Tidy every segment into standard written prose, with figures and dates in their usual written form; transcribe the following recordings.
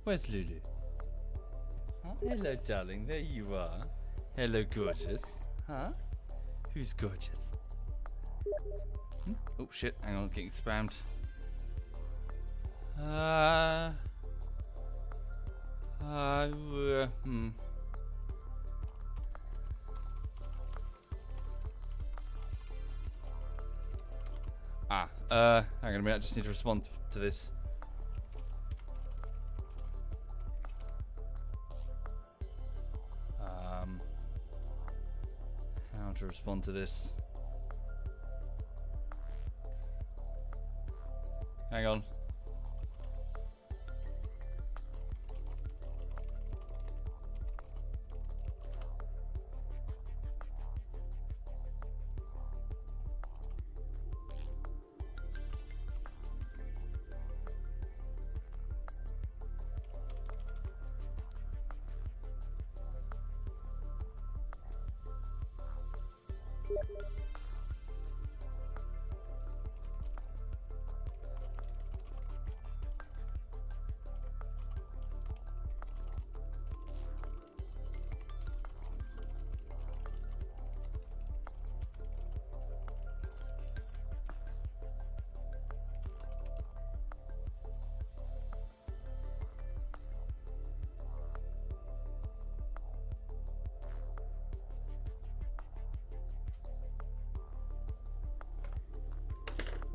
Where's Lulu? Oh, hello, darling. There you are. Hello, gorgeous. Huh? Who's gorgeous? Oh, shit. Hang on. Getting spammed. Hang on a minute. I just need to respond to this. How to respond to this? Hang on.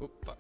Oh, fuck.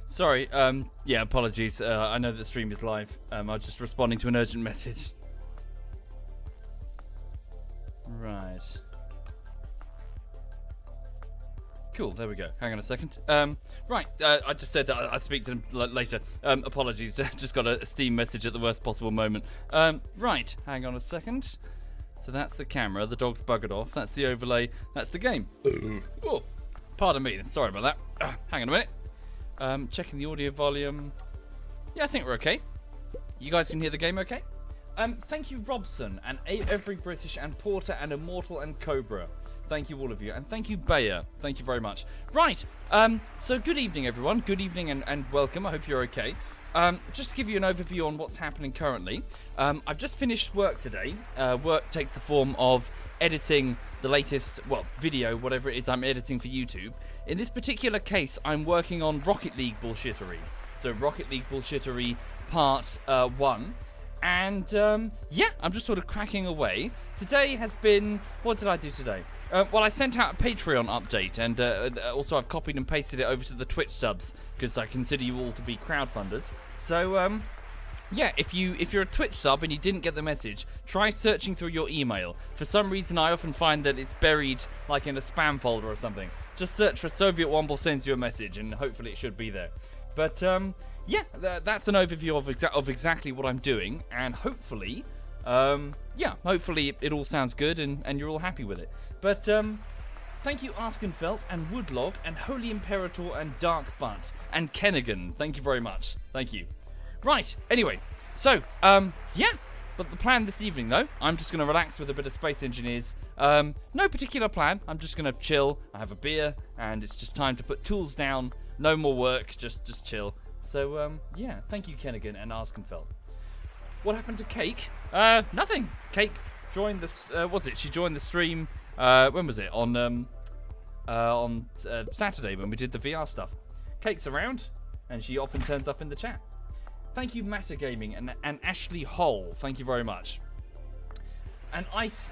Sorry, yeah, apologies. I know that the stream is live. I was just responding to an urgent message. Right. Cool, there we go. Hang on a second. Right, I just said that I'd speak to them later. Apologies, just got a Steam message at the worst possible moment. Right, hang on a second. So that's the camera, the dog's buggered off. That's the overlay, that's the game. Oh, pardon me, sorry about that. Hang on a minute. Checking the audio volume. Yeah, I think we're okay. You guys can hear the game okay? Thank you, Robson, and Every British, and Porter, and Immortal, and Cobra. Thank you, all of you. And thank you, Bayer. Thank you very much. Right, so good evening, everyone. Good evening and welcome. I hope you're okay. Just to give you an overview on what's happening currently. I've just finished work today. Work takes the form of editing the latest, well, video, whatever it is I'm editing for YouTube. In this particular case, I'm working on Rocket League bullshittery. So Rocket League bullshittery part 1. And, yeah, I'm just sort of cracking away. Today has been... What did I do today? Well, I sent out a Patreon update, and also I've copied and pasted it over to the Twitch subs, because I consider you all to be crowdfunders. So, yeah, if you're a Twitch sub and you didn't get the message, try searching through your email. For some reason, I often find that it's buried, like, in a spam folder or something. Just search for SovietWomble sends you a message, and hopefully it should be there. But yeah, that's an overview of exactly what I'm doing, and hopefully, hopefully it all sounds good and you're all happy with it. But thank you, Arskenfeld and Woodlog and Holy Imperator and Dark Butt and Kennigan. Thank you very much. Thank you. Right. Anyway, so yeah. But the plan this evening, though, I'm just going to relax with a bit of Space Engineers. No particular plan. I'm just going to chill. I have a beer, and it's just time to put tools down. No more work. Just chill. So, yeah. Thank you, Kennigan and Arskenfeld. What happened to Cake? Nothing. Cake joined this. She joined the stream. When was it? On Saturday when we did the VR stuff. Cake's around, and she often turns up in the chat. Thank you, Matter Gaming and Ashley Hole. Thank you very much. And Ice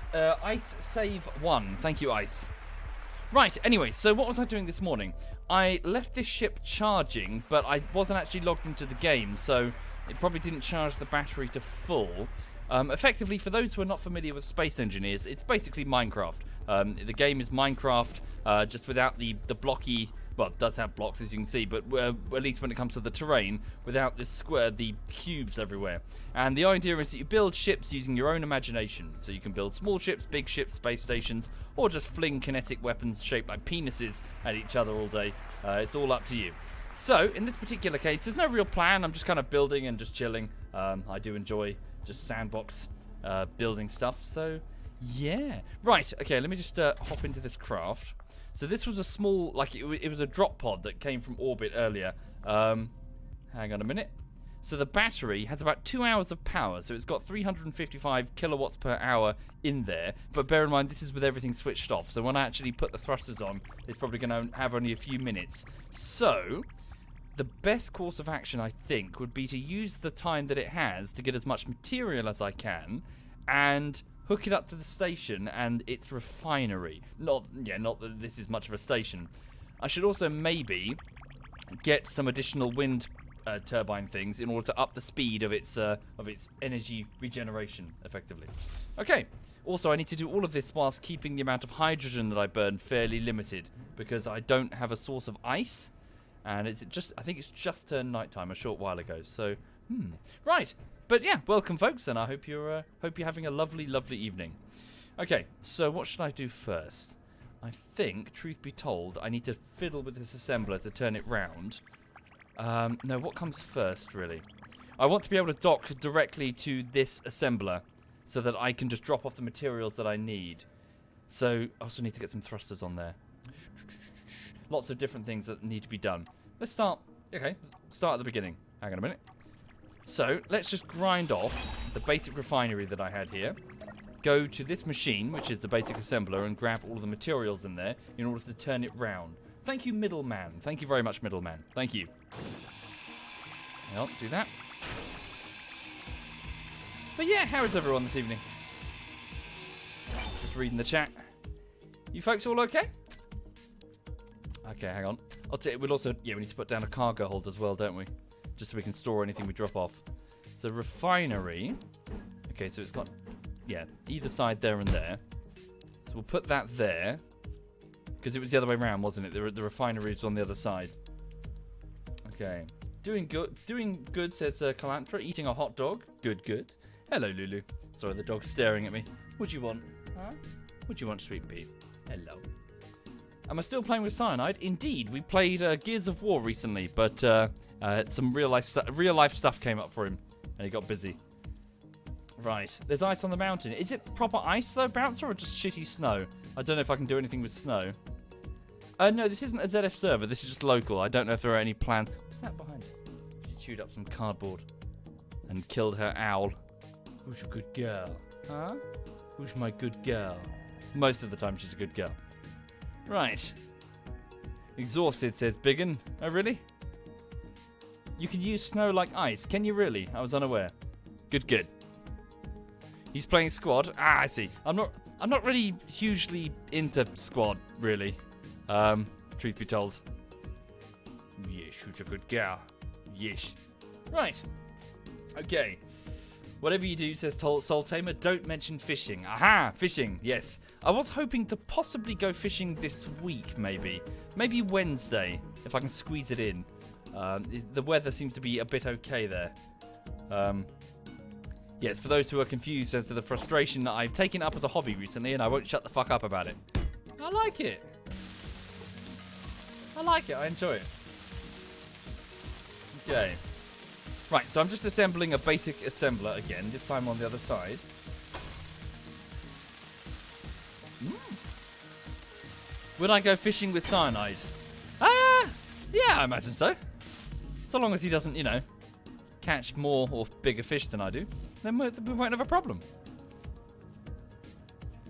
Save 1. Thank you, Ice. Right, anyway, so what was I doing this morning? I left this ship charging, but I wasn't actually logged into the game, so it probably didn't charge the battery to full. Effectively, for those who are not familiar with Space Engineers, it's basically Minecraft. The game is Minecraft, just without the blocky... Well, it does have blocks, as you can see, but at least when it comes to the terrain, without this square, the cubes everywhere. And the idea is that you build ships using your own imagination. So you can build small ships, big ships, space stations, or just fling kinetic weapons shaped like penises at each other all day. It's all up to you. So, in this particular case, there's no real plan. I'm just kind of building and just chilling. I do enjoy just sandbox building stuff, so yeah. Right, okay, let me just hop into this craft. So this was a small, it was a drop pod that came from orbit earlier. Hang on a minute. So the battery has about 2 hours of power, so it's got 355 kilowatts per hour in there. But bear in mind, this is with everything switched off. So when I actually put the thrusters on, it's probably going to have only a few minutes. So the best course of action, I think, would be to use the time that it has to get as much material as I can and hook it up to the station and its refinery. Not that this is much of a station. I should also maybe get some additional wind turbine things in order to up the speed of its energy regeneration, effectively. Okay. Also, I need to do all of this whilst keeping the amount of hydrogen that I burn fairly limited, because I don't have a source of ice, and I think it's just turned nighttime a short while ago. So, right. But yeah, welcome folks, and I hope you're having a lovely, lovely evening. Okay, so what should I do first? I think, truth be told, I need to fiddle with this assembler to turn it round. No, what comes first, really? I want to be able to dock directly to this assembler so that I can just drop off the materials that I need. So, I also need to get some thrusters on there. Lots of different things that need to be done. Let's start at the beginning. Hang on a minute. So, let's just grind off the basic refinery that I had here. Go to this machine, which is the basic assembler, and grab all the materials in there in order to turn it round. Thank you, Middleman. Thank you very much, Middleman. Thank you. Well, do that. But yeah, how is everyone this evening? Just reading the chat. You folks all okay? Okay, hang on. We'll also, we need to put down a cargo hold as well, don't we? Just so we can store anything we drop off. So refinery. Okay, so it's got, either side there and there. So we'll put that there. Because it was the other way around, wasn't it? The refinery is on the other side. Okay. Doing good, says Calantra. Eating a hot dog. Good. Hello, Lulu. Sorry, the dog's staring at me. What do you want? Huh? What do you want, sweet pea? Hello. Am I still playing with Cyanide? Indeed. We played Gears of War recently, but some real life stuff came up for him, and he got busy. Right. There's ice on the mountain. Is it proper ice, though, Bouncer, or just shitty snow? I don't know if I can do anything with snow. No, this isn't a ZF server. This is just local. I don't know if there are any plans. What's that behind it? She chewed up some cardboard and killed her owl. Who's your good girl? Huh? Who's my good girl? Most of the time, she's a good girl. Right. Exhausted, says Biggin. Oh, really? You can use snow like ice. Can you really? I was unaware. Good. He's playing squad. Ah, I see. I'm not really hugely into squad, really. Truth be told. Yes, shoot a good girl. Yes. Right. Okay. Whatever you do, says Soul Tamer, don't mention fishing. Aha! Fishing, yes. I was hoping to possibly go fishing this week, maybe. Maybe Wednesday, if I can squeeze it in. The weather seems to be a bit okay there. Yes, for those who are confused as to the frustration that I've taken up as a hobby recently, and I won't shut the fuck up about it. I like it. I like it. I enjoy it. Okay. Right, so I'm just assembling a basic assembler again, this time on the other side. Would I go fishing with cyanide? Yeah, I imagine so. So long as he doesn't, you know, catch more or bigger fish than I do, then we won't have a problem.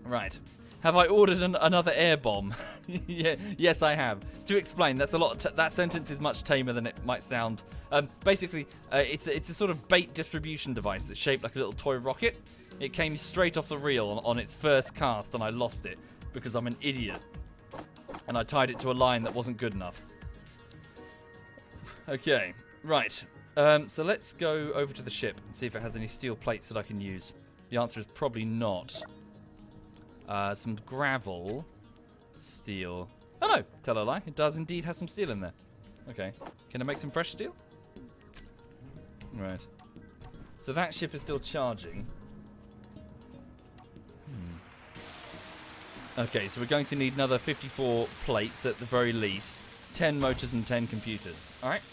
Right. Have I ordered another air bomb? Yeah, yes, I have. To explain, that's a lot. That sentence is much tamer than it might sound. Basically, it's a sort of bait distribution device that's shaped like a little toy rocket. It came straight off the reel on its first cast, and I lost it because I'm an idiot. And I tied it to a line that wasn't good enough. Okay, right. So let's go over to the ship and see if it has any steel plates that I can use. The answer is probably not. Some gravel, steel. Oh no, tell a lie. It does indeed have some steel in there. Okay, can I make some fresh steel? Right. So that ship is still charging. Okay, so we're going to need another 54 plates at the very least. 10 motors and 10 computers. Alright.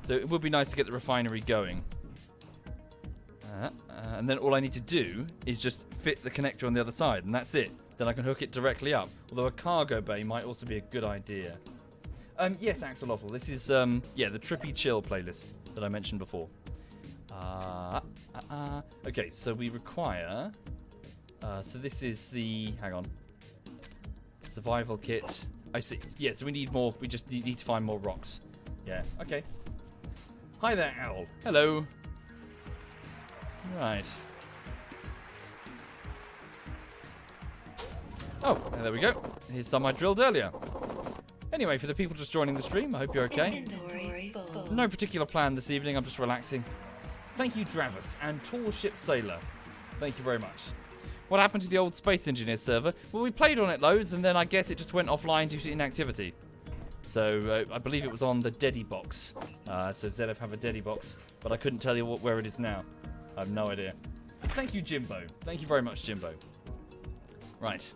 So it would be nice to get the refinery going. And then all I need to do is just fit the connector on the other side, and that's it. Then I can hook it directly up. Although a cargo bay might also be a good idea. Yes, Axolotl, this is, yeah, the Trippy Chill playlist that I mentioned before. Okay, so we require... so this is the... Hang on. Survival kit. I see. Yeah, so we need more. We just need to find more rocks. Yeah, okay. Hi there, Owl. Hello. Right. Oh, there we go. Here's some I drilled earlier. Anyway, for the people just joining the stream, I hope you're okay. No particular plan this evening. I'm just relaxing. Thank you, Dravis, and Tall Ship Sailor. Thank you very much. What happened to the old Space Engineer server? Well, we played on it loads, and then I guess it just went offline due to inactivity. So, I believe it was on the Deddy box. So ZF have a Deddy box, but I couldn't tell you where it is now. I have no idea. Thank you, Jimbo. Thank you very much, Jimbo. Right.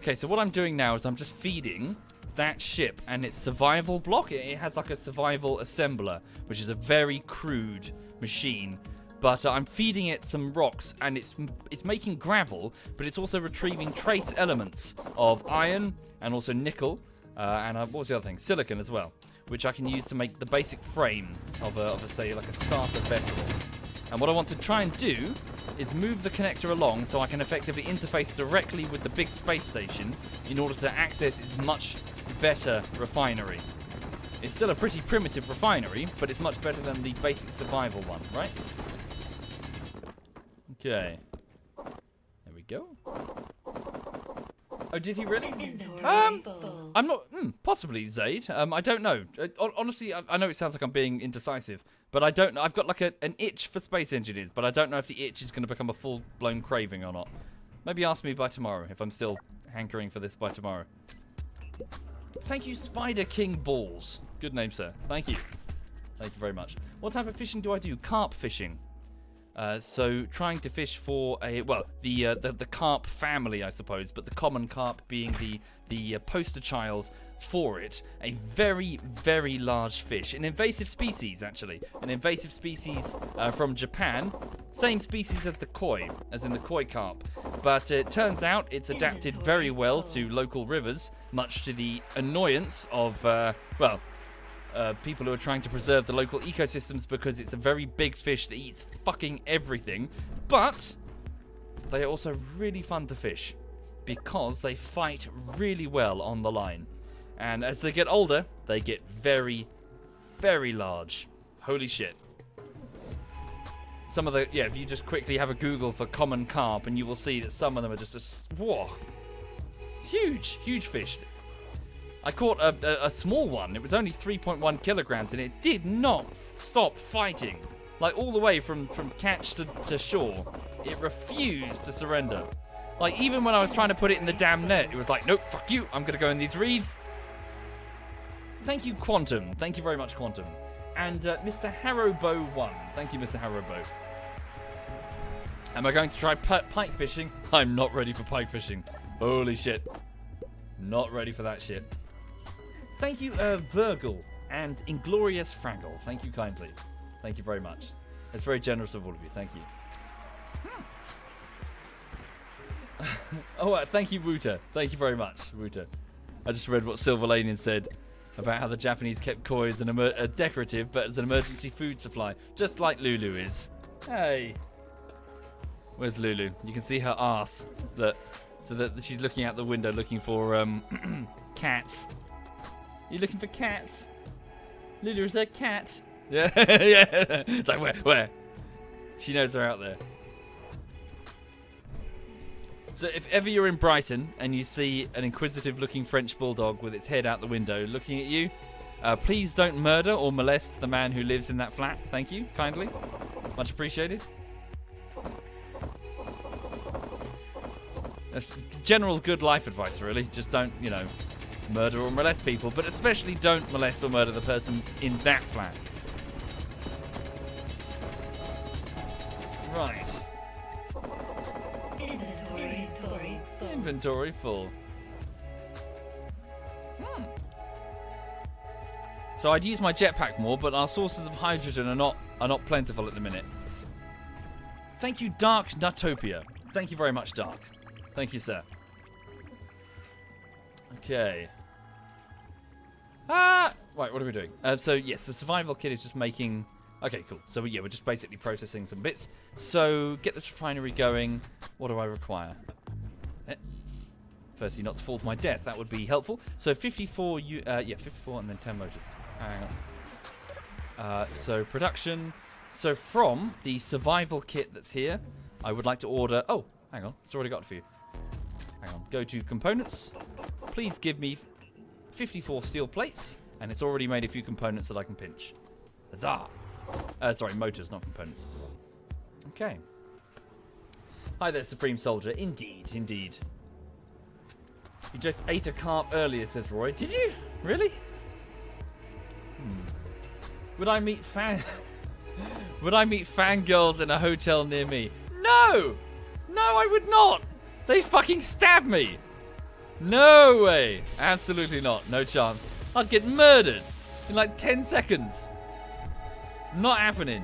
Okay, so what I'm doing now is I'm just feeding that ship and its survival block. It has like a survival assembler, which is a very crude machine. But I'm feeding it some rocks, and it's making gravel, but it's also retrieving trace elements of iron and also nickel, and what was the other thing? Silicon as well, which I can use to make the basic frame of a say, like a starter vessel. And what I want to try and do is move the connector along so I can effectively interface directly with the big space station in order to access its much better refinery. It's still a pretty primitive refinery, but it's much better than the basic survival one, right? Okay. There we go. Oh, did he really? I'm not... possibly, Zaid. I don't know. Honestly, I know it sounds like I'm being indecisive, but I don't know. I've got like an itch for space engineers, but I don't know if the itch is going to become a full-blown craving or not. Maybe ask me by tomorrow, if I'm still hankering for this by tomorrow. Thank you, Spider King Balls. Good name, sir. Thank you. Thank you very much. What type of fishing do I do? Carp fishing. So trying to fish for the carp family, I suppose, but the common carp being the poster child for it. A very, very large fish. An invasive species, actually. An invasive species from Japan. Same species as the koi, as in the koi carp. But it turns out it's adapted very well to local rivers, much to the annoyance of, people who are trying to preserve the local ecosystems, because it's a very big fish that eats fucking everything. But they are also really fun to fish because they fight really well on the line. And as they get older, they get very, very large. Holy shit. Some of the... Yeah, if you just quickly have a Google for common carp, and you will see that some of them are just huge, huge fish. I caught a small one. It was only 3.1 kilograms, and it did not stop fighting. Like, all the way from catch to shore. It refused to surrender. Like, even when I was trying to put it in the damn net, it was like, nope, fuck you, I'm going to go in these reeds. Thank you, Quantum. Thank you very much, Quantum. And Mr. Harrowbow1. Thank you, Mr. Harrowbow. Am I going to try pike fishing? I'm not ready for pike fishing. Holy shit. Not ready for that shit. Thank you, Virgil and Inglorious Fraggle. Thank you kindly. Thank you very much. It's very generous of all of you. Thank you. Oh, thank you, Wooter. Thank you very much, Wooter. I just read what Silverlanian said about how the Japanese kept koi as a decorative, but as an emergency food supply, just like Lulu is. Hey. Where's Lulu? You can see her ass. So that she's looking out the window looking for cats. You looking for cats? Lulu, is there a cat? Yeah, yeah. It's like, where? She knows they're out there. So if ever you're in Brighton and you see an inquisitive-looking French bulldog with its head out the window looking at you, please don't murder or molest the man who lives in that flat. Thank you, kindly. Much appreciated. That's general good life advice, really. Just don't, murder or molest people, but especially don't molest or murder the person in that flat. Right. Inventory full. So I'd use my jetpack more, but our sources of hydrogen are not plentiful at the minute. Thank you, Dark Nutopia. Thank you very much, Dark. Thank you, sir. Okay. Right, what are we doing? So yes, the survival kit is just making. Okay, cool. So yeah, we're just basically processing some bits. So get this refinery going. What do I require? Firstly, not to fall to my death. That would be helpful. So 54, 54 and then 10 motors. Hang on. So production. So from the survival kit that's here, I would like to order. Oh, hang on. It's already got it for you. Hang on. Go to components. Please give me 54 steel plates, and it's already made a few components that I can pinch. Huzzah! Sorry, motors, not components. Okay. Hi there, Supreme Soldier. Indeed, indeed. You just ate a carp earlier, says Roy. Did you? Really? Would I meet fangirls in a hotel near me? No! No, I would not! They fucking stabbed me! No way! Absolutely not. No chance. I'd get murdered in like 10 seconds. Not happening.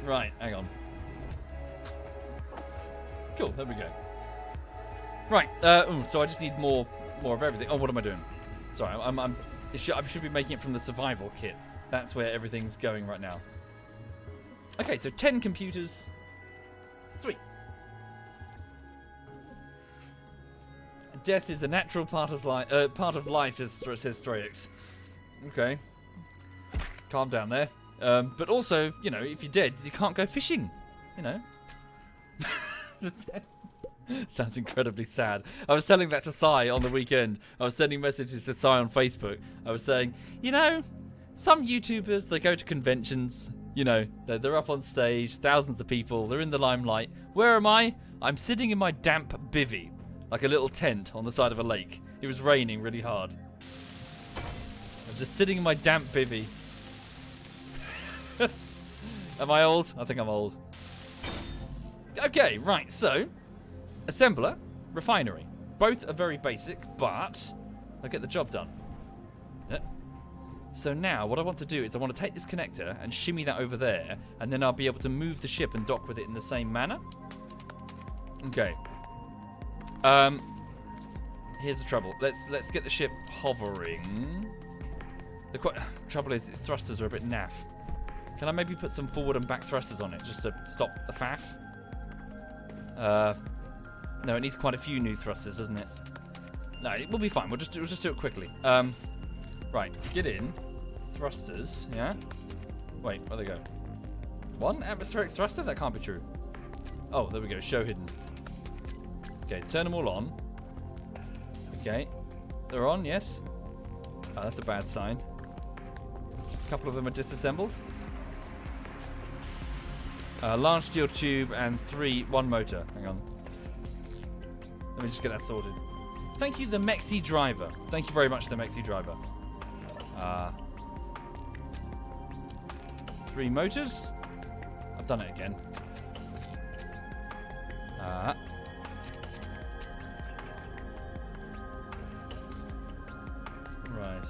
Right, hang on. Cool, there we go. Right, so I just need more of everything. Oh, what am I doing? Sorry, I should be making it from the survival kit. That's where everything's going right now. Okay, so 10 computers. Sweet. Death is a natural part of life, says Stroyx. Okay. Calm down there. But also, if you're dead, you can't go fishing. Sounds incredibly sad. I was telling that to Sai on the weekend. I was sending messages to Sai on Facebook. I was saying, some YouTubers, they go to conventions. They're up on stage, thousands of people, they're in the limelight. Where am I? I'm sitting in my damp bivvy, like a little tent on the side of a lake. It was raining really hard. I'm just sitting in my damp bivvy. Am I old? I think I'm old. Okay, right, so assembler, refinery. Both are very basic, but they'll get the job done. So now what I want to do is I want to take this connector and shimmy that over there, and then I'll be able to move the ship and dock with it in the same manner. Okay. Here's the trouble. Let's get the ship hovering. The trouble is its thrusters are a bit naff. Can I maybe put some forward and back thrusters on it just to stop the faff? No, it needs quite a few new thrusters, doesn't it? No, it will be fine. We'll just do it quickly. Right, get in. Thrusters, yeah? Wait, where they go? One atmospheric thruster? That can't be true. Oh, there we go. Show hidden. Okay, turn them all on. Okay. They're on, yes. Oh, that's a bad sign. A couple of them are disassembled. Large steel tube and one motor. Hang on. Let me just get that sorted. Thank you, the Mexi driver. Thank you very much, the Mexi driver. 3 motors. I've done it again. Right.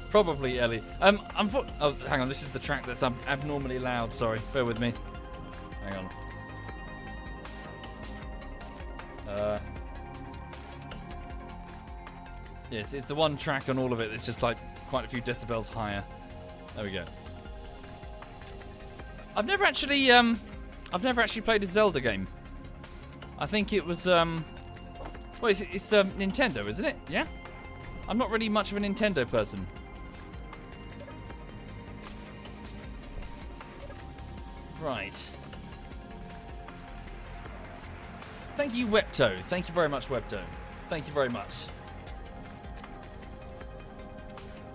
Probably Ellie. Oh, hang on. This is the track that's abnormally loud. Sorry, bear with me. Hang on. Yes, it's the one track on all of it that's just like quite a few decibels higher. There we go. I've never actually played a Zelda game. I think it was well, it's Nintendo, isn't it? Yeah. I'm not really much of a Nintendo person. Right. Thank you, Webto. Thank you very much, Webto. Thank you very much.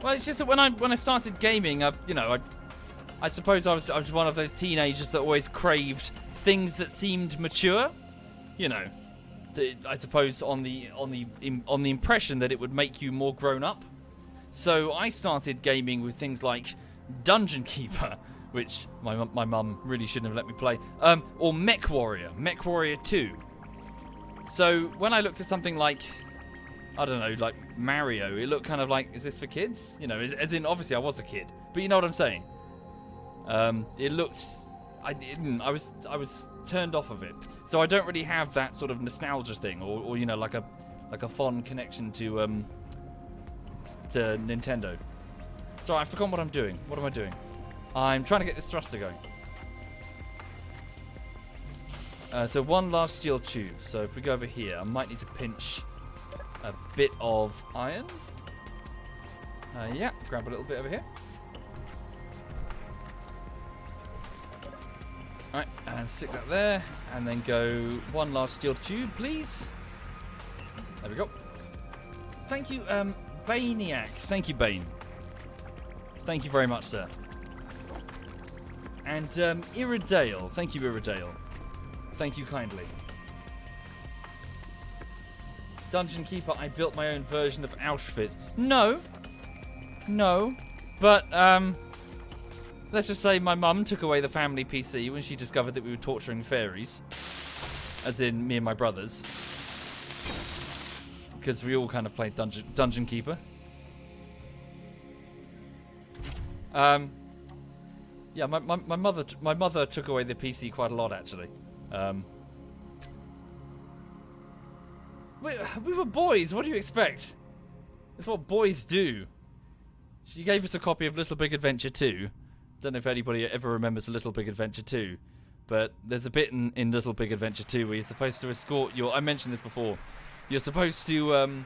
Well, it's just that when I started gaming, I suppose I was one of those teenagers that always craved things that seemed mature. You know, I suppose on the impression that it would make you more grown up. So I started gaming with things like Dungeon Keeper, which my mum really shouldn't have let me play, or Mech Warrior 2. So when I looked at something like, I don't know, like Mario, it looked kind of like, is this for kids? You know, as in, obviously I was a kid, but you know what I'm saying. It looks, I was turned off of it, so I don't really have that sort of nostalgia thing, or you know, like a fond connection to Nintendo. Sorry, I forgot what I'm doing. What am I doing? I'm trying to get this thruster going. So one large steel tube. So if we go over here, I might need to pinch a bit of iron. Yeah, grab a little bit over here. Alright, and stick that there. And then go one large steel tube, please. There we go. Thank you, Baniac. Thank you, Bane. Thank you very much, sir. And Iridale. Thank you, Iridale. Thank you kindly. Dungeon Keeper, I built my own version of Auschwitz. No, but let's just say my mum took away the family PC when she discovered that we were torturing fairies, as in me and my brothers, because we all kind of played Dungeon Keeper. Yeah, my mother took away the PC quite a lot, actually. We were boys. What do you expect? It's what boys do. She gave us a copy of Little Big Adventure 2. Don't know if anybody ever remembers Little Big Adventure 2, but there's a bit in Little Big Adventure 2 where you're supposed to escort your... I mentioned this before. You're supposed to,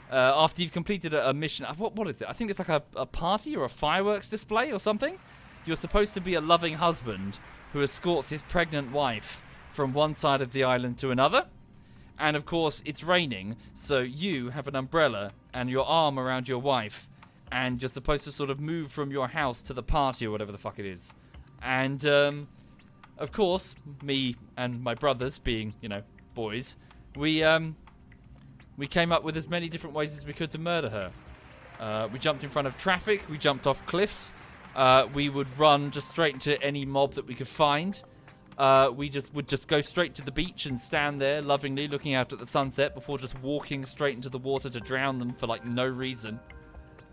after you've completed a mission... What is it? I think it's like a party or a fireworks display or something. You're supposed to be a loving husband who escorts his pregnant wife from one side of the island to another. And of course, it's raining, so you have an umbrella and your arm around your wife, and you're supposed to sort of move from your house to the party or whatever the fuck it is. And, of course, me and my brothers, being, you know, boys, we came up with as many different ways as we could to murder her. We jumped in front of traffic, we jumped off cliffs, we would run just straight into any mob that we could find. We would just go straight to the beach and stand there lovingly looking out at the sunset before just walking straight into the water to drown them for like no reason.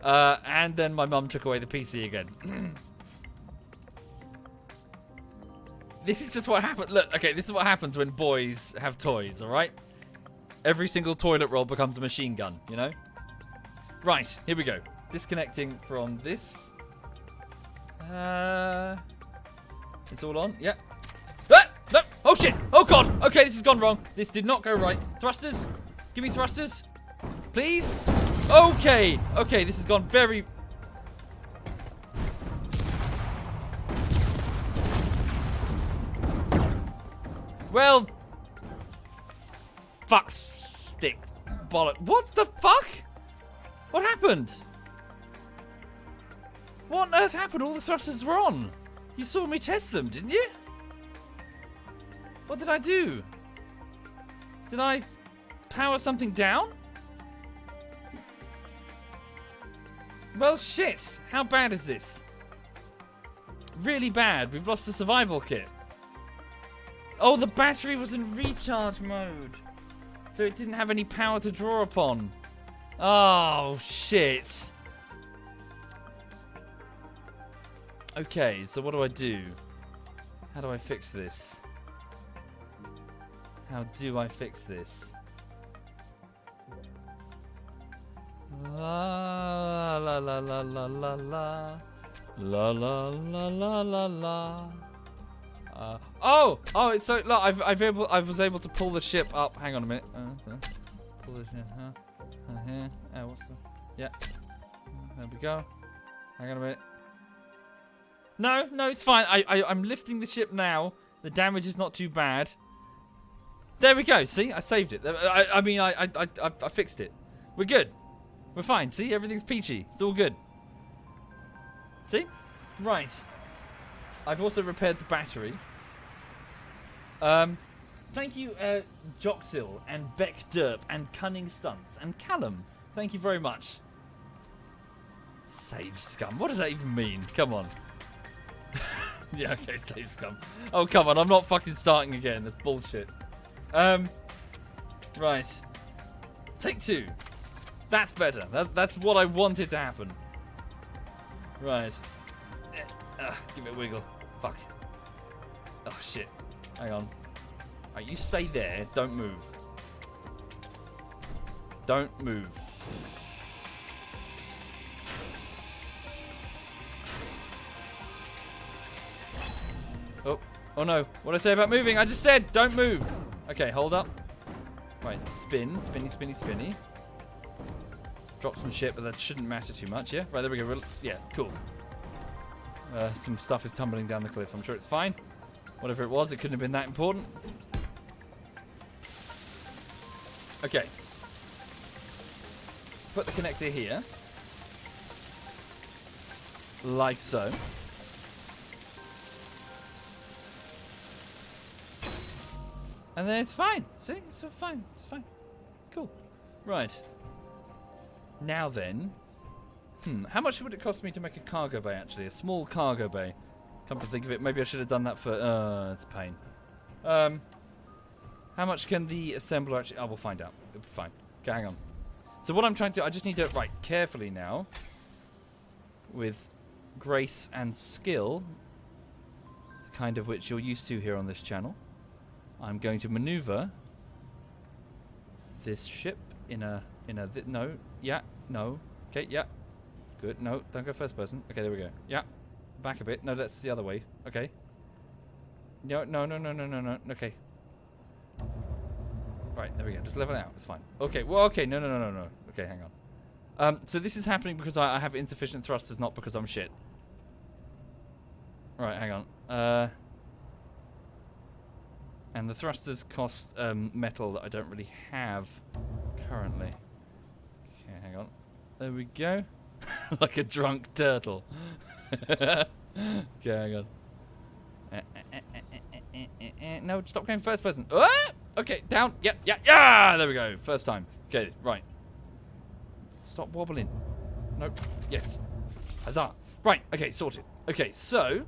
And then my mum took away the PC again. This is just what happened. Look, okay, this is what happens when boys have toys, alright? Every single toilet roll becomes a machine gun, you know? Right, here we go. Disconnecting from this. It's all on, yeah. No! Oh shit! Oh god! Okay, this has gone wrong. This did not go right. Thrusters? Give me thrusters. Please? Okay! Okay, this has gone very... Well... Fuck's stick bollock. What the fuck? What happened? What on earth happened? All the thrusters were on. You saw me test them, didn't you? What did I do? Did I power something down? Well, shit. How bad is this? Really bad. We've lost the survival kit. Oh, the battery was in recharge mode. So it didn't have any power to draw upon. Oh, shit. Okay, so what do I do? How do I fix this? How do I fix this? La la la la la la la la la la la la la. Oh, it's so look. I was able to pull the ship up. Hang on a minute. Pull the ship. Here. What's the? Yeah. There we go. Hang on a minute. No, it's fine. I'm lifting the ship now. The damage is not too bad. There we go. See, I saved it. I mean, I fixed it. We're good. We're fine. See, everything's peachy. It's all good. See? Right. I've also repaired the battery. Thank you, Joxil and Beck Derp and Cunning Stunts and Callum. Thank you very much. Save scum. What does that even mean? Come on. Yeah, okay, save scum. Oh, come on. I'm not fucking starting again. That's bullshit. Right. Take two. That's better. That's what I wanted to happen. Right. Give it a wiggle. Fuck. Oh, shit. Hang on. Right, you stay there. Don't move. Don't move. Oh no. What did I say about moving? I just said don't move. Okay, hold up. Right, spin. Spinny. Drop some shit, but that shouldn't matter too much, yeah? Right, there we go. Yeah, cool. Some stuff is tumbling down the cliff. I'm sure it's fine. Whatever it was, it couldn't have been that important. Okay. Put the connector here. Like so. And then it's fine. See? It's fine. It's fine. Cool. Right. Now then. How much would it cost me to make a cargo bay, actually? A small cargo bay. Come to think of it, maybe I should have done that for... it's a pain. How much can the assembler actually... Oh, we'll find out. It'll be fine. Okay, hang on. So what I'm trying to do... I just need to... Right, carefully now. With grace and skill. The kind of which you're used to here on this channel. I'm going to maneuver this ship in a no, yeah, no, okay, yeah, good, no, don't go first person, okay, there we go, yeah, back a bit, no, that's the other way, okay, no, okay, right, there we go, just level it out, it's fine, okay, well, okay, no, okay, hang on, so this is happening because I have insufficient thrusters, not because I'm shit, right, hang on, and the thrusters cost metal that I don't really have currently. Okay, hang on. There we go. Like a drunk turtle. Okay, hang on. No, stop going first person. Ah! Okay, down. Yeah. There we go. First time. Okay, right. Stop wobbling. Nope. Yes. Huzzah. Right. Okay, sorted. Okay, so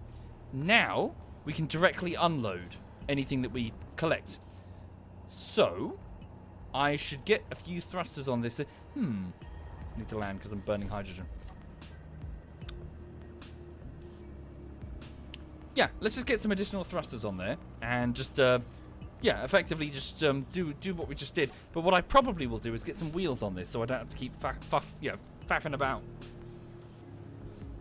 now we can directly unload anything that we collect. So, I should get a few thrusters on this. Need to land because I'm burning hydrogen. Yeah, let's just get some additional thrusters on there and just, yeah, effectively just do what we just did. But what I probably will do is get some wheels on this so I don't have to keep faffing about.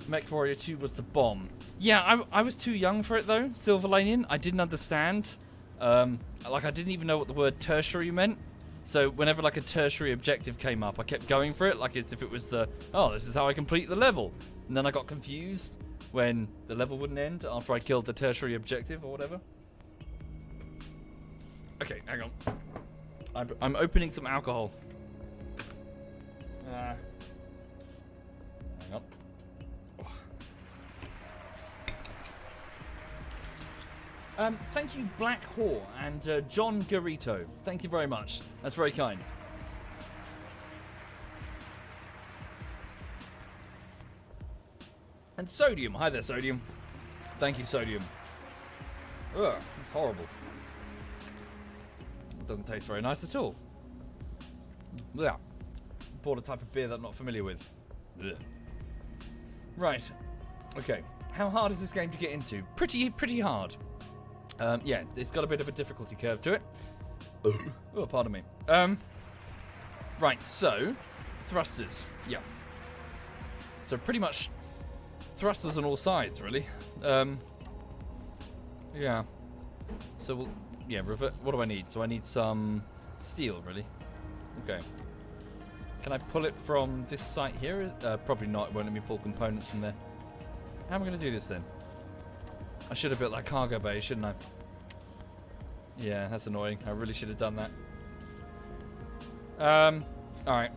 Mech Warrior 2 was the bomb. Yeah, I was too young for it though, Silver Lining. I didn't understand. Like I didn't even know what the word tertiary meant. So whenever like a tertiary objective came up, I kept going for it like as if it was the, oh, this is how I complete the level. And then I got confused when the level wouldn't end after I killed the tertiary objective or whatever. Okay, hang on. I'm opening some alcohol. Hang on. Thank you, Black Whore and John Garito. Thank you very much. That's very kind. And Sodium. Hi there, Sodium. Thank you, Sodium. Ugh, it's horrible. It doesn't taste very nice at all. Yeah. Bought a type of beer that I'm not familiar with. Ugh. Right. Okay. How hard is this game to get into? Pretty hard. Yeah, it's got a bit of a difficulty curve to it. Oh, pardon me. Right, so thrusters. Yeah. So pretty much thrusters on all sides, really. Yeah. So we'll, yeah, what do I need? So I need some steel, really. Okay. Can I pull it from this site here? Probably not. It won't let me pull components from there. How am I going to do this then? I should have built that cargo bay, shouldn't I? Yeah, that's annoying. I really should have done that. Alright.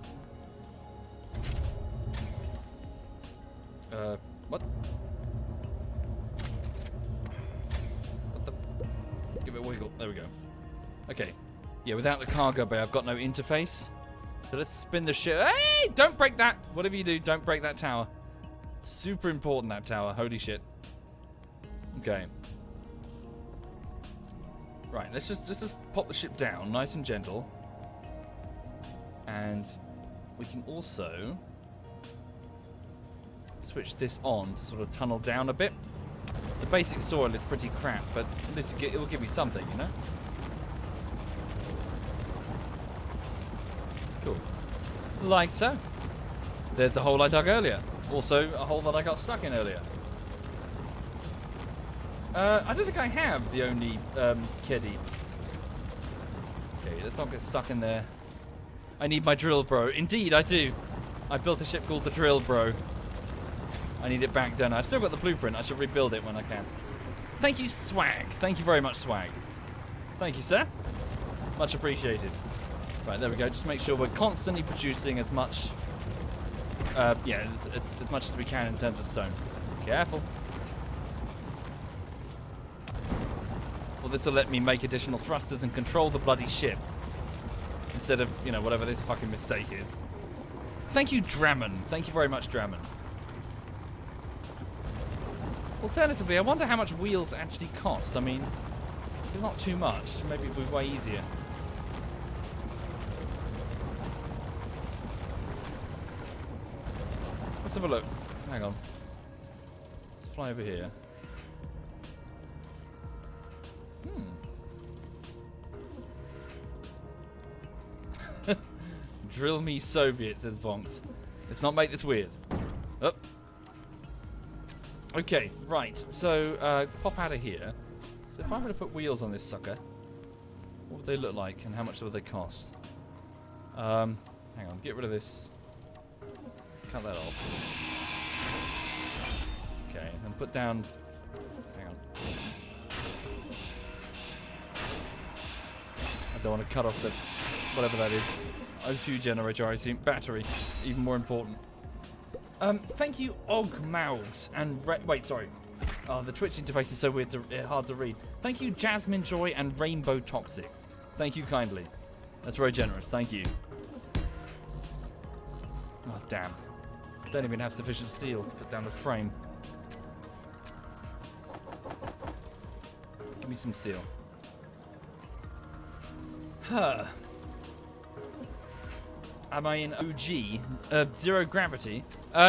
What? What the? Give it a wiggle. There we go. Okay. Yeah, without the cargo bay, I've got no interface. So let's spin the ship. Hey! Don't break that! Whatever you do, don't break that tower. Super important, that tower. Holy shit. Okay. Right, let's just pop the ship down, nice and gentle. And we can also switch this on to sort of tunnel down a bit. The basic soil is pretty crap, but at least it will give me something, you know? Cool. Like so. There's a hole I dug earlier. Also, a hole that I got stuck in earlier. I don't think I have the only keddy. Okay, let's not get stuck in there. I need my drill, bro. Indeed, I do. I built a ship called the Drill, bro. I need it back done. I still got the blueprint. I should rebuild it when I can. Thank you, Swag. Thank you very much, Swag. Thank you, sir. Much appreciated. Right, there we go. Just make sure we're constantly producing as much, yeah, as much as we can in terms of stone. Careful. Well, this will let me make additional thrusters and control the bloody ship. Instead of, you know, whatever this fucking mistake is. Thank you, Dramon. Thank you very much, Dramon. Alternatively, I wonder how much wheels actually cost. I mean, it's not too much. Maybe it would be way easier. Let's have a look. Hang on. Let's fly over here. Drill me Soviet, says Vonks. Let's not make this weird. Oh. Okay, right. So, pop out of here. So if I were to put wheels on this sucker, what would they look like and how much would they cost? Hang on, get rid of this. Cut that off. Okay, and put down... Hang on. I don't want to cut off the... whatever that is. O2 generator, I assume. Battery, even more important. Thank you, Ogmaugs and wait, sorry. Oh, the Twitch interface is so weird, hard to read. Thank you, Jasmine Joy and Rainbow Toxic. Thank you kindly. That's very generous. Thank you. Oh damn! Don't even have sufficient steel to put down the frame. Give me some steel. Huh. Am I in OG? Zero gravity?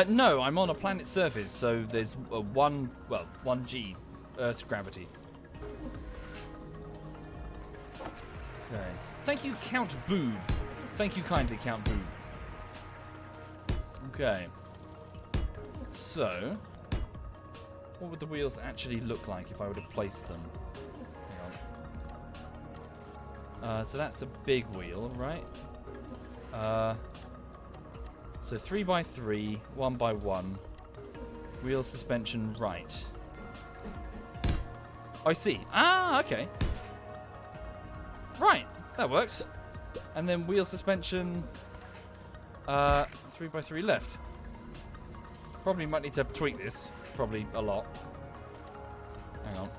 No, I'm on a planet's surface, so there's 1G Earth's gravity. Okay. Thank you, Count Boob. Thank you kindly, Count Boob. Okay. So, what would the wheels actually look like if I were to place them? Hang on. So that's a big wheel, right? So 3x3, 1x1, wheel suspension right. I see. Ah, okay. Right, that works. And then wheel suspension 3x3 left. Probably might need to tweak this. Probably a lot. Hang on.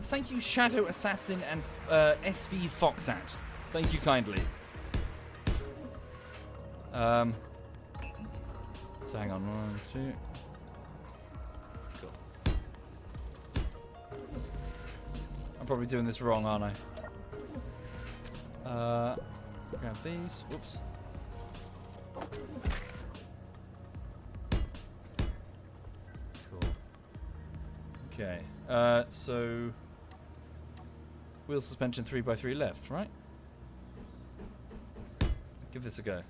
Thank you, Shadow Assassin and SV Foxat. Thank you kindly. So hang on, 1, 2. Cool. I'm probably doing this wrong, aren't I? Grab these. Whoops. Cool. Okay. So wheel suspension 3x3 left, right? Give this a go.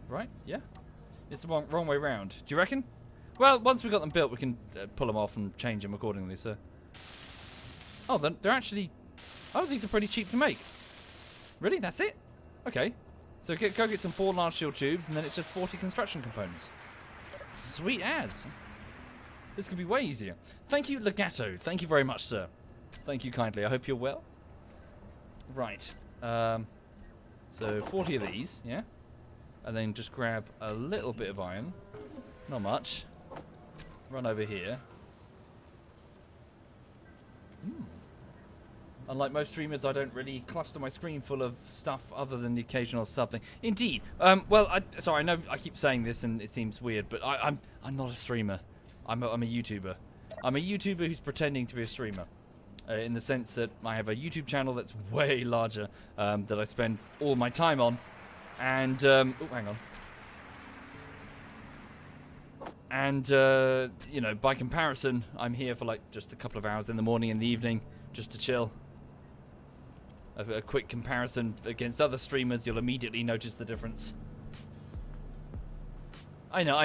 Right? Yeah? It's the wrong way round. Do you reckon? Well, once we got them built, we can pull them off and change them accordingly, so... Oh, they're actually... Oh, these are pretty cheap to make. Really? That's it? Okay. So go get some 4 large steel tubes, and then it's just 40 construction components. Sweet as. This could be way easier. Thank you, Legato. Thank you very much, sir. Thank you kindly. I hope you're well. Right. So 40 of these, yeah? And then just grab a little bit of iron. Not much. Run over here. Unlike most streamers, I don't really cluster my screen full of stuff other than the occasional something. Indeed. Well, sorry, I know I keep saying this and it seems weird, but I'm not a streamer. I'm a YouTuber. I'm a YouTuber who's pretending to be a streamer. In the sense that I have a YouTube channel that's way larger that I spend all my time on. And, oh, hang on. And, you know, by comparison, I'm here for like just a couple of hours in the morning and the evening just to chill. A quick comparison against other streamers, you'll immediately notice the difference. I know.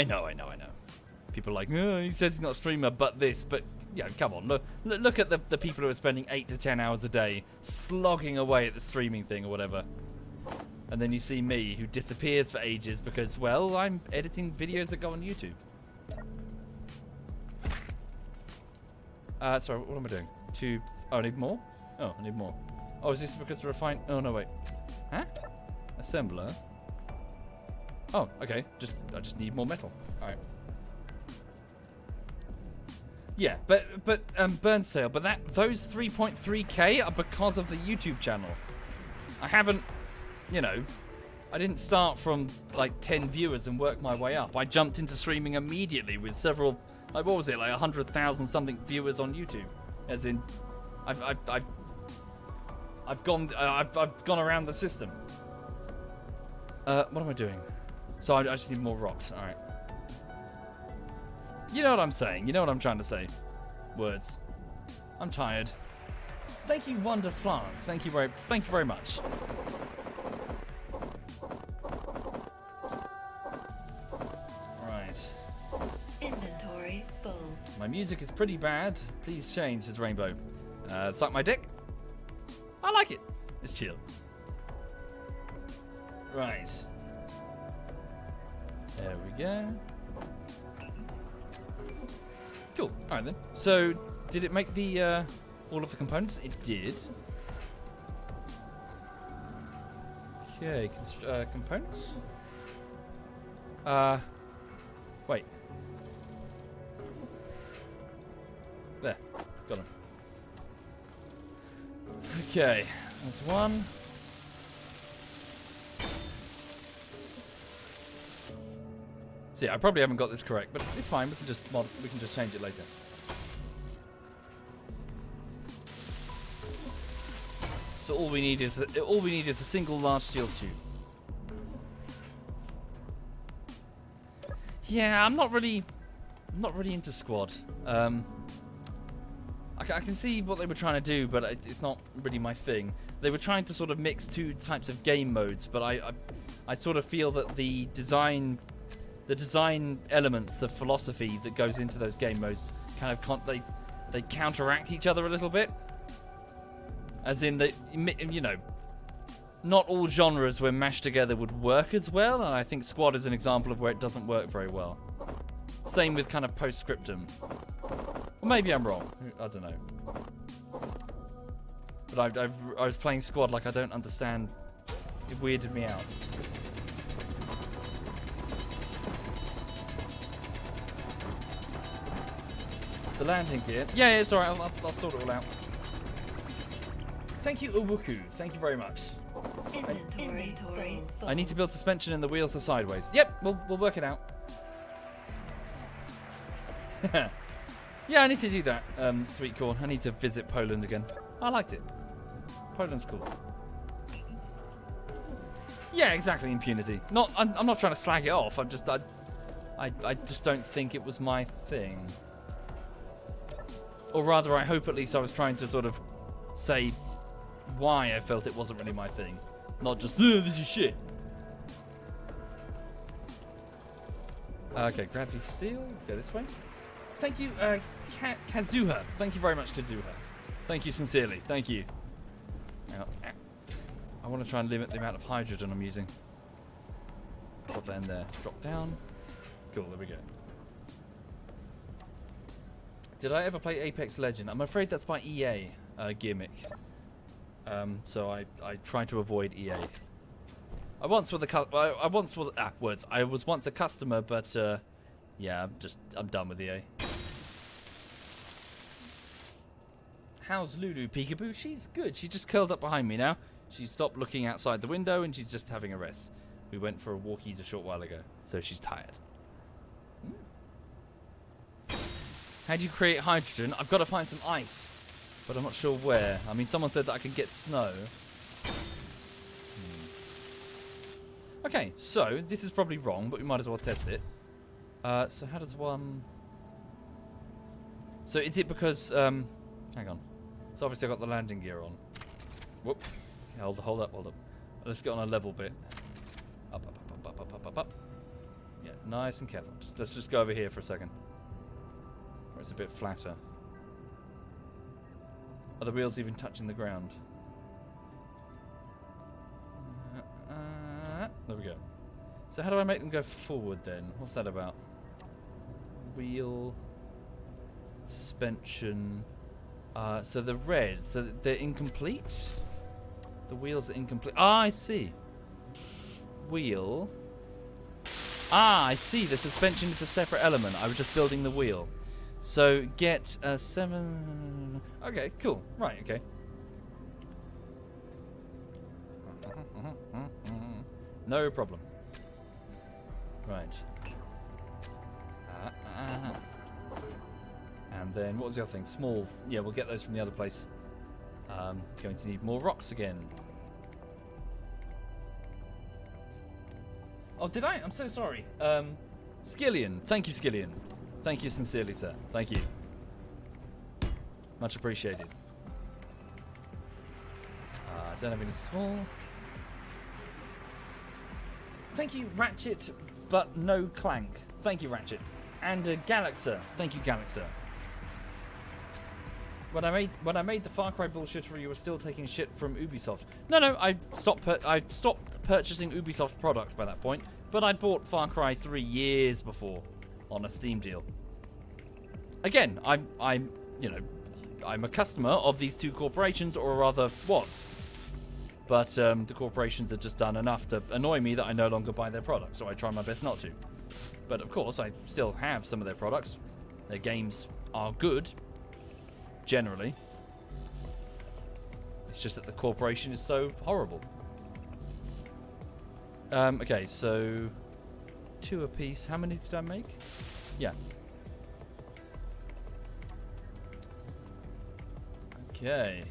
People are like, oh, he says he's not a streamer, but this, but, yeah, come on. Look at the people who are spending 8 to 10 hours a day slogging away at the streaming thing or whatever. And then you see me, who disappears for ages because, well, I'm editing videos that go on YouTube. Sorry, what am I doing? Oh, I need more? Oh, I need more. Oh, is this because the refine... Oh, no, wait. Huh? Assembler? Oh, okay. I just need more metal. Alright. Yeah, but Burnstale, but those 3.3k are because of the YouTube channel. I haven't, you know, I didn't start from like 10 viewers and work my way up. I jumped into streaming immediately with several, like what was it, like 100,000 something viewers on YouTube. As in, I've gone around the system. What am I doing? So I just need more rocks. All right. You know what I'm saying. You know what I'm trying to say. Words. I'm tired. Thank you, Wonder Flark. Thank you very much. Right. Inventory full. My music is pretty bad. Please change, says Rainbow. Suck my dick. I like it. It's chill. Right. There we go. Cool. All right then. So, did it make the all of the components? It did. Okay. Components. Wait. There. Got them. Okay. That's one. So yeah, I probably haven't got this correct, but it's fine. We can just change it later. So all we need is a single large steel tube. Yeah, I'm not really into squad. I can see what they were trying to do, but it's not really my thing. They were trying to sort of mix two types of game modes, but I sort of feel that the design elements, the philosophy that goes into those game modes, kind of they counteract each other a little bit. As in that, you know, not all genres when mashed together would work as well, and I think Squad is an example of where it doesn't work very well. Same with kind of postscriptum. Or maybe I'm wrong. I don't know. But I was playing squad like I don't understand. It weirded me out. The landing gear. Yeah, it's alright. I'll sort it all out. Thank you, Uwuku. Thank you very much. Inventory full. I need to build suspension and the wheels are sideways. Yep, we'll work it out. Yeah, I need to do that, sweet corn. I need to visit Poland again. I liked it. Poland's cool. Yeah, exactly, impunity. I'm not trying to slag it off. I just don't think it was my thing. Or rather, I hope at least I was trying to sort of say why I felt it wasn't really my thing. Not just, this is shit. Okay, gravity steel. Go this way. Thank you, Kazuha. Thank you very much, Kazuha. Thank you sincerely. Thank you. Now, I want to try and limit the amount of hydrogen I'm using. Put that in there. Drop down. Cool, there we go. Did I ever play Apex Legend? I'm afraid that's by EA, gimmick. So I try to avoid EA. I was once a customer, but yeah, I'm done with EA. How's Lulu, Peekaboo? She's good. She's just curled up behind me now. She stopped looking outside the window and she's just having a rest. We went for a walkies a short while ago, so she's tired. How do you create hydrogen? I've got to find some ice, but I'm not sure where. I mean, someone said that I can get snow. Okay, so this is probably wrong, but we might as well test it. So how does one... So is it because... hang on. So obviously I've got the landing gear on. Whoop. Hold up. Let's get on a level bit. Up. Yeah, nice and careful. Let's just go over here for a second. Where it's a bit flatter. Are the wheels even touching the ground? There we go. So how do I make them go forward then? What's that about? Wheel... suspension... so the red, so they're incomplete? The wheels are incomplete. Ah, I see. Wheel. Ah, I see. The suspension is a separate element. I was just building the wheel. So get a 7... Okay, cool. Right, okay. No problem. Right. And then, what was the other thing? Small. Yeah, we'll get those from the other place. Going to need more rocks again. Oh, did I? I'm so sorry. Skillian. Thank you, Skillian. Thank you sincerely, sir. Thank you. Much appreciated. Don't have any small. Thank you, Ratchet, but no Clank. Thank you, Ratchet. And Galaxer. Thank you, Galaxer. When I made the Far Cry bullshittery, you were still taking shit from Ubisoft. No, I stopped purchasing Ubisoft products by that point. But I'd bought Far Cry 3 years before on a Steam deal. Again, I'm a customer of these two corporations, or rather was. But the corporations have just done enough to annoy me that I no longer buy their products, so I try my best not to. But of course, I still have some of their products. Their games are good, generally. It's just that the corporation is so horrible. Okay, so 2 apiece. How many did I make? Yeah. Okay.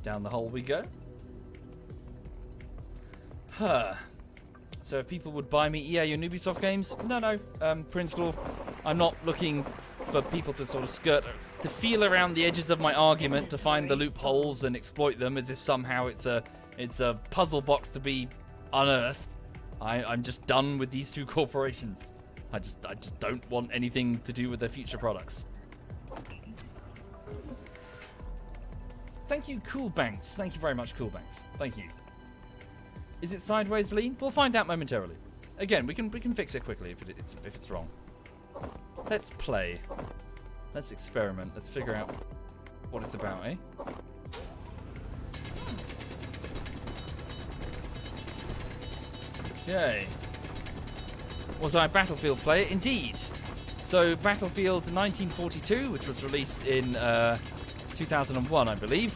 Down the hole we go. So if people would buy me EA and Ubisoft games, no, Prince Claw, I'm not looking for people to sort of to feel around the edges of my argument to find the loopholes and exploit them as if somehow it's a puzzle box to be unearthed. I'm just done with these two corporations. I just don't want anything to do with their future products. Thank you, Cool Banks. Thank you very much, Cool Banks. Thank you. Is it sideways lean? We'll find out momentarily. Again, we can fix it quickly if it's wrong. Let's play. Let's experiment. Let's figure out what it's about, eh? Okay. Was I a Battlefield player? Indeed. So, Battlefield 1942, which was released in 2001, I believe.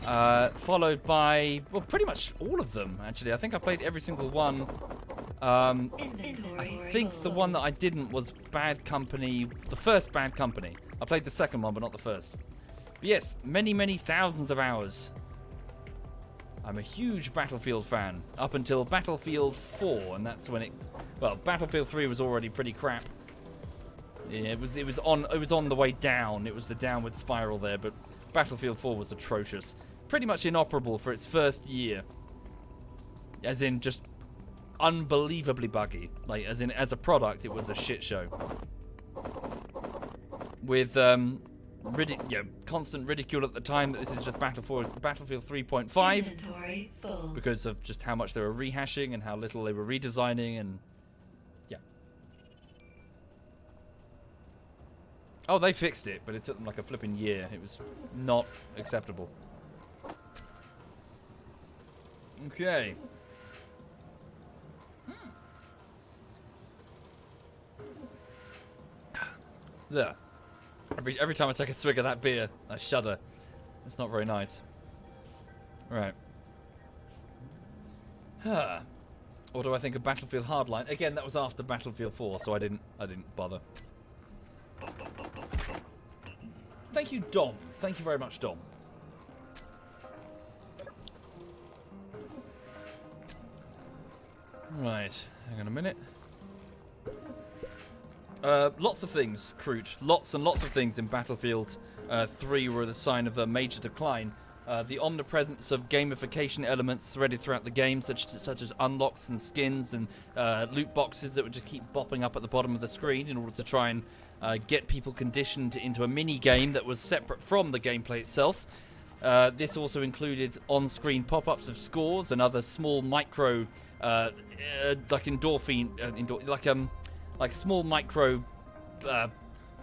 Followed by, well, pretty much all of them, actually. I think I played every single one. I think the one that I didn't was Bad Company, the first Bad Company. I played the second one, but not the first. But yes, many, many thousands of hours. I'm a huge Battlefield fan, up until Battlefield 4, and that's when it... Well, Battlefield 3 was already pretty crap. Yeah, it was on the way down. It was the downward spiral there, but Battlefield 4 was atrocious. Pretty much inoperable for its first year. As in, just unbelievably buggy. Like, as in, as a product, it was a shit show. With constant ridicule at the time that this is just Battlefield 3.5 because of just how much they were rehashing and how little they were redesigning, and yeah. Oh, they fixed it, but it took them like a flipping year. It was not acceptable. Okay. There. Every time I take a swig of that beer, I shudder. It's not very nice. Right. Or do I think of Battlefield Hardline? Again, that was after Battlefield 4, so I didn't bother. Thank you, Dom. Thank you very much, Dom. Right. Hang on a minute. Lots of things, Kroot. Lots and lots of things in Battlefield 3 were the sign of a major decline. The omnipresence of gamification elements threaded throughout the game, such as unlocks and skins and loot boxes that would just keep bopping up at the bottom of the screen in order to try and get people conditioned into a mini-game that was separate from the gameplay itself. This also included on-screen pop-ups of scores and other small micro, like endorphin, like small micro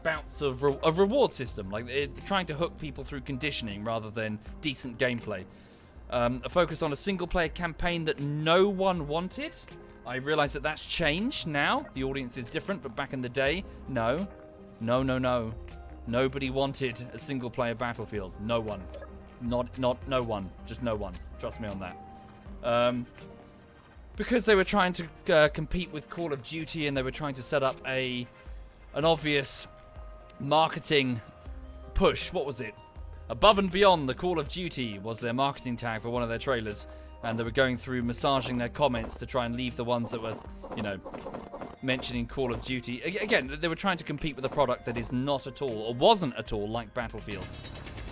bouts of reward system, like trying to hook people through conditioning rather than decent gameplay. A focus on a single-player campaign that no one wanted. I realise that that's changed now. The audience is different, but back in the day, no. Nobody wanted a single-player Battlefield. No one. No one. Just no one. Trust me on that. Because they were trying to compete with Call of Duty, and they were trying to set up an obvious marketing push. What was it? Above and Beyond the Call of Duty was their marketing tag for one of their trailers, and they were going through massaging their comments to try and leave the ones that were, mentioning Call of Duty. Again, they were trying to compete with a product that is not at all, or wasn't at all, like Battlefield.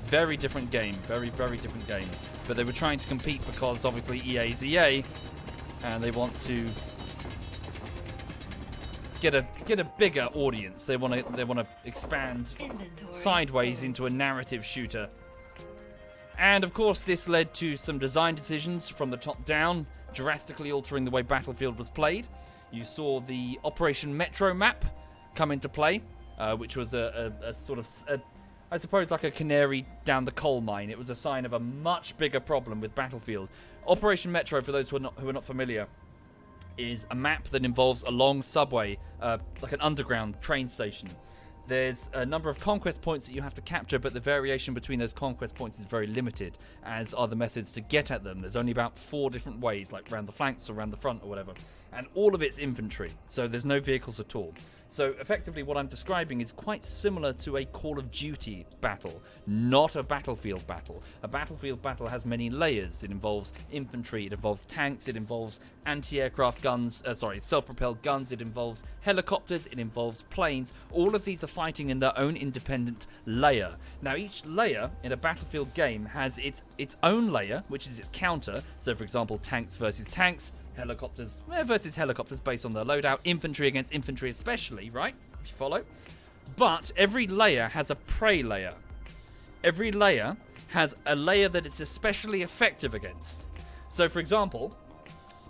Very different game. Very, very different game. But they were trying to compete because, obviously, EA is EA, and they want to get a bigger audience. They want to expand sideways into a narrative shooter. And of course, this led to some design decisions from the top down, drastically altering the way Battlefield was played. You saw the Operation Metro map come into play, which was a sort of, I suppose, like a canary down the coal mine. It was a sign of a much bigger problem with Battlefield. Operation Metro, for those who are not familiar, is a map that involves a long subway, like an underground train station. There's a number of conquest points that you have to capture, but the variation between those conquest points is very limited, as are the methods to get at them. There's only about 4 different ways, like around the flanks or around the front or whatever. And all of it's infantry, so there's no vehicles at all. So effectively what I'm describing is quite similar to a Call of Duty battle, not a Battlefield battle. A Battlefield battle has many layers. It involves infantry, it involves tanks, it involves anti-aircraft guns, self-propelled guns, it involves helicopters, it involves planes. All of these are fighting in their own independent layer. Now each layer in a Battlefield game has its own layer, which is its counter. So for example, tanks versus tanks, helicopters versus helicopters based on their loadout, infantry against infantry especially, right? If you follow. But every layer has a prey layer. Every layer has a layer that it's especially effective against. So for example,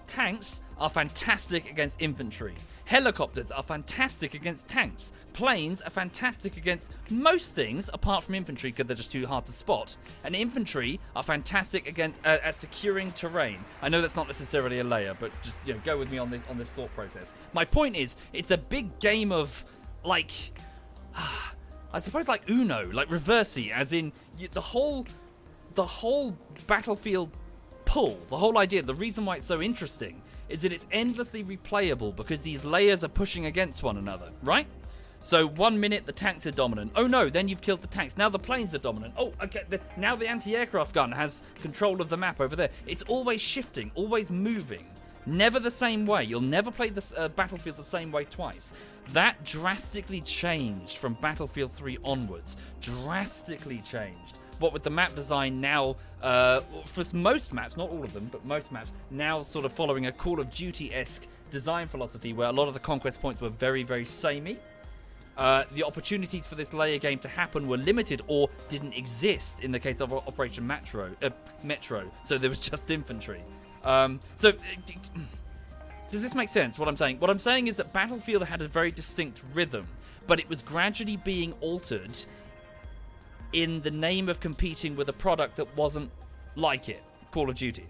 tanks are fantastic against infantry. Helicopters are fantastic against tanks. Planes are fantastic against most things apart from infantry because they're just too hard to spot. And infantry are fantastic against at securing terrain. I know that's not necessarily a layer, but just go with me on this thought process. My point is, it's a big game of like, I suppose like Uno, like reversey, as in the whole battlefield pull, the whole idea, the reason why it's so interesting is that it's endlessly replayable because these layers are pushing against one another, right? So 1 minute the tanks are dominant. Oh no, then you've killed the tanks. Now the planes are dominant. Oh, okay, now the anti-aircraft gun has control of the map over there. It's always shifting, always moving. Never the same way. You'll never play this Battlefield the same way twice. That drastically changed from Battlefield 3 onwards. Drastically changed. What with the map design now, for most maps, not all of them, but most maps, now sort of following a Call of Duty-esque design philosophy where a lot of the conquest points were very, very samey. The opportunities for this layer game to happen were limited or didn't exist in the case of Operation Metro. So there was just infantry. Does this make sense, what I'm saying? What I'm saying is that Battlefield had a very distinct rhythm, but it was gradually being altered in the name of competing with a product that wasn't like it, Call of Duty.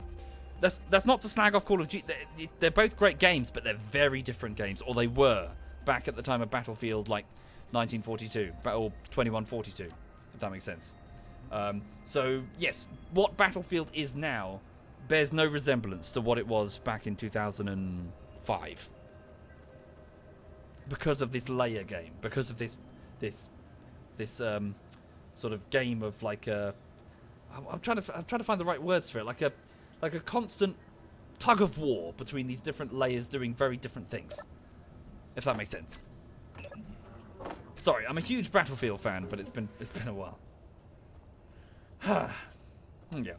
That's not to slag off Call of Duty. They're both great games, but they're very different games, or they were back at the time of Battlefield, like 1942 or 2142, if that makes sense. So yes, what Battlefield is now bears no resemblance to what it was back in 2005, because of this layer game, because of this sort of game of like I'm trying to find the right words for it, like a constant tug of war between these different layers doing very different things, if that makes sense. Sorry, I'm a huge Battlefield fan, but it's been a while. Yeah.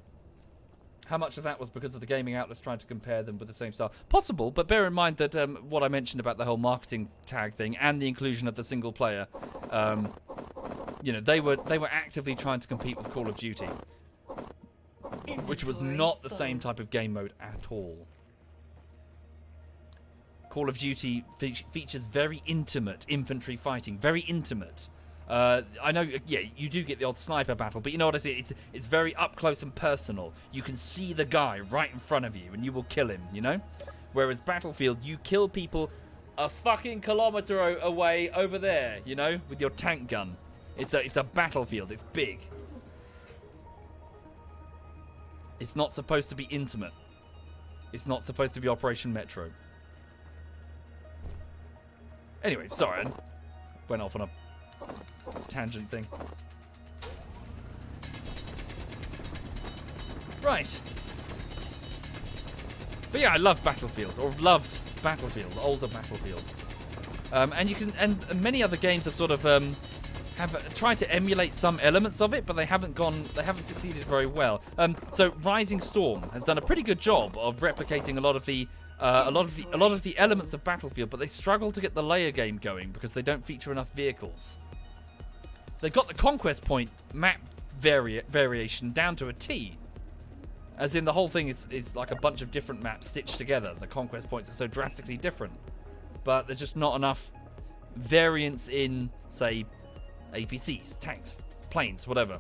How much of that was because of the gaming outlets trying to compare them with the same style? Possible, but bear in mind that what I mentioned about the whole marketing tag thing and the inclusion of the single player, they were actively trying to compete with Call of Duty, which was not the same type of game mode at all. Call of Duty features very intimate infantry fighting, very intimate. I know, yeah, you do get the odd sniper battle, but you know what I say? It's very up close and personal. You can see the guy right in front of you, and you will kill him, you know? Whereas Battlefield, you kill people a fucking kilometer away over there, you know, with your tank gun. It's a battlefield. It's big. It's not supposed to be intimate. It's not supposed to be Operation Metro. Anyway, sorry, I went off on a tangent thing. Right. But yeah, I love Battlefield, or loved Battlefield, older Battlefield. And you can, and many other games have sort of have tried to emulate some elements of it, but they haven't succeeded very well. So Rising Storm has done a pretty good job of replicating a lot of the elements of Battlefield, but they struggle to get the layer game going because they don't feature enough vehicles. They've got the conquest point map variation down to a T. As in, the whole thing is like a bunch of different maps stitched together. The conquest points are so drastically different. But there's just not enough variance in, say, APCs, tanks, planes, whatever,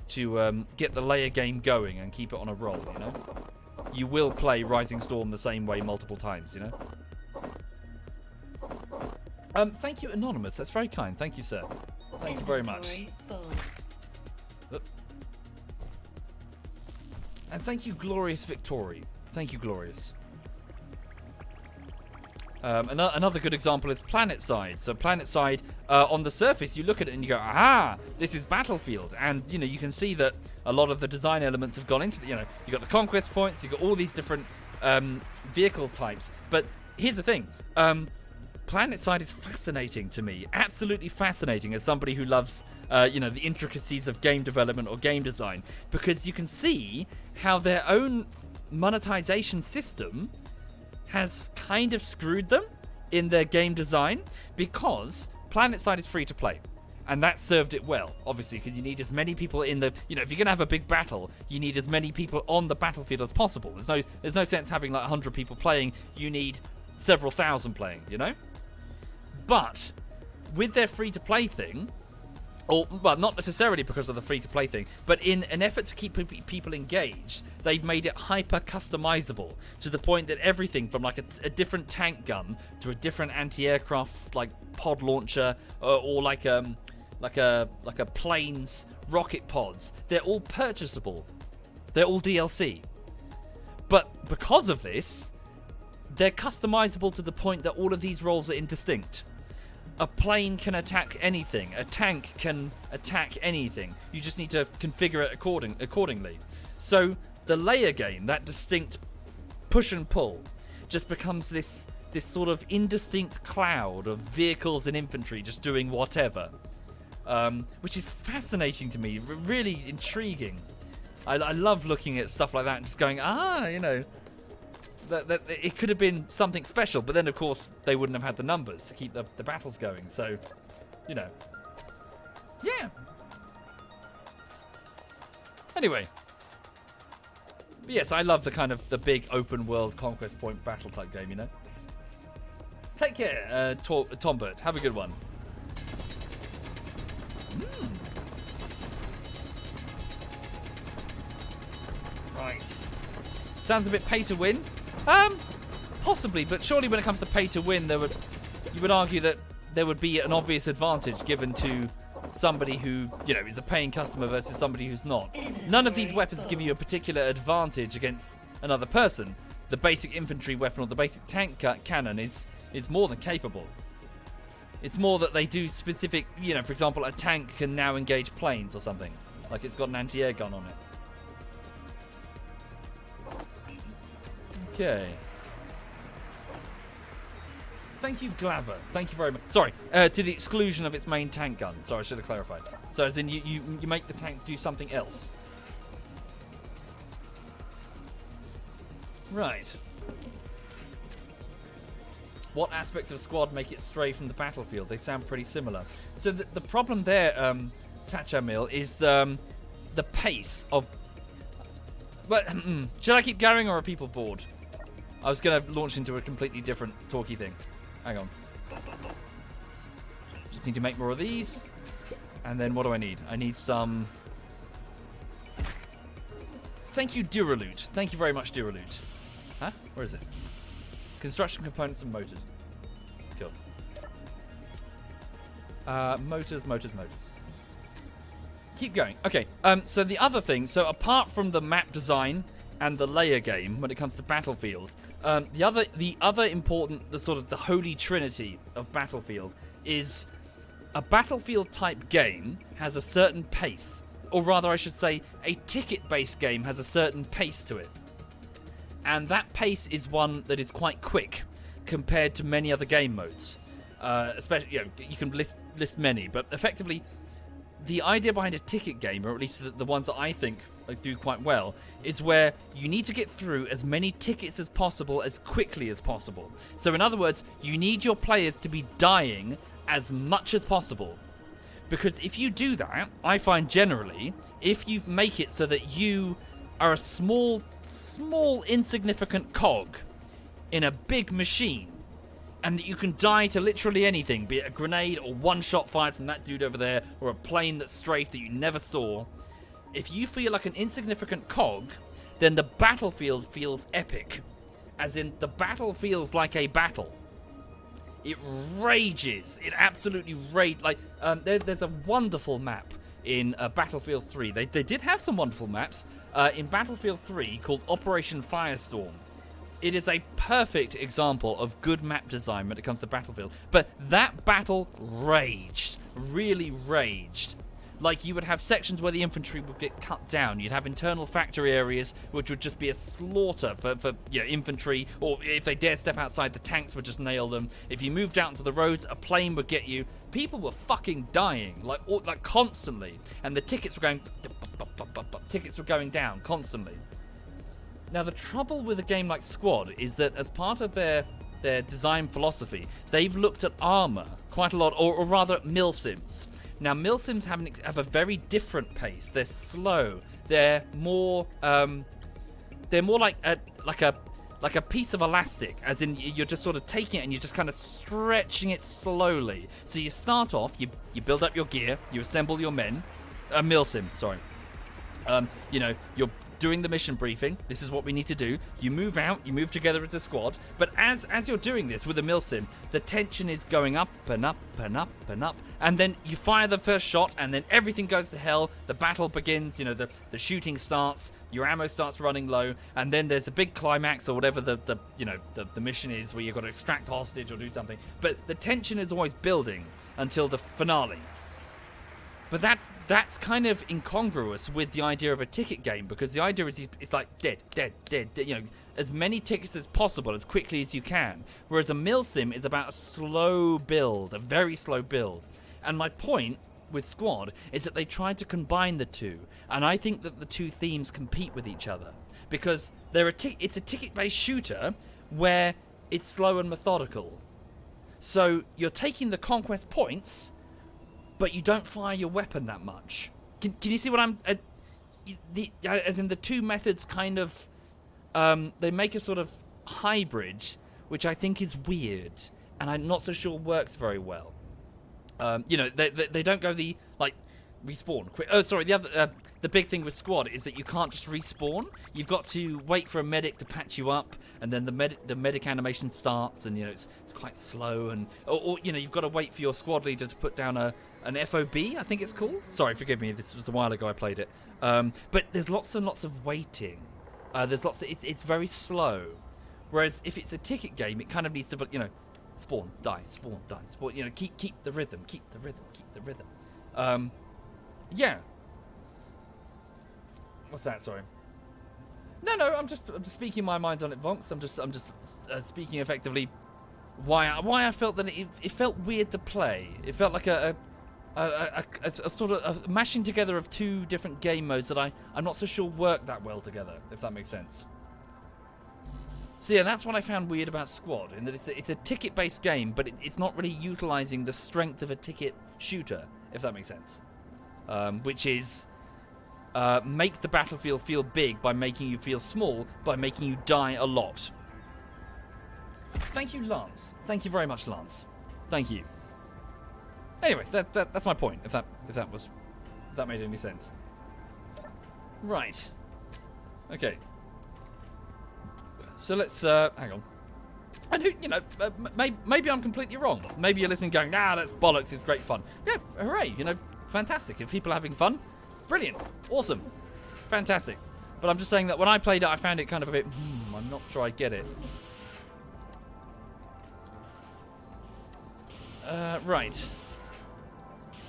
to get the layer game going and keep it on a roll, you know? You will play Rising Storm the same way multiple times, you know? Thank you, Anonymous. That's very kind. Thank you, sir. Thank you very much. And thank you, Glorious Victory. Thank you, Glorious. Another good example is PlanetSide. So PlanetSide, on the surface, you look at it and you go, aha, this is Battlefield. And, you know, you can see that a lot of the design elements have gone into the, you know, you've got the conquest points, you've got all these different vehicle types. But here's the thing. PlanetSide is fascinating to me. Absolutely fascinating as somebody who loves, you know, the intricacies of game development or game design. Because you can see how their own monetization system has kind of screwed them in their game design, because PlanetSide is free to play. And that served it well, obviously, because you need as many people in the... You know, if you're going to have a big battle, you need as many people on the battlefield as possible. There's no sense having like 100 people playing. You need several thousand playing, you know? But with their free-to-play thing, or, well, not necessarily because of the free-to-play thing, but in an effort to keep people engaged, they've made it hyper-customizable to the point that everything from like a different tank gun to a different anti-aircraft like pod launcher or like a plane's rocket pods, they're all purchasable. They're all DLC. But because of this, they're customizable to the point that all of these roles are indistinct. A plane can attack anything. A tank can attack anything. You just need to configure it accordingly. So the layer game, that distinct push and pull, just becomes this sort of indistinct cloud of vehicles and infantry just doing whatever. Which is fascinating to me, really intriguing. I love looking at stuff like that and just going, you know, that it could have been something special, but then of course they wouldn't have had the numbers to keep the battles going. So, you know, yeah. Anyway, but yes, I love the kind of the big open world conquest point battle type game. You know. Take care, Tombert. Have a good one. Right. Sounds a bit pay to win. Possibly, but surely when it comes to pay to win, you would argue that there would be an obvious advantage given to somebody who, you know, is a paying customer versus somebody who's not. None of these weapons give you a particular advantage against another person. The basic infantry weapon or the basic tank cannon is more than capable. It's more that they do specific, you know, for example, a tank can now engage planes or something. Like it's got an anti-air gun on it. Okay. Thank you, Glaver. Thank you very much. Sorry, to the exclusion of its main tank gun. Sorry, I should have clarified. So as in you make the tank do something else. Right. What aspects of Squad make it stray from the battlefield? They sound pretty similar. So the problem there, Tachamil, is the pace of... But should I keep going or are people bored? I was going to launch into a completely different talky thing. Hang on. Just need to make more of these. And then what do I need? I need some... Thank you, Duraloot. Thank you very much, Duraloot. Huh? Where is it? Construction components and motors. Cool. Motors. Keep going. Okay. So the other thing, so apart from the map design and the layer game, when it comes to Battlefield, the other important, the sort of the holy trinity of Battlefield is a Battlefield type game has a certain pace, or rather, I should say, a ticket-based game has a certain pace to it, and that pace is one that is quite quick compared to many other game modes. Especially, you know, you can list many, but effectively, the idea behind a ticket game, or at least the ones that I think do quite well, is where you need to get through as many tickets as possible as quickly as possible. So in other words, you need your players to be dying as much as possible. Because if you do that, I find generally, if you make it so that you are a small, insignificant cog in a big machine, and that you can die to literally anything, be it a grenade or one shot fired from that dude over there, or a plane that strafed that you never saw. If you feel like an insignificant cog, then the battlefield feels epic. As in, the battle feels like a battle. It rages. It absolutely rages. Like, there's a wonderful map in Battlefield 3. They did have some wonderful maps in Battlefield 3 called Operation Firestorm. It is a perfect example of good map design when it comes to Battlefield. But that battle raged. Really raged. Like, you would have sections where the infantry would get cut down. You'd have internal factory areas, which would just be a slaughter for infantry. Or if they dare step outside, the tanks would just nail them. If you moved out into the roads, a plane would get you. People were fucking dying, like constantly. And the tickets were going... Tickets were going down constantly. Now, the trouble with a game like Squad is that as part of their design philosophy, they've looked at armor quite a lot, or rather at milsims. Now, milsims have a very different pace. They're slow. They're more like a piece of elastic, as in you're just sort of taking it and you're just kind of stretching it slowly. So you start off, you build up your gear, you assemble your men. Milsim, sorry. You're doing the mission briefing. This is what we need to do. You move out, you move together as a squad. But as you're doing this with a milsim, the tension is going up and up and up and up. And then you fire the first shot, and then everything goes to hell. The battle begins. The shooting starts. Your ammo starts running low, and then there's a big climax or whatever the mission is, where you've got to extract hostage or do something. But the tension is always building until the finale. But that's kind of incongruous with the idea of a ticket game, because the idea is it's like dead, as many tickets as possible as quickly as you can. Whereas a milsim is about a slow build, a very slow build. And my point with Squad is that they tried to combine the two, and I think that the two themes compete with each other, because it's a ticket-based shooter where it's slow and methodical. So you're taking the conquest points, but you don't fire your weapon that much. Can you see what I'm... as in the two methods kind of... they make a sort of hybrid, which I think is weird, and I'm not so sure works very well. They don't go the, respawn quick. Oh, sorry, the big thing with Squad is that you can't just respawn. You've got to wait for a medic to patch you up, and then the medic animation starts, and it's quite slow, and or you've got to wait for your squad leader to put down an FOB, I think it's called. Sorry, forgive me, this was a while ago I played it. But there's lots and lots of waiting. It's very slow. Whereas if it's a ticket game, it kind of needs to, spawn, die, spawn, die, spawn. Keep the rhythm, keep the rhythm, keep the rhythm. Yeah. What's that? Sorry. No, I'm just speaking my mind on it, Vonks. I'm just speaking effectively why I felt that it felt weird to play. It felt like a sort of a mashing together of two different game modes that I'm not so sure work that well together, if that makes sense. So yeah, that's what I found weird about Squad, in that it's a ticket-based game, but it's not really utilising the strength of a ticket shooter, if that makes sense. Which is make the battlefield feel big by making you feel small, by making you die a lot. Thank you, Lance. Thank you very much, Lance. Thank you. Anyway, that's my point, if that made any sense. Right. Okay. So let's hang on. And maybe I'm completely wrong. Maybe you're listening going, that's bollocks, it's great fun. Yeah, hooray, fantastic. If people are having fun, brilliant, awesome, fantastic. But I'm just saying that when I played it, I found it kind of a bit, I'm not sure I get it. Right.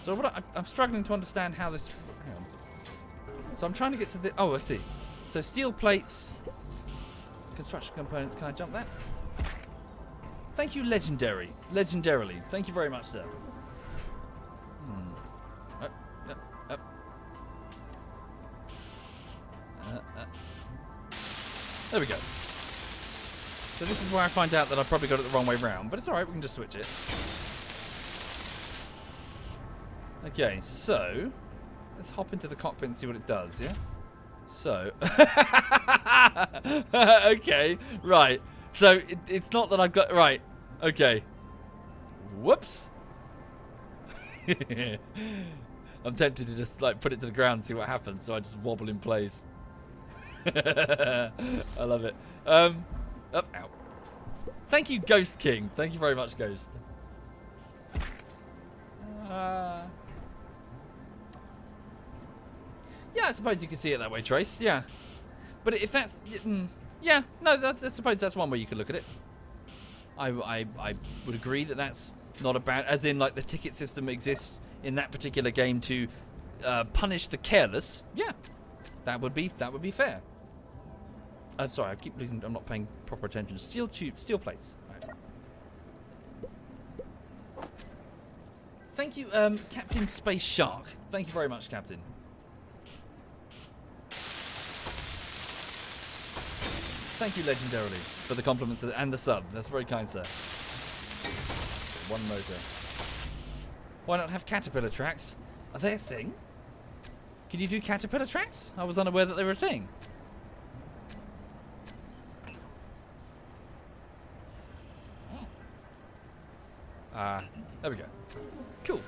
So I'm struggling to understand how this... Hang on. So I'm trying to get to the... Oh, I see. So steel plates... Construction components. Can I jump that? Thank you, Legendary. Legendarily. Thank you very much, sir. There we go. So this is where I find out that I probably got it the wrong way round, but it's alright, we can just switch it. Okay, so let's hop into the cockpit and see what it does, yeah? So, okay, right. So it's not that I've got, right, okay. Whoops. I'm tempted to just put it to the ground and see what happens, so I just wobble in place. I love it. Ow. Thank you, Ghost King. Thank you very much, Ghost. Yeah, I suppose you can see it that way, Trace. Yeah, but if that's yeah, no, I suppose that's one way you could look at it. I would agree that that's not a bad, as in the ticket system exists in that particular game to punish the careless. Yeah, that would be fair. I'm sorry, I keep losing. I'm not paying proper attention. Steel plates. Right. Thank you, Captain Space Shark. Thank you very much, Captain. Thank you, Legendarily, for the compliments and the sub. That's very kind, sir. One motor. Why not have caterpillar tracks? Are they a thing? Can you do caterpillar tracks? I was unaware that they were a thing. There we go. Cool.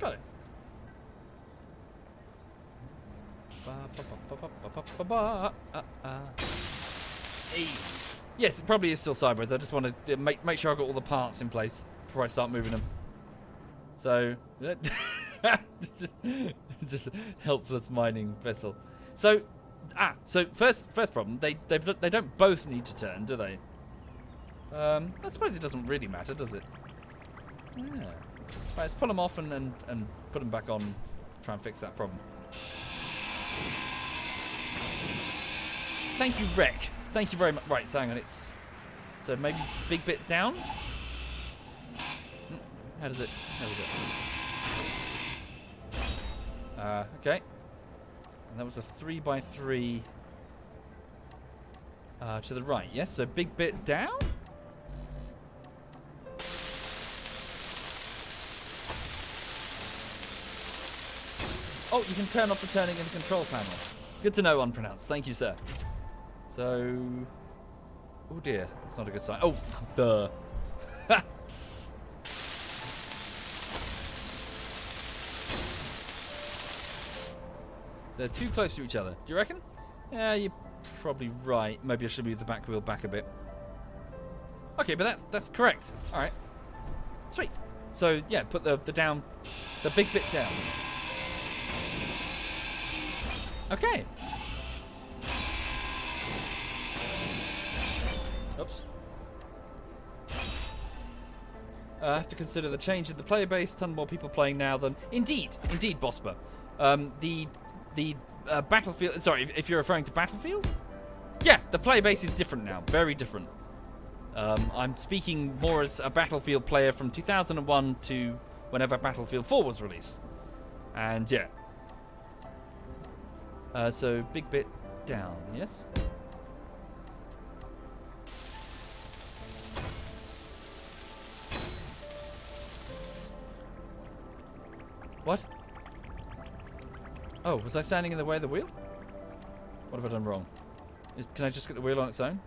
Got it. Hey. Yes, it probably is still sideways. I just want to make sure I've got all the parts in place before I start moving them. So, just a helpless mining vessel. So, so first problem, they don't both need to turn, do they? I suppose it doesn't really matter, does it? Yeah. Right, let's pull them off and put them back on. Try and fix that problem. Thank you, Rec. Thank you very much. Right, so hang on, so maybe big bit down. How does it? There we go. Okay. And that was a 3x3 to the right. Yes, so big bit down. Oh, you can turn off the turning in the control panel. Good to know, unpronounced. Thank you, sir. So, oh dear, that's not a good sign. Oh, duh. They're too close to each other. Do you reckon? Yeah, you're probably right. Maybe I should move the back wheel back a bit. Okay, but that's correct. All right, sweet. So yeah, put the big bit down. Okay. Oops. I have to consider the change in the player base. Ton more people playing now than indeed, Bosper. The Battlefield. Sorry, if you're referring to Battlefield, yeah, the player base is different now. Very different. I'm speaking more as a Battlefield player from 2001 to whenever Battlefield 4 was released, and yeah. So big bit down, yes. What? Oh, was I standing in the way of the wheel? What have I done wrong? Can I just get the wheel on its own?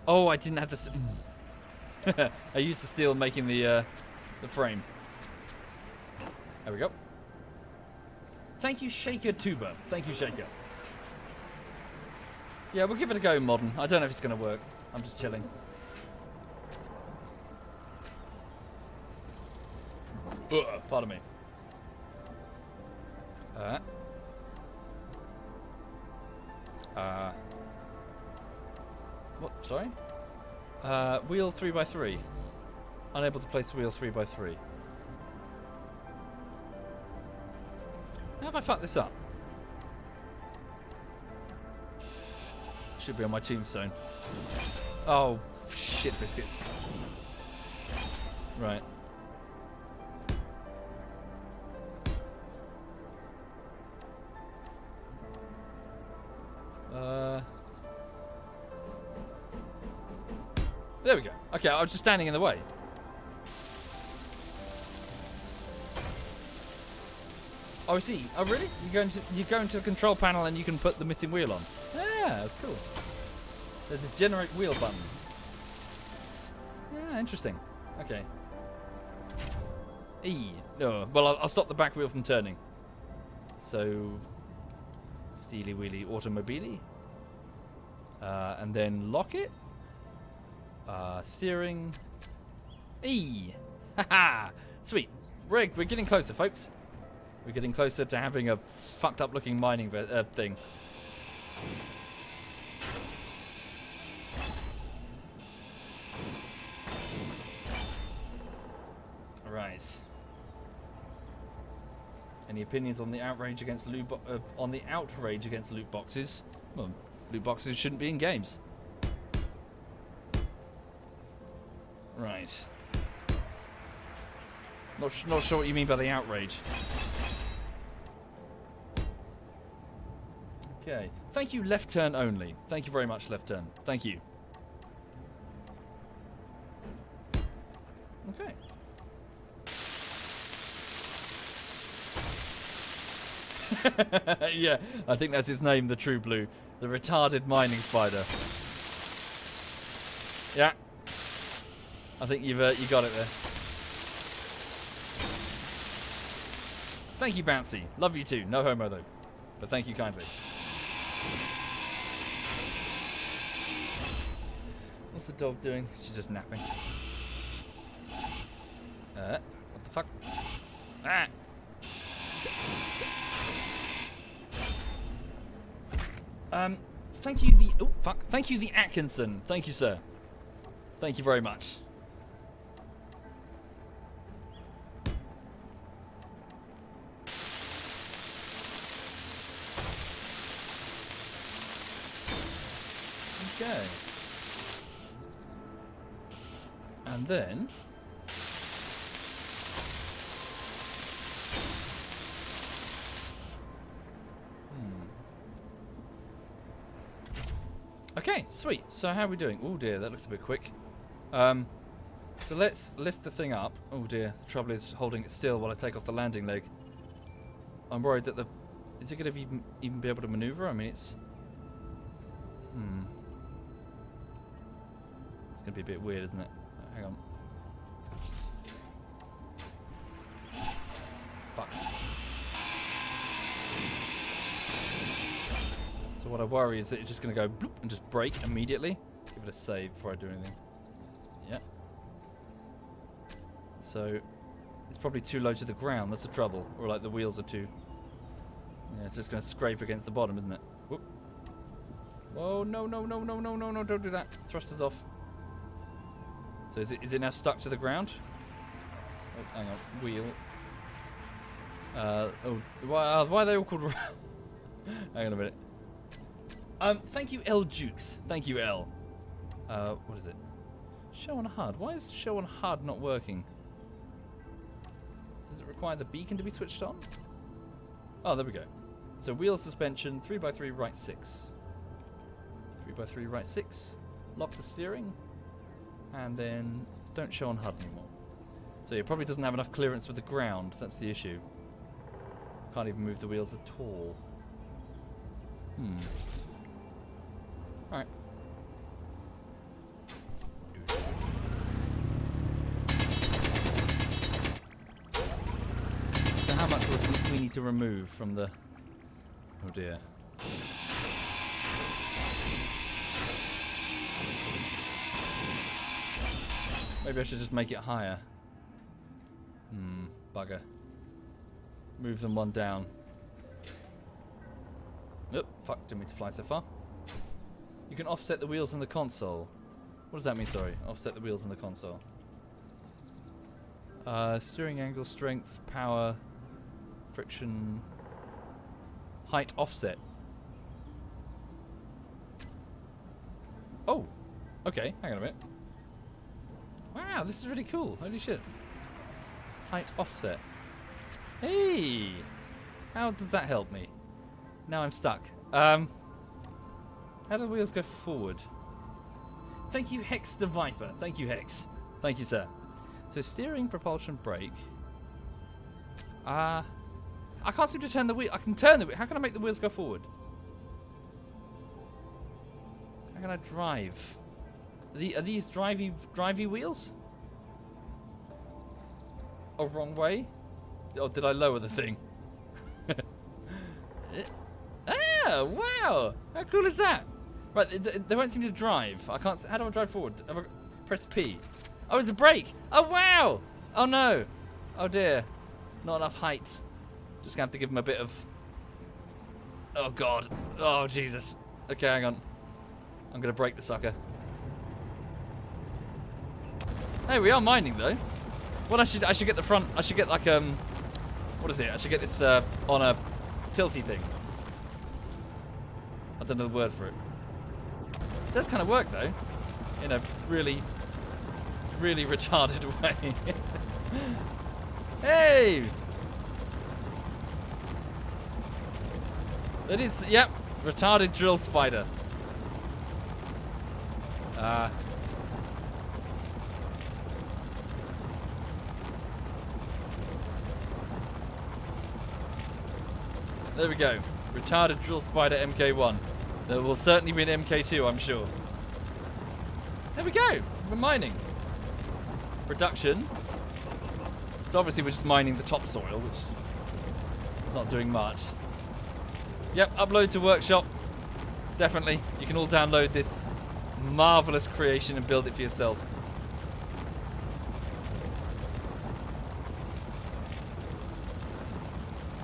Oh, I didn't have the... I used the steel making the frame. There we go. Thank you, Shaker Tuber. Thank you, Shaker. Yeah, we'll give it a go, Modern. I don't know if it's going to work. I'm just chilling. Pardon me. What? Sorry? Wheel 3x3. Unable to place wheel 3x3. How have I fucked this up? Should be on my tombstone. Oh, shit biscuits. Right. There we go. Okay, I was just standing in the way. Oh, I see. Oh, really? You go into the control panel and you can put the missing wheel on. Yeah, that's cool. There's a generate wheel button. Yeah, interesting. Okay. E. No. Well, I'll stop the back wheel from turning. So, steely wheelie automobile. And then lock it. Steering. E. Haha. Sweet. We're getting closer, folks. We're getting closer to having a fucked up looking mining thing. Right. Any opinions on the outrage against loot boxes? Well, loot boxes shouldn't be in games. Right. Not sure what you mean by the outrage. Okay. Thank you, left turn only. Thank you very much, left turn. Thank you. Yeah, I think that's his name, the True Blue. The retarded mining spider. Yeah. I think you got it there. Thank you, Bouncy. Love you too. No homo, though. But thank you kindly. What's the dog doing? She's just napping. What the fuck? Ah! Thank you the... Oh, fuck. Thank you the Atkinson. Thank you, sir. Thank you very much. Okay. And then... Okay, sweet. So how are we doing? Oh dear, that looks a bit quick. So let's lift the thing up. Oh dear, the trouble is holding it still while I take off the landing leg. I'm worried that is it going to even be able to maneuver? I mean, it's... It's going to be a bit weird, isn't it? Hang on. Fuck. So what I worry is that it's just going to go bloop and just break immediately. Give it a save before I do anything. Yeah. So it's probably too low to the ground. That's the trouble. Or like the wheels are too... Yeah, it's just going to scrape against the bottom, isn't it? Whoop. Whoa, no, no, no, no, no, no, no, don't do that. Thrusters off. So is it now stuck to the ground? Oh, hang on. Wheel. Why are they all called... Hang on a minute. Thank you, L Jukes. Thank you, L. What is it? Show on HUD. Why is show on HUD not working? Does it require the beacon to be switched on? Oh, there we go. So wheel suspension, 3x3 right 6. 3x3 right 6. Lock the steering. And then don't show on HUD anymore. So it probably doesn't have enough clearance with the ground. That's the issue. Can't even move the wheels at all. Alright. So how much would we need to remove from the... Oh dear. Maybe I should just make it higher. Bugger. Move them one down. Nope, fuck, didn't mean to fly so far. You can offset the wheels in the console. What does that mean, sorry? Offset the wheels in the console. Steering angle, strength, power, friction, height offset. Oh, okay, hang on a minute. Wow, this is really cool. Holy shit. Height offset. Hey! How does that help me? Now I'm stuck. How do the wheels go forward? Thank you, Hex the Viper. Thank you, Hex. Thank you, sir. So steering, propulsion, brake. I can't seem to turn the wheel. I can turn the wheel. How can I make the wheels go forward? How can I drive? Are these drivey wheels? Oh, wrong way? Or did I lower the thing? Ah, wow! How cool is that? Right, they won't seem to drive. I can't. How do I drive forward? Press P. Oh, it's a brake. Oh, wow! Oh no! Oh dear! Not enough height. Just gonna have to give them a bit of. Oh god! Oh Jesus! Okay, hang on. I'm gonna break the sucker. Hey, we are mining though. Well, I should get the front. I should get like what is it? I should get this on a tilty thing. I don't know the word for it. It does kind of work though, in a really, really retarded way. Hey! That is, yep, retarded drill spider. There we go. Retarded drill spider MK1. There will certainly be an MK2, I'm sure. There we go. We're mining. Production. So obviously we're just mining the topsoil, which is not doing much. Yep, upload to workshop. Definitely. You can all download this marvelous creation and build it for yourself.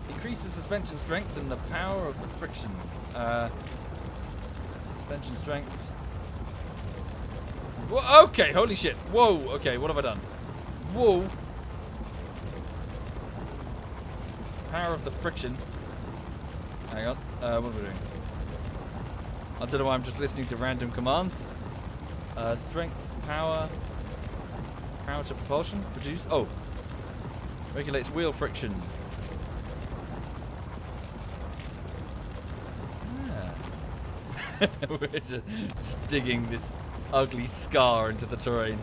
Increases suspension strength and the power of the friction. Suspension strength. Whoa, okay, holy shit. Whoa, okay, what have I done? Whoa. Power of the friction. Hang on, what are we doing? I don't know why I'm just listening to random commands. Strength, power. Power to propulsion. Produce. Oh. Regulates wheel friction. We're just digging this ugly scar into the terrain.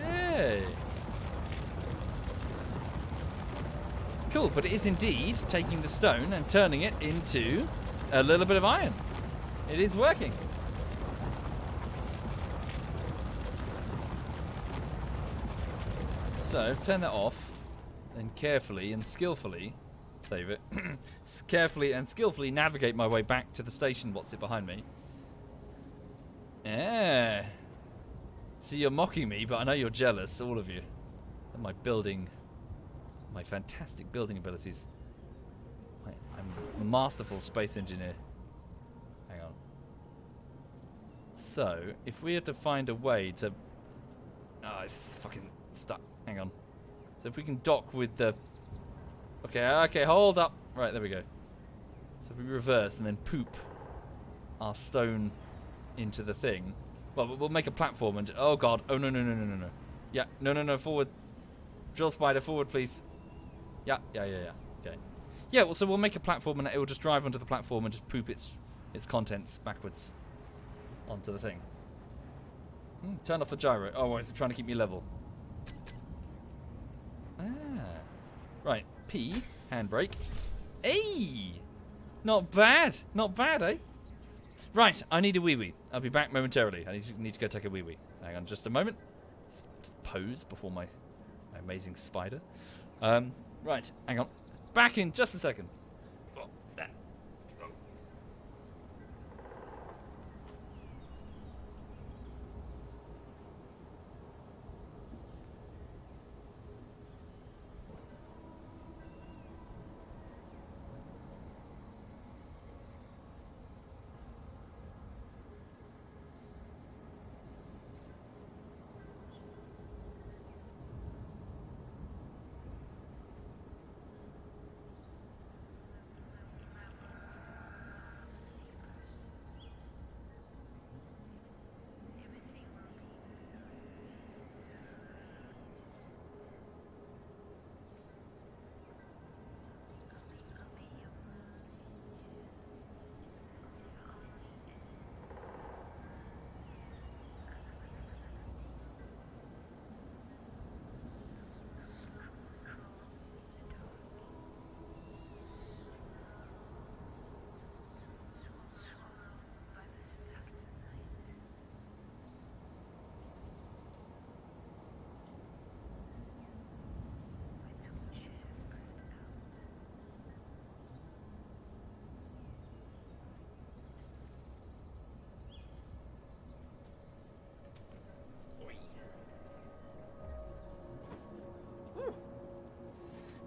Hey. Cool, but it is indeed taking the stone and turning it into a little bit of iron. It is working. So, turn that off, then carefully and skillfully save it. Carefully and skillfully navigate my way back to the station. What's it behind me? Yeah. See, you're mocking me, but I know you're jealous, all of you. Of my building, my fantastic building abilities. I'm a masterful space engineer. Hang on. So, if we had to find a way to... Oh, it's fucking stuck. Hang on. So if we can dock with the... Okay, hold up. Right, there we go. So we reverse and then poop our stone into the thing. Well, we'll make a platform and... Oh, God. Oh, no. Yeah, no, forward. Drill spider, forward, please. Yeah. Okay. Yeah, well, so we'll make a platform and it will just drive onto the platform and just poop its contents backwards onto the thing. Turn off the gyro. Oh, it's trying to keep me level. Right. P, handbrake. Hey! Not bad, eh? Right, I need a wee-wee. I'll be back momentarily. I need to go take a wee-wee. Hang on just a moment. Just pose before my amazing spider. Right, hang on. Back in just a second. Oh, there.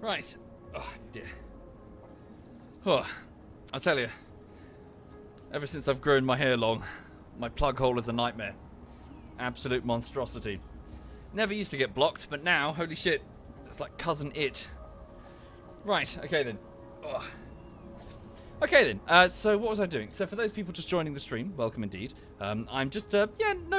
Right. Oh, dear. Oh, I'll tell you. Ever since I've grown my hair long, my plug hole is a nightmare. Absolute monstrosity. Never used to get blocked, but now, holy shit, it's like cousin it. Right, okay then. Oh. Okay then, so what was I doing? So for those people just joining the stream, welcome indeed. I'm just, no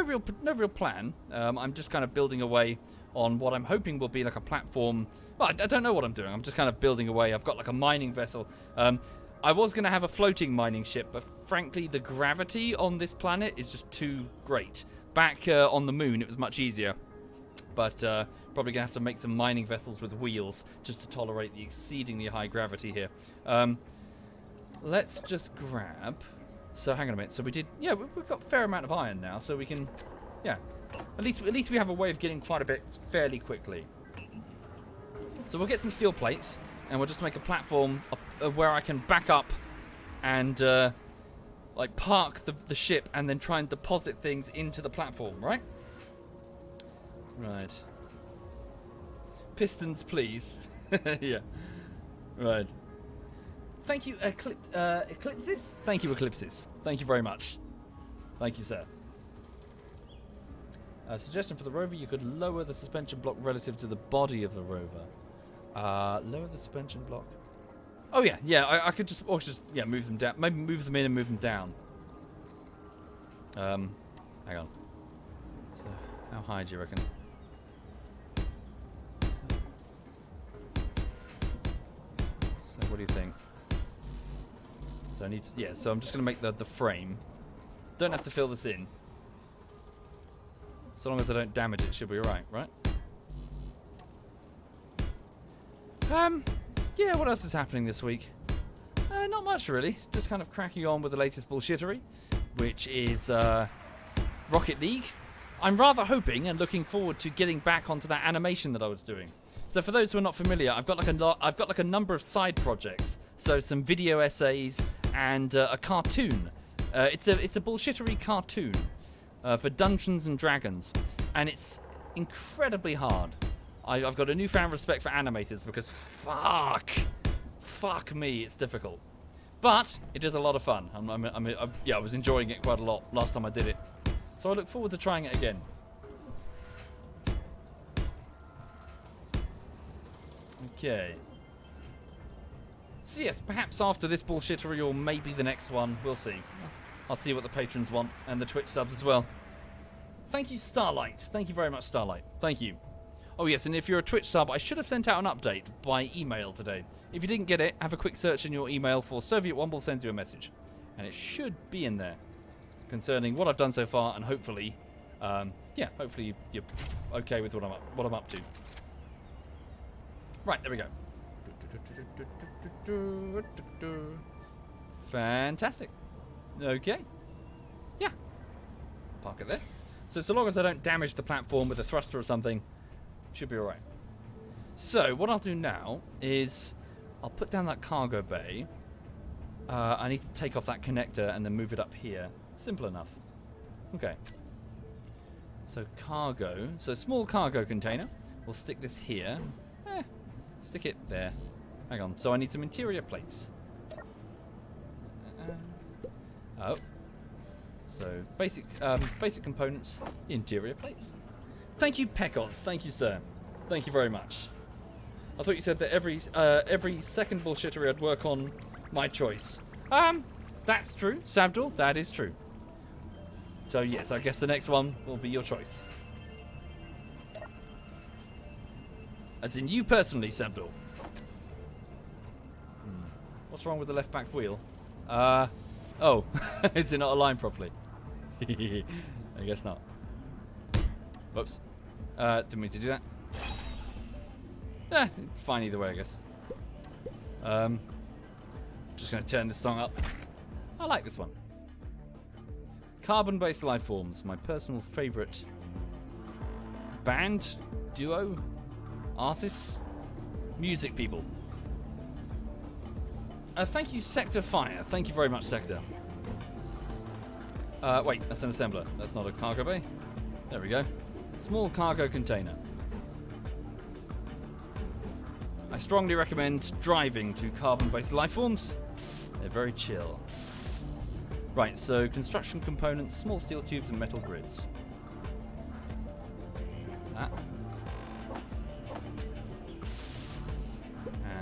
real plan. I'm just kind of building away on what I'm hoping will be like a platform. Well, I don't know what I'm doing. I'm just kind of building away. I've got like a mining vessel. I was going to have a floating mining ship, but frankly, the gravity on this planet is just too great. Back on the moon, it was much easier. but probably gonna have to make some mining vessels with wheels just to tolerate the exceedingly high gravity here. Let's just grab. So hang on a minute. So we did. Yeah, we've got a fair amount of iron now, so we can. Yeah, at least we have a way of getting quite a bit fairly quickly. So we'll get some steel plates, and we'll just make a platform where I can back up and like park the ship, and then try and deposit things into the platform. Right. Right. Pistons, please. Yeah. Right. Thank you, Eclipses. Thank you, Eclipses. Thank you very much. Thank you, sir. Suggestion for the rover: you could lower the suspension block relative to the body of the rover. Lower the suspension block. Oh yeah, yeah. I could just move them down. Maybe move them in and move them down. Hang on. So how high do you reckon? So what do you think? So I need to, yeah. So I'm just gonna make the frame. Don't have to fill this in. So long as I don't damage it, should be alright, right? Yeah, what else is happening this week? Not much really. Just kind of cracking on with the latest bullshittery, which is Rocket League. I'm rather hoping and looking forward to getting back onto that animation that I was doing. So for those who are not familiar, I've got like a number of side projects. So some video essays and a cartoon. It's a bullshittery cartoon for Dungeons and Dragons, and it's incredibly hard. I've got a newfound respect for animators because fuck me, it's difficult. But it is a lot of fun. I was enjoying it quite a lot last time I did it. So I look forward to trying it again. Okay. So yes, perhaps after this bullshittery or maybe the next one, we'll see. I'll see what the patrons want and the Twitch subs as well. Thank you, Starlight. Thank you very much, Starlight. Thank you. Oh yes, and if you're a Twitch sub, I should have sent out an update by email today. If you didn't get it, have a quick search in your email for SovietWomble sends you a message. And it should be in there concerning what I've done so far, and hopefully, hopefully you're okay with what I'm up to. Right, there we go. Fantastic. Okay. Yeah. Park it there. So long as I don't damage the platform with a thruster or something, should be alright. So, what I'll do now is I'll put down that cargo bay. I need to take off that connector and then move it up here. Simple enough. Okay. So, cargo. So, small cargo container. We'll stick this here. Stick it there. Hang on. So, I need some interior plates. Oh. So, basic components, interior plates. Thank you, Pecos. Thank you, sir. Thank you very much. I thought you said that every second bullshittery I'd work on my choice. That's true, Sabdul. That is true. So yes, I guess the next one will be your choice. As in you personally, Sabdul. What's wrong with the left back wheel? Oh, is it not aligned properly? I guess not. Whoops. Didn't mean to do that. Fine either way, I guess. Just going to turn this song up. I like this one. Carbon-based life forms, my personal favourite band, duo, artists, music people. Thank you, Sector Fire. Thank you very much, Sector. Wait, that's an assembler. That's not a cargo bay. There we go. Small cargo container. I strongly recommend driving to carbon-based life forms. They're very chill. Right, so construction components, small steel tubes and metal grids. That.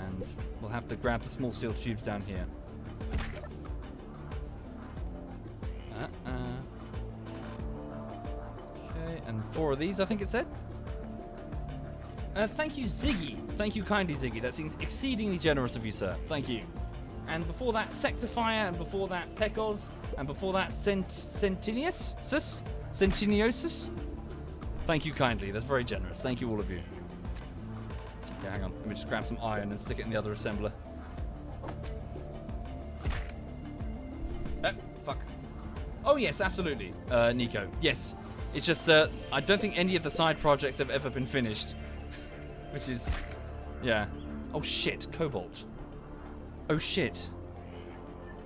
And we'll have to grab the small steel tubes down here. Okay, and 4 of these, I think it said. Thank you, Ziggy. Thank you kindly, Ziggy. That seems exceedingly generous of you, sir. Thank you. And before that, Sector Fire, and before that, Pecos, and before that, Centiniosis? Thank you kindly. That's very generous. Thank you, all of you. Okay, hang on. Let me just grab some iron and stick it in the other assembler. Fuck. Oh, yes, absolutely, Nico. Yes. It's just that I don't think any of the side projects have ever been finished. Which is... yeah. Oh, shit. Cobalt. Oh, shit.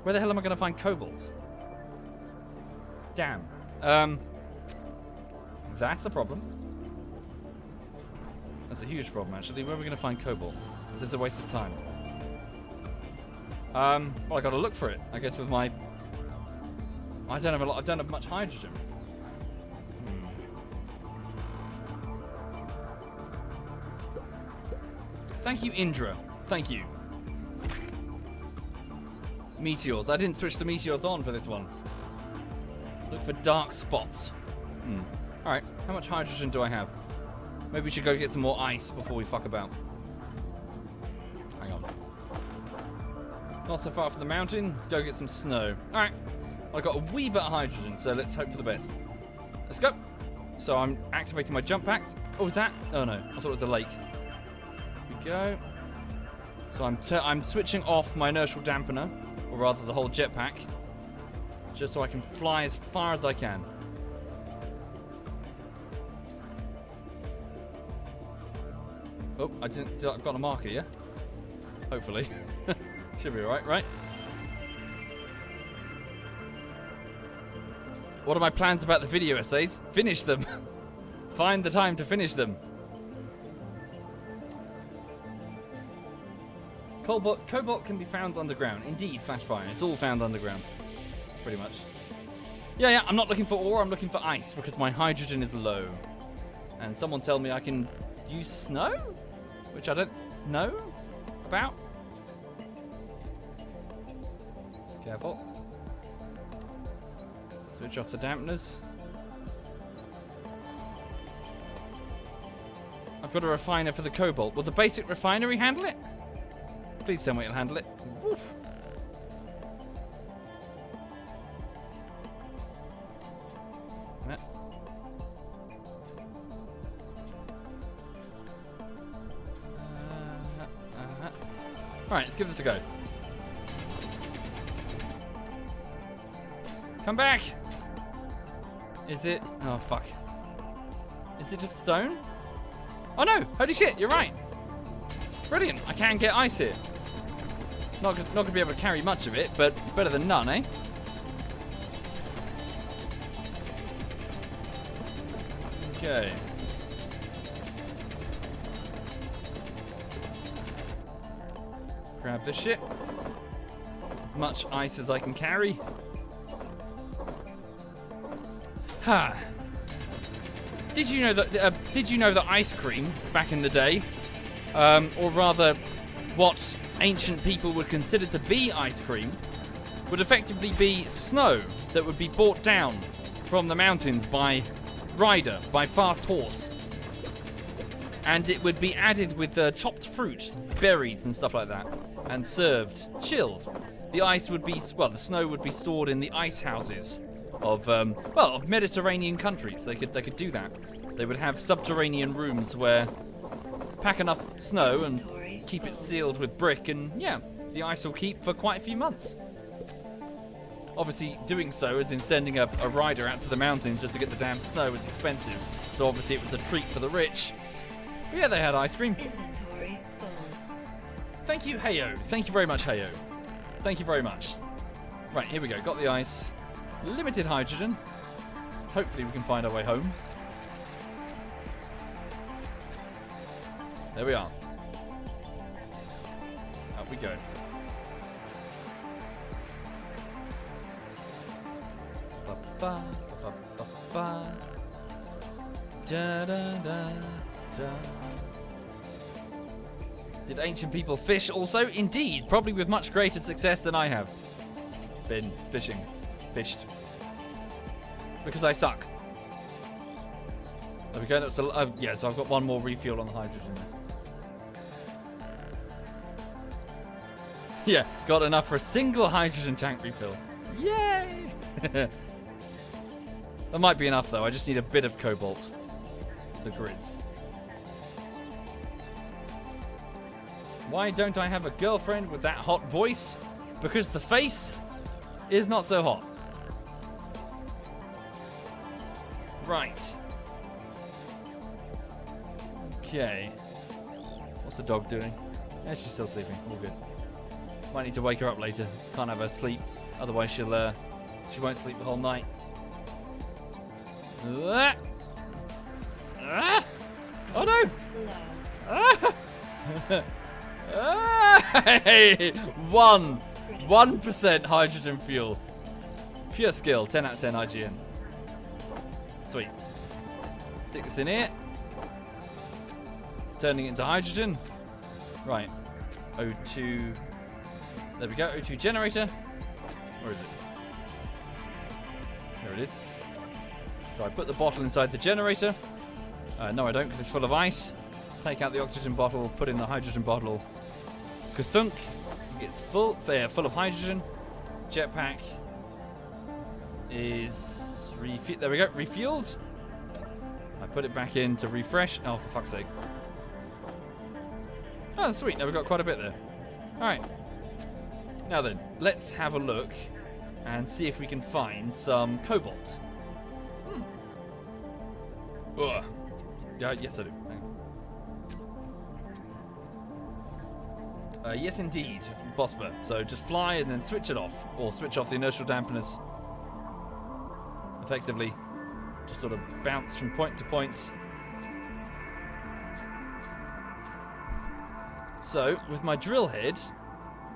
Where the hell am I going to find cobalt? Damn. That's a problem. That's a huge problem, actually. Where are we going to find cobalt? This is a waste of time. Well, I got to look for it. I guess with my... I don't have a lot. I don't have much hydrogen. Thank you, Indra. Thank you. Meteors. I didn't switch the meteors on for this one. Look for dark spots. Alright, how much hydrogen do I have? Maybe we should go get some more ice before we fuck about. Hang on. Not so far from the mountain. Go get some snow. Alright. I got a wee bit of hydrogen, so let's hope for the best. Let's go. So I'm activating my jump pack. Oh, is that? Oh no, I thought it was a lake. Here we go. So I'm switching off my inertial dampener, or rather the whole jetpack, just so I can fly as far as I can. Oh, I've got a marker, yeah? Hopefully. Should be alright, right? What are my plans about the video essays? Finish them. Find the time to finish them. Cobalt can be found underground. Indeed, Flashfire. It's all found underground. Pretty much. Yeah, I'm not looking for ore, I'm looking for ice because my hydrogen is low. And someone tell me I can use snow? Which I don't know about. Careful. Switch off the dampeners. I've got a refiner for the cobalt. Will the basic refinery handle it? Please tell me it'll handle it. Woof. Alright, let's give this a go. Come back! Is it... oh, fuck. Is it just stone? Oh no! Holy shit, you're right! Brilliant, I can get ice here. Not going to be able to carry much of it, but better than none, eh? Okay. Grab this shit. As much ice as I can carry. Ha! Did you know that ice cream back in the day, or rather, what ancient people would consider to be ice cream, would effectively be snow that would be brought down from the mountains by rider, by fast horse, and it would be added with chopped fruit, berries, and stuff like that, and served chilled. The ice would be, well, the snow would be stored in the ice houses of of Mediterranean countries. They could do that. They would have subterranean rooms where pack enough snow and keep it sealed with brick, and yeah, the ice will keep for quite a few months. Obviously, doing so, as in sending a rider out to the mountains just to get the damn snow, was expensive. So obviously it was a treat for the rich. But yeah, they had ice cream. Inventory full. Thank you, Heyo. Thank you very much, Heyo. Thank you very much. Right, here we go. Got the ice. Limited hydrogen. Hopefully we can find our way home. There we are. Up we go. Ba, ba, ba, ba, ba. Da, da, da, da. Did ancient people fish also? Indeed, probably with much greater success than I have been fishing. Fished. Because I suck. There we go. That's yeah, so I've got one more refuel on the hydrogen there. Yeah, got enough for a single hydrogen tank refill. Yay! That might be enough though. I just need a bit of cobalt. the grids. Why don't I have a girlfriend with that hot voice? Because the face is not so hot. Right. Okay. What's the dog doing? Yeah, she's still sleeping. All good. Might need to wake her up later. Can't have her sleep. Otherwise she won't sleep the whole night. Oh no! Hey! 1% hydrogen fuel. Pure skill. 10 out of 10 IGN. Sweet. Stick this in here. It's turning it into hydrogen. Right. O2. There we go. O2 generator. Where is it? There it is. So I put the bottle inside the generator. No, I don't, because it's full of ice. Take out the oxygen bottle, put in the hydrogen bottle. Kasunk. It's full. There, full of hydrogen. Jetpack is there we go. Refueled. I put it back in to refresh. Oh, for fuck's sake. Oh, sweet. Now we've got quite a bit there. Alright. Now then, let's have a look and see if we can find some cobalt. Ugh. Yeah, yes I do. Yes indeed, Bosper. So just fly and then switch it off. Or switch off the inertial dampeners. Effectively, just sort of bounce from point to point. So, with my drill head,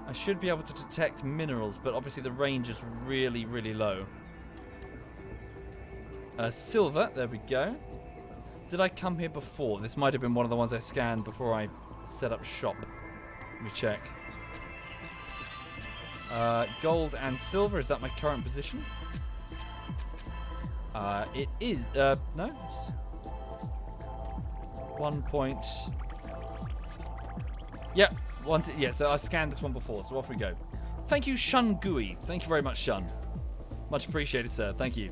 I should be able to detect minerals, but obviously the range is really, really low. Silver, there we go. Did I come here before? This might have been one of the ones I scanned before I set up shop. Let me check. Gold and silver, is that my current position? It is, no. 1 point. Yep, yeah, so I scanned this one before, so off we go. Thank you, Shun Gui. Thank you very much, Shun. Much appreciated, sir. Thank you.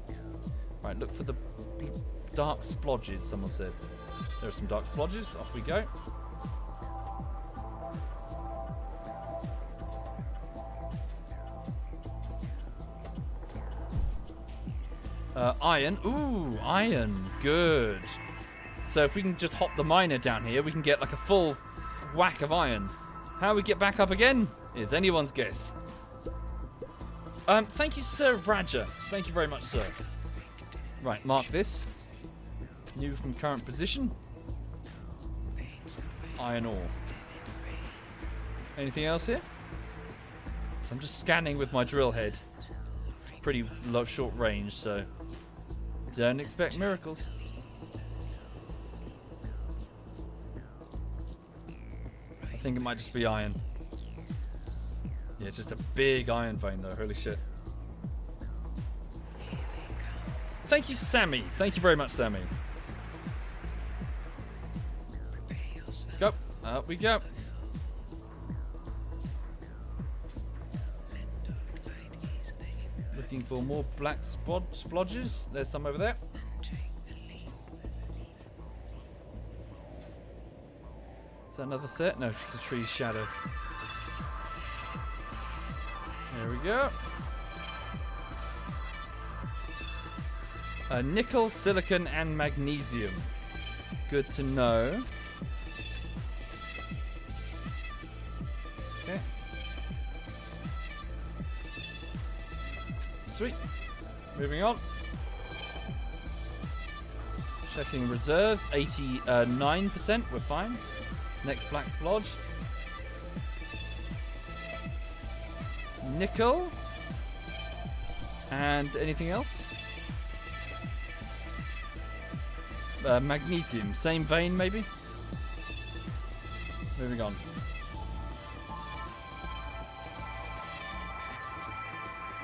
Right, look for the dark splodges, someone said. There are some dark splodges. Off we go. Iron. Ooh, iron. Good. So if we can just hop the miner down here, we can get like a full whack of iron. How we get back up again is anyone's guess. Thank you, Sir Raja. Thank you very much, sir. Right, mark this. New from current position. Iron ore. Anything else here? So I'm just scanning with my drill head. It's pretty low, short range, so don't expect miracles. I think it might just be iron. Yeah, it's just a big iron vein though, holy shit. Thank you, Sammy. Thank you very much, Sammy. Let's go. Up we go. Looking for more black splodges. There's some over there. Is that another set? No, it's a tree's shadow. There we go. Nickel, silicon, and magnesium. Good to know. Okay. Sweet. Moving on. Checking reserves. 89%. We're fine. Next black splodge. Nickel. And anything else? Magnesium. Same vein, maybe? Moving on.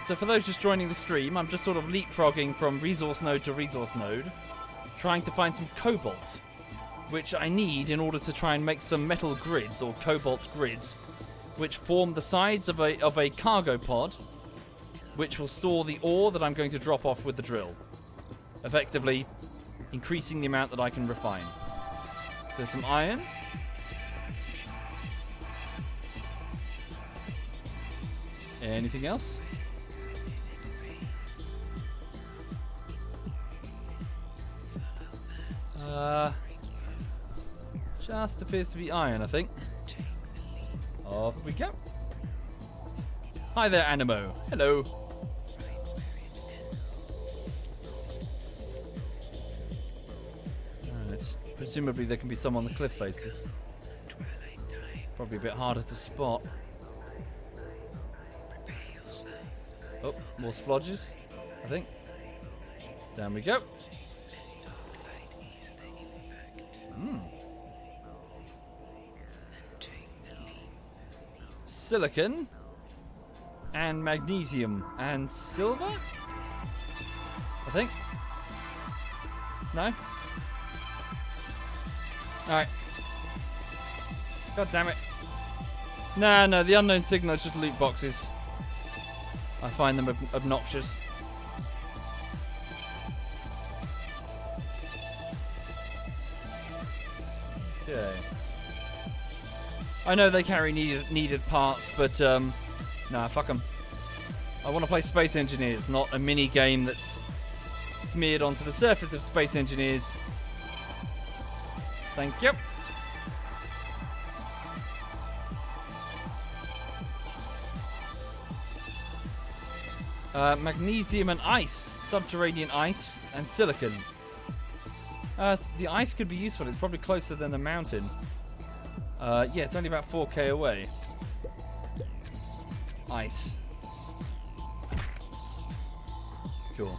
So for those just joining the stream, I'm just sort of leapfrogging from resource node to resource node, trying to find some cobalt, which I need in order to try and make some metal grids, or cobalt grids, which form the sides of a cargo pod, which will store the ore that I'm going to drop off with the drill. Effectively, increasing the amount that I can refine. There's some iron. Anything else? Just appears to be iron, I think. Off we go. Hi there, Animo. Hello. Alright. Presumably there can be some on the cliff faces. Probably a bit harder to spot. Oh, more splodges, I think. Down we go. Silicon and magnesium and silver, I think. No? Alright. God damn it. No, the unknown signal is just loot boxes. I find them obnoxious. Okay. I know they carry needed parts, but nah, fuck them. I want to play Space Engineers, not a mini game that's smeared onto the surface of Space Engineers. Thank you. Magnesium and ice, subterranean ice and silicon. The ice could be useful. It's probably closer than the mountain. Yeah, it's only about 4k away. Ice. Cool.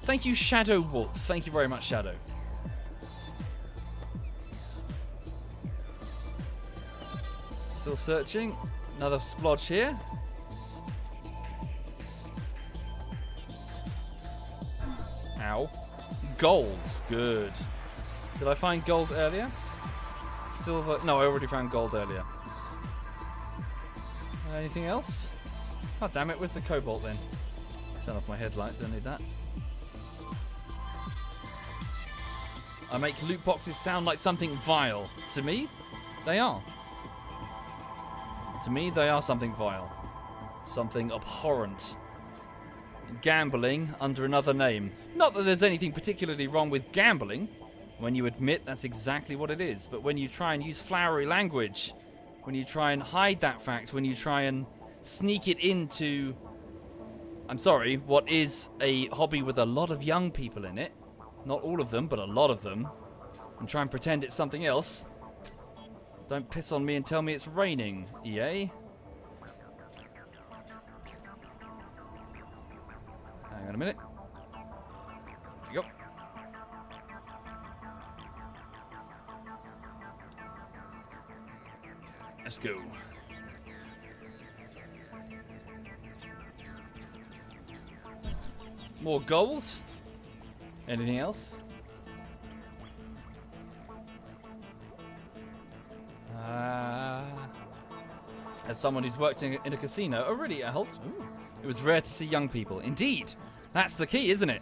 Thank you, Shadow Wolf. Thank you very much, Shadow. Still searching. Another splodge here. Ow. Gold. Good. Did I find gold earlier? Silver. No, I already found gold earlier. Anything else? Oh, damn it. Where's the cobalt then? Turn off my headlight. Don't need that. I make loot boxes sound like something vile. To me, they are. To me, they are something vile. Something abhorrent. Gambling under another name. Not that there's anything particularly wrong with gambling, when you admit that's exactly what it is. But when you try and use flowery language, when you try and hide that fact, when you try and sneak it into, I'm sorry, what is a hobby with a lot of young people in it, not all of them, but a lot of them, and try and pretend it's something else, don't piss on me and tell me it's raining, EA. Hang on a minute. Here we go. Let's go. More gold? Anything else? As someone who's worked in a casino, oh really, Holt? Ooh. It was rare to see young people. Indeed, that's the key, isn't it?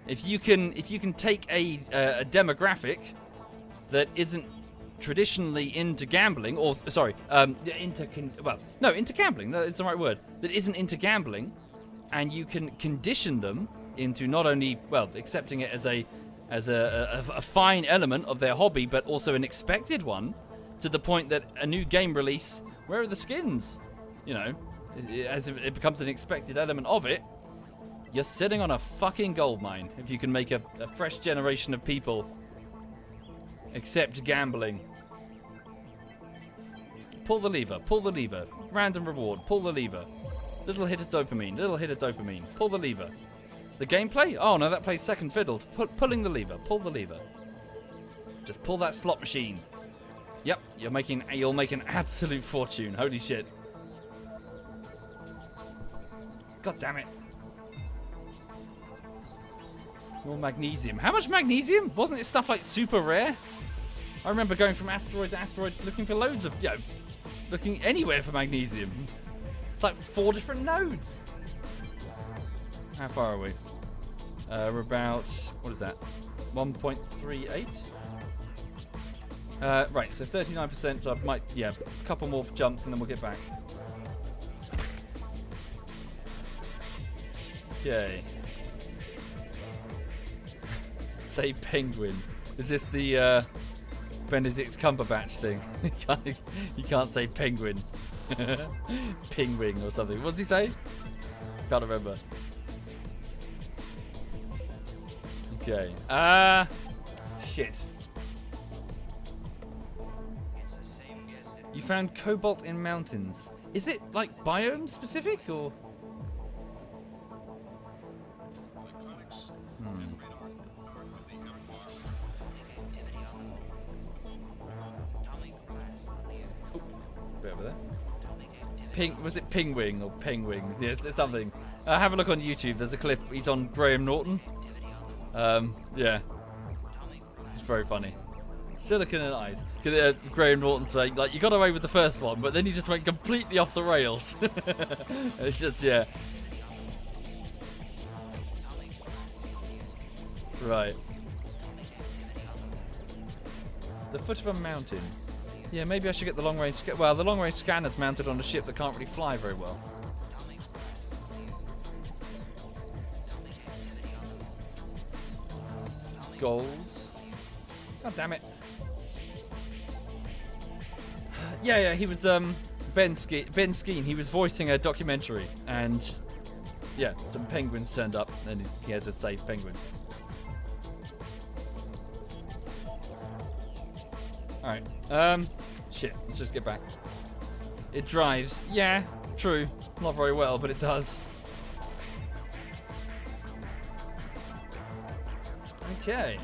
If you can take a demographic that isn't traditionally into gambling, or sorry, into gambling. That is the right word. That isn't into gambling, and you can condition them into not only accepting it as a fine element of their hobby, but also an expected one, to the point that a new game release, where are the skins? You know, as it becomes an expected element of it, you're sitting on a fucking gold mine if you can make a fresh generation of people accept gambling. Pull the lever, pull the lever. Random reward, pull the lever. Little hit of dopamine, little hit of dopamine. Pull the lever. The gameplay? Oh no, that plays second fiddle to pulling the lever. Pull the lever. Just pull that slot machine. Yep, you'll make an absolute fortune. Holy shit. God damn it. More magnesium. How much magnesium? Wasn't it stuff like super rare? I remember going from asteroid to asteroid looking for loads of, looking anywhere for magnesium. It's like 4 different nodes. How far are we? We're about, what is that? 1.38? Right, so 39%, so I might, yeah, a couple more jumps and then we'll get back. Okay. Say penguin. Is this the Benedict Cumberbatch thing? You can't say penguin. Penguin or something. What does he say? Can't remember. Okay. Shit. You found cobalt in mountains. Is it like biome specific or? Bit over there. Was it Pingwing or Penguin? Yes, it's something. Have a look on YouTube. There's a clip. He's on Graham Norton. Yeah. It's very funny. Silicon and ice. Graham Norton saying, like, you got away with the first one, but then you just went completely off the rails. It's just, yeah. Right. The foot of a mountain. Yeah, maybe I should get the long-range... Well, the long-range scanner's mounted on a ship that can't really fly very well. Goals. God damn it. Yeah, he was Ben Skeen. He was voicing a documentary, and yeah, some penguins turned up, and he had to say penguin. All right. Shit. Let's just get back. It drives. Yeah, true. Not very well, but it does. Okay.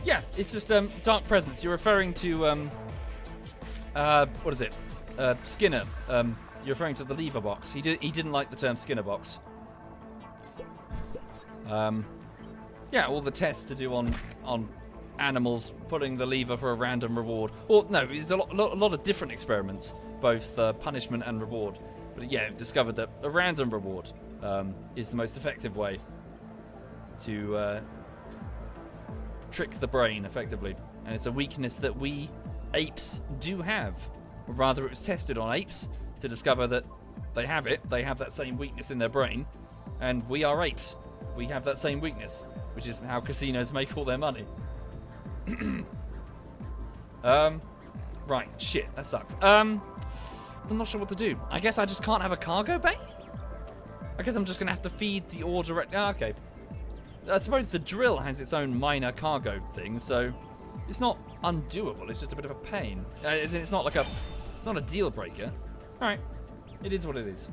Yeah, it's just Dark Presence. You're referring to what is it? Skinner. You're referring to the lever box. He didn't like the term Skinner box. Yeah, all the tests to do on animals, putting the lever for a random reward. Or no, there's a lot of different experiments, both punishment and reward. But yeah, I've discovered that a random reward is the most effective way to trick the brain effectively, and it's a weakness that we apes do have. Or rather, it was tested on apes to discover that they have it. They have that same weakness in their brain, and we are apes. We have that same weakness, which is how casinos make all their money. Right, shit, that sucks. I'm not sure what to do. I guess I just can't have a cargo bay? I guess I'm just gonna have to feed the ore direct. Okay. I suppose the drill has its own minor cargo thing, so it's not undoable. It's just a bit of a pain. As in, it's not a deal breaker. All right, it is what it is.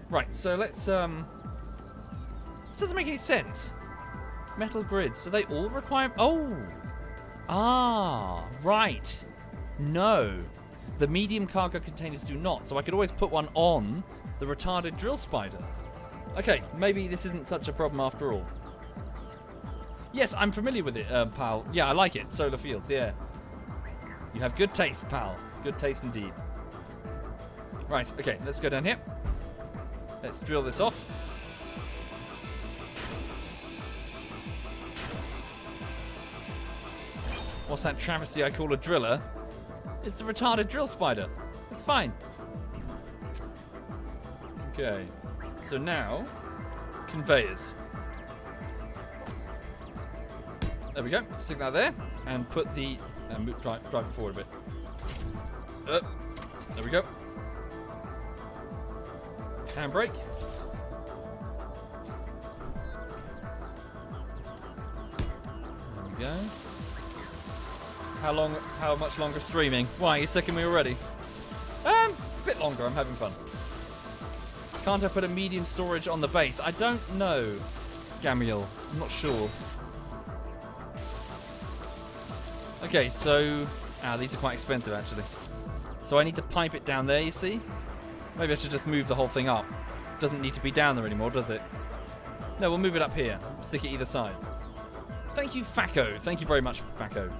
Right, so let's. This doesn't make any sense. Metal grids. Do they all require? Oh. Ah, right. No. The medium cargo containers do not, so I could always put one on the retarded drill spider. Okay, maybe this isn't such a problem after all. Yes, I'm familiar with it, pal. Yeah, I like it. Solar fields, yeah. You have good taste, pal. Good taste indeed. Right, okay, let's go down here. Let's drill this off. What's that travesty I call a driller? It's the retarded drill spider. It's fine. Okay. So now, conveyors. There we go. Stick that there, and put the drive it forward a bit. There we go. Handbrake. There we go. How much longer streaming? Why, you're sick of me already? A bit longer, I'm having fun. Can't I put a medium storage on the base? I don't know, Gamiel. I'm not sure. Okay, so... these are quite expensive, actually. So I need to pipe it down there, you see? Maybe I should just move the whole thing up. Doesn't need to be down there anymore, does it? No, we'll move it up here. Stick it either side. Thank you, Facco. Thank you very much, Facco.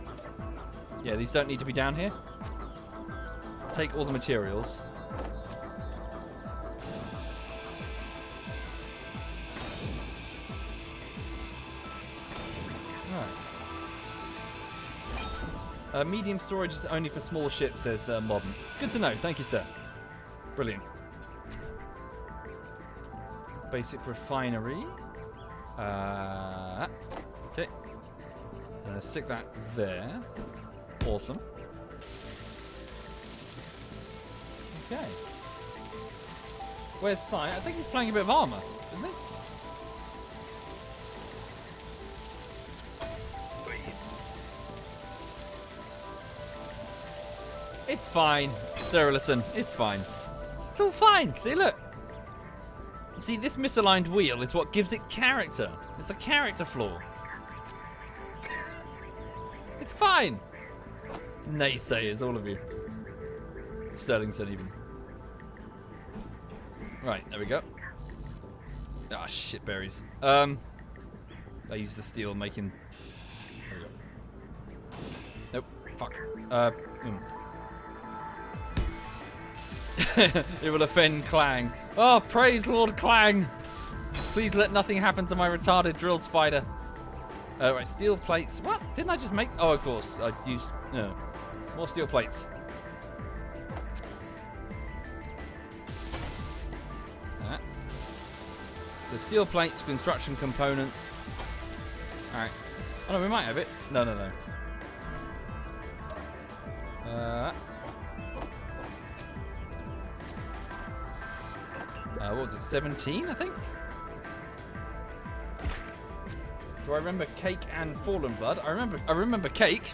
Yeah, these don't need to be down here. Take all the materials. Right. Medium storage is only for small ships, says Modern. Good to know. Thank you, sir. Brilliant. Basic refinery. Okay. Stick that there. Awesome. Okay. Where's Si? I think he's playing a bit of armor, isn't he? It's fine, Sir Ellison. It's fine. It's all fine. See, look. See, this misaligned wheel is what gives it character. It's a character flaw. It's fine. Naysayers, all of you. Sterlingson, even. Right, there we go. Ah, shit berries. I use the steel making. There we go. Nope. Fuck. It will offend Clang. Oh, praise Lord Clang! Please let nothing happen to my retarded drill spider. Right, steel plates. What? Didn't I just make? Oh, of course. I used. No. More steel plates. Alright. The steel plates, construction components. Alright. Oh no, we might have it. No. What was it? 17, I think? Do I remember Cake and Fallen Blood? I remember Cake.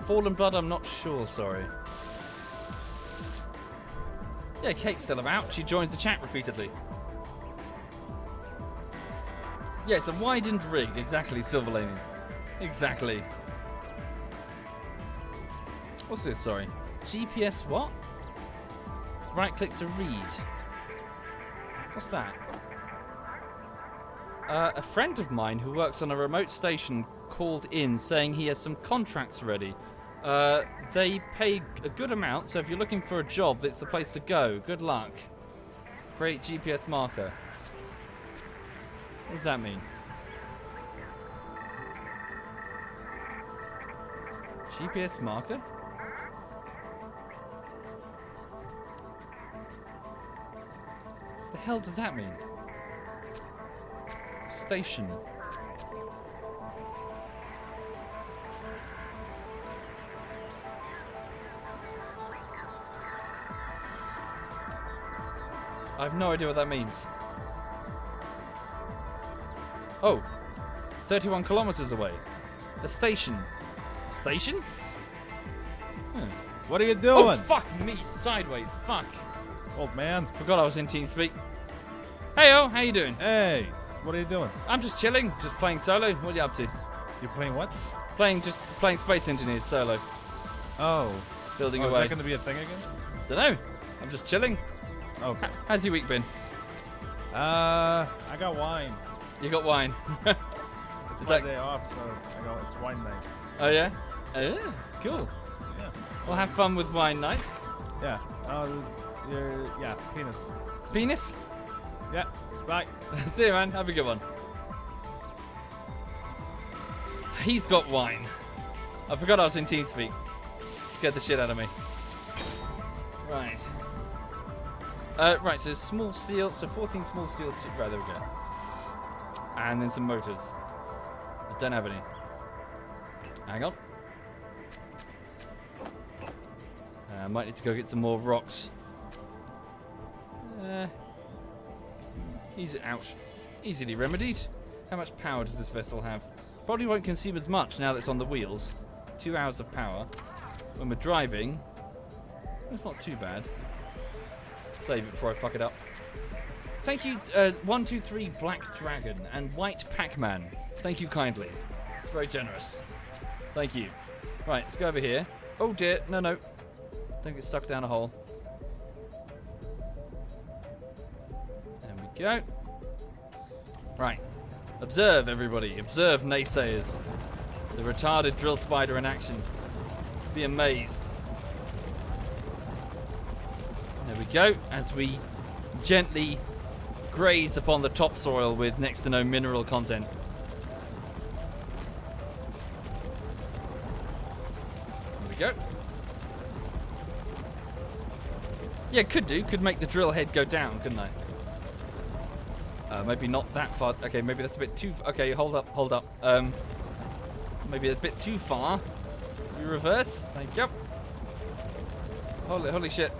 Fallen Blood, I'm not sure, sorry. Yeah, Cake's still about. She joins the chat repeatedly. Yeah, it's a widened rig. Exactly, Silverlane. Exactly. What's this, sorry? GPS what? Right click to read. What's that? A friend of mine who works on a remote station called in saying he has some contracts ready. They pay a good amount, so if you're looking for a job, it's the place to go. Good luck. Create GPS marker. What does that mean? GPS marker? The hell does that mean? Station. I have no idea what that means. Oh, 31 kilometers away. A station. Station? What are you doing? Oh, fuck me. Sideways. Fuck. Old man. Forgot I was in TeamSpeak. Heyo, how you doing? Hey, what are you doing? I'm just chilling, just playing solo. What are you up to? You're playing what? Playing Space Engineers solo. Oh. Building Is away. that going to be a thing again? Dunno. I'm just chilling. Okay. How's your week been? I got wine. You got wine. It's my day off, so it's wine night. Oh yeah? Cool. Yeah. We'll have fun with wine nights. Yeah. Yeah, penis. Penis? Yeah. Bye. See you, man. Have a good one. He's got wine. I forgot I was in TeamSpeak. Scared the shit out of me. Right. Right, so small steel. So 14 small steel. Right, there we go. And then some motors. I don't have any. Hang on. I might need to go get some more rocks. Ouch. Easily remedied. How much power does this vessel have? Probably won't consume as much now that it's on the wheels. 2 hours of power. When we're driving, it's not too bad. Save it before I fuck it up. Thank you, 123 Black Dragon and White Pac-Man. Thank you kindly. It's very generous. Thank you. Right, let's go over here. Oh dear, no. Don't get stuck down a hole. There we go. Right. Observe, everybody. Observe, naysayers. The retarded drill spider in action. Be amazed. There we go. As we gently graze upon the topsoil with next to no mineral content. There we go. Yeah, could make the drill head go down, couldn't I? Maybe not that far. Okay, maybe that's a bit too... Okay, hold up. Maybe a bit too far. We reverse. Thank you. Holy shit.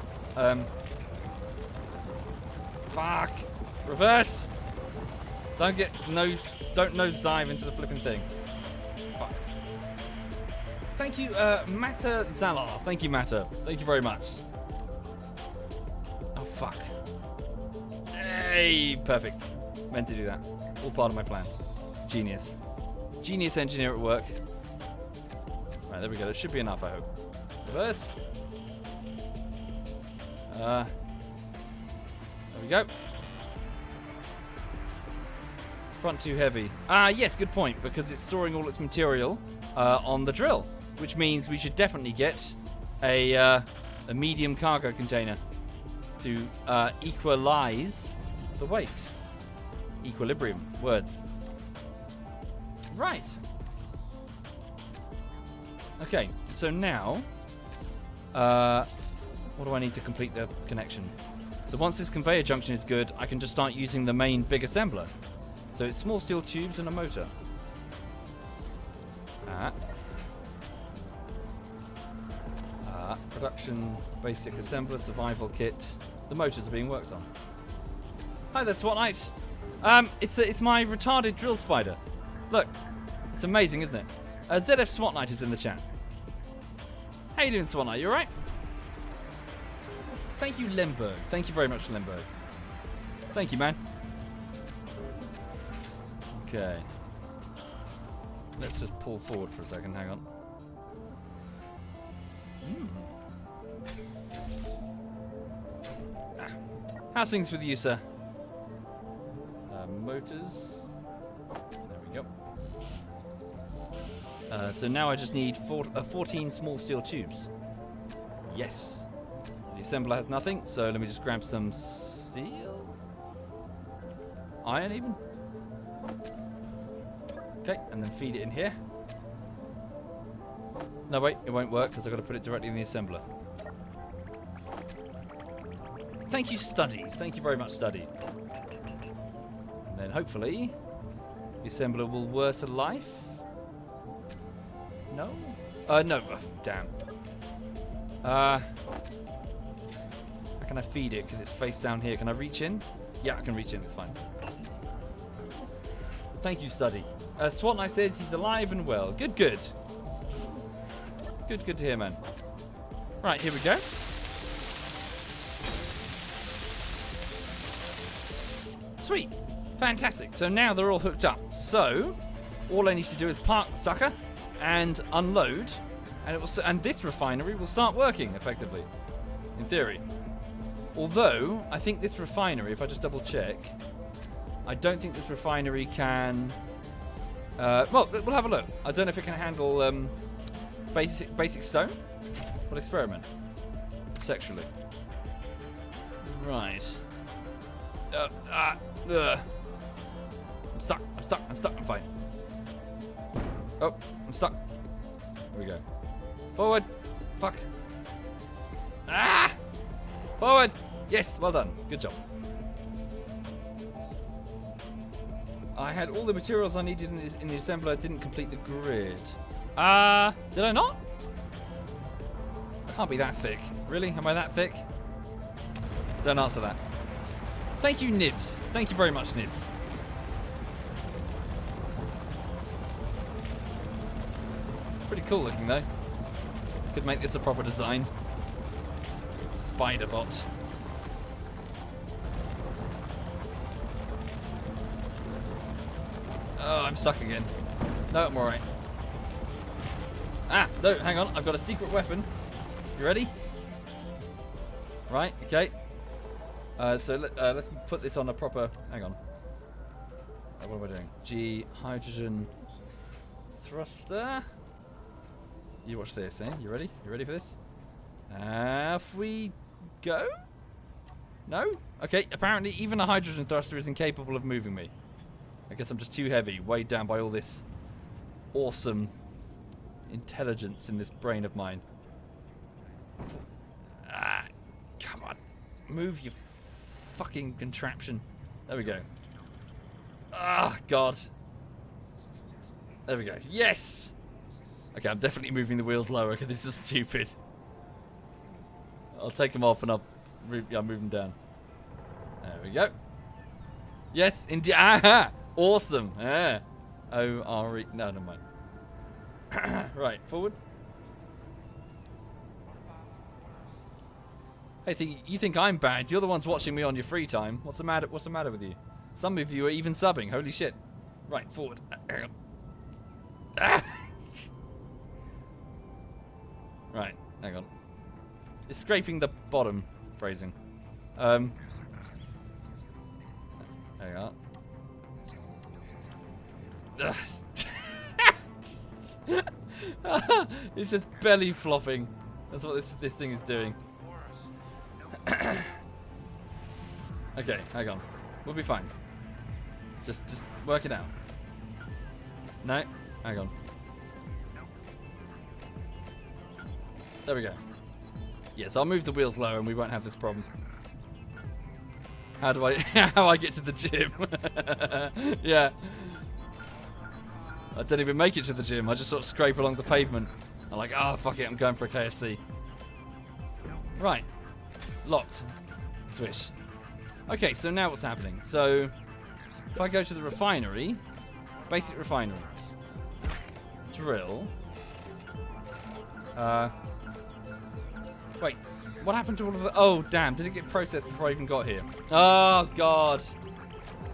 Fuck. Reverse. Don't nose dive into the flipping thing. Fuck. Thank you, Matter Zalar. Thank you, Matter. Thank you very much. Oh, fuck. Hey, perfect. Meant to do that. All part of my plan. Genius. Genius engineer at work. Right, there we go. That should be enough, I hope. Reverse. There we go. Front too heavy. Yes, good point, because it's storing all its material on the drill, which means we should definitely get a medium cargo container to equalize the weight. Equilibrium. Words. Right. Okay, so now, what do I need to complete the connection? So once this conveyor junction is good, I can just start using the main big assembler. So it's small steel tubes and a motor. Production, basic assembler, survival kit. The motors are being worked on. Hi there, SWAT Knight. It's my retarded drill spider. Look, it's amazing, isn't it? ZF SWAT Knight is in the chat. How you doing, SWAT Knight? You alright? Thank you, Limbo. Thank you very much, Limbo. Thank you, man. Okay. Let's just pull forward for a second. Hang on. How's things with you, sir? Motors. There we go. So now I just need 14 small steel tubes. Yes. The assembler has nothing, so let me just grab some steel. Iron, even. Okay, and then feed it in here. No, wait, it won't work because I've got to put it directly in the assembler. Thank you, Study. Thank you very much, Study. And then hopefully the assembler will whir to life. No? No. Oh, damn. How can I feed it? Because it's face down here. Can I reach in? Yeah, I can reach in. It's fine. Thank you, Study. SWAT Knight says he's alive and well. Good. Good to hear, man. Right, here we go. Sweet. Fantastic. So now they're all hooked up. So all I need to do is park the sucker and unload, and it will. And this refinery will start working effectively, in theory. Although I think this refinery, if I just double check, I don't think this refinery can. Well, we'll have a look. I don't know if it can handle basic stone. We'll experiment sexually. Right. I'm stuck. I'm fine. Oh, I'm stuck. There we go. Forward. Fuck. Ah! Forward. Yes, well done. Good job. I had all the materials I needed in the assembler. I didn't complete the grid. Did I not? I can't be that thick. Really? Am I that thick? Don't answer that. Thank you, Nibs. Thank you very much, Nibs. Pretty cool looking, though. Could make this a proper design. Spiderbot. Oh, I'm stuck again. No, I'm alright. No, hang on. I've got a secret weapon. You ready? Right, okay. So let's put this on a proper... Hang on. What am I doing? G, hydrogen thruster. You watch this, eh? You ready? You ready for this? Off we go? No? Okay, apparently even a hydrogen thruster is incapable of moving me. I guess I'm just too heavy, weighed down by all this awesome intelligence in this brain of mine. Ah, come on. Move, you fucking contraption. There we go. Ah, God. There we go. Yes! Okay, I'm definitely moving the wheels lower because this is stupid. I'll take them off and I'll move them down. There we go. Yes, indeed. Aha! Awesome. Yeah. O-R-E. No, never mind. Right, forward. Hey, you think I'm bad? You're the ones watching me on your free time. What's the matter with you? Some of you are even subbing. Holy shit. Right, forward. Right, hang on. It's scraping the bottom phrasing. There you are. It's just belly flopping. That's what this thing is doing. Okay, hang on. We'll be fine. Just work it out. No, hang on. There we go. Yes, I'll move the wheels lower and we won't have this problem. How do I get to the gym? Yeah. I don't even make it to the gym. I just sort of scrape along the pavement. I'm like, oh, fuck it, I'm going for a KFC. Right. Locked. Swish. Okay, so now what's happening? So, if I go to the refinery, basic refinery, drill. Wait, what happened to all of the... Oh, damn, did it get processed before I even got here? Oh, God.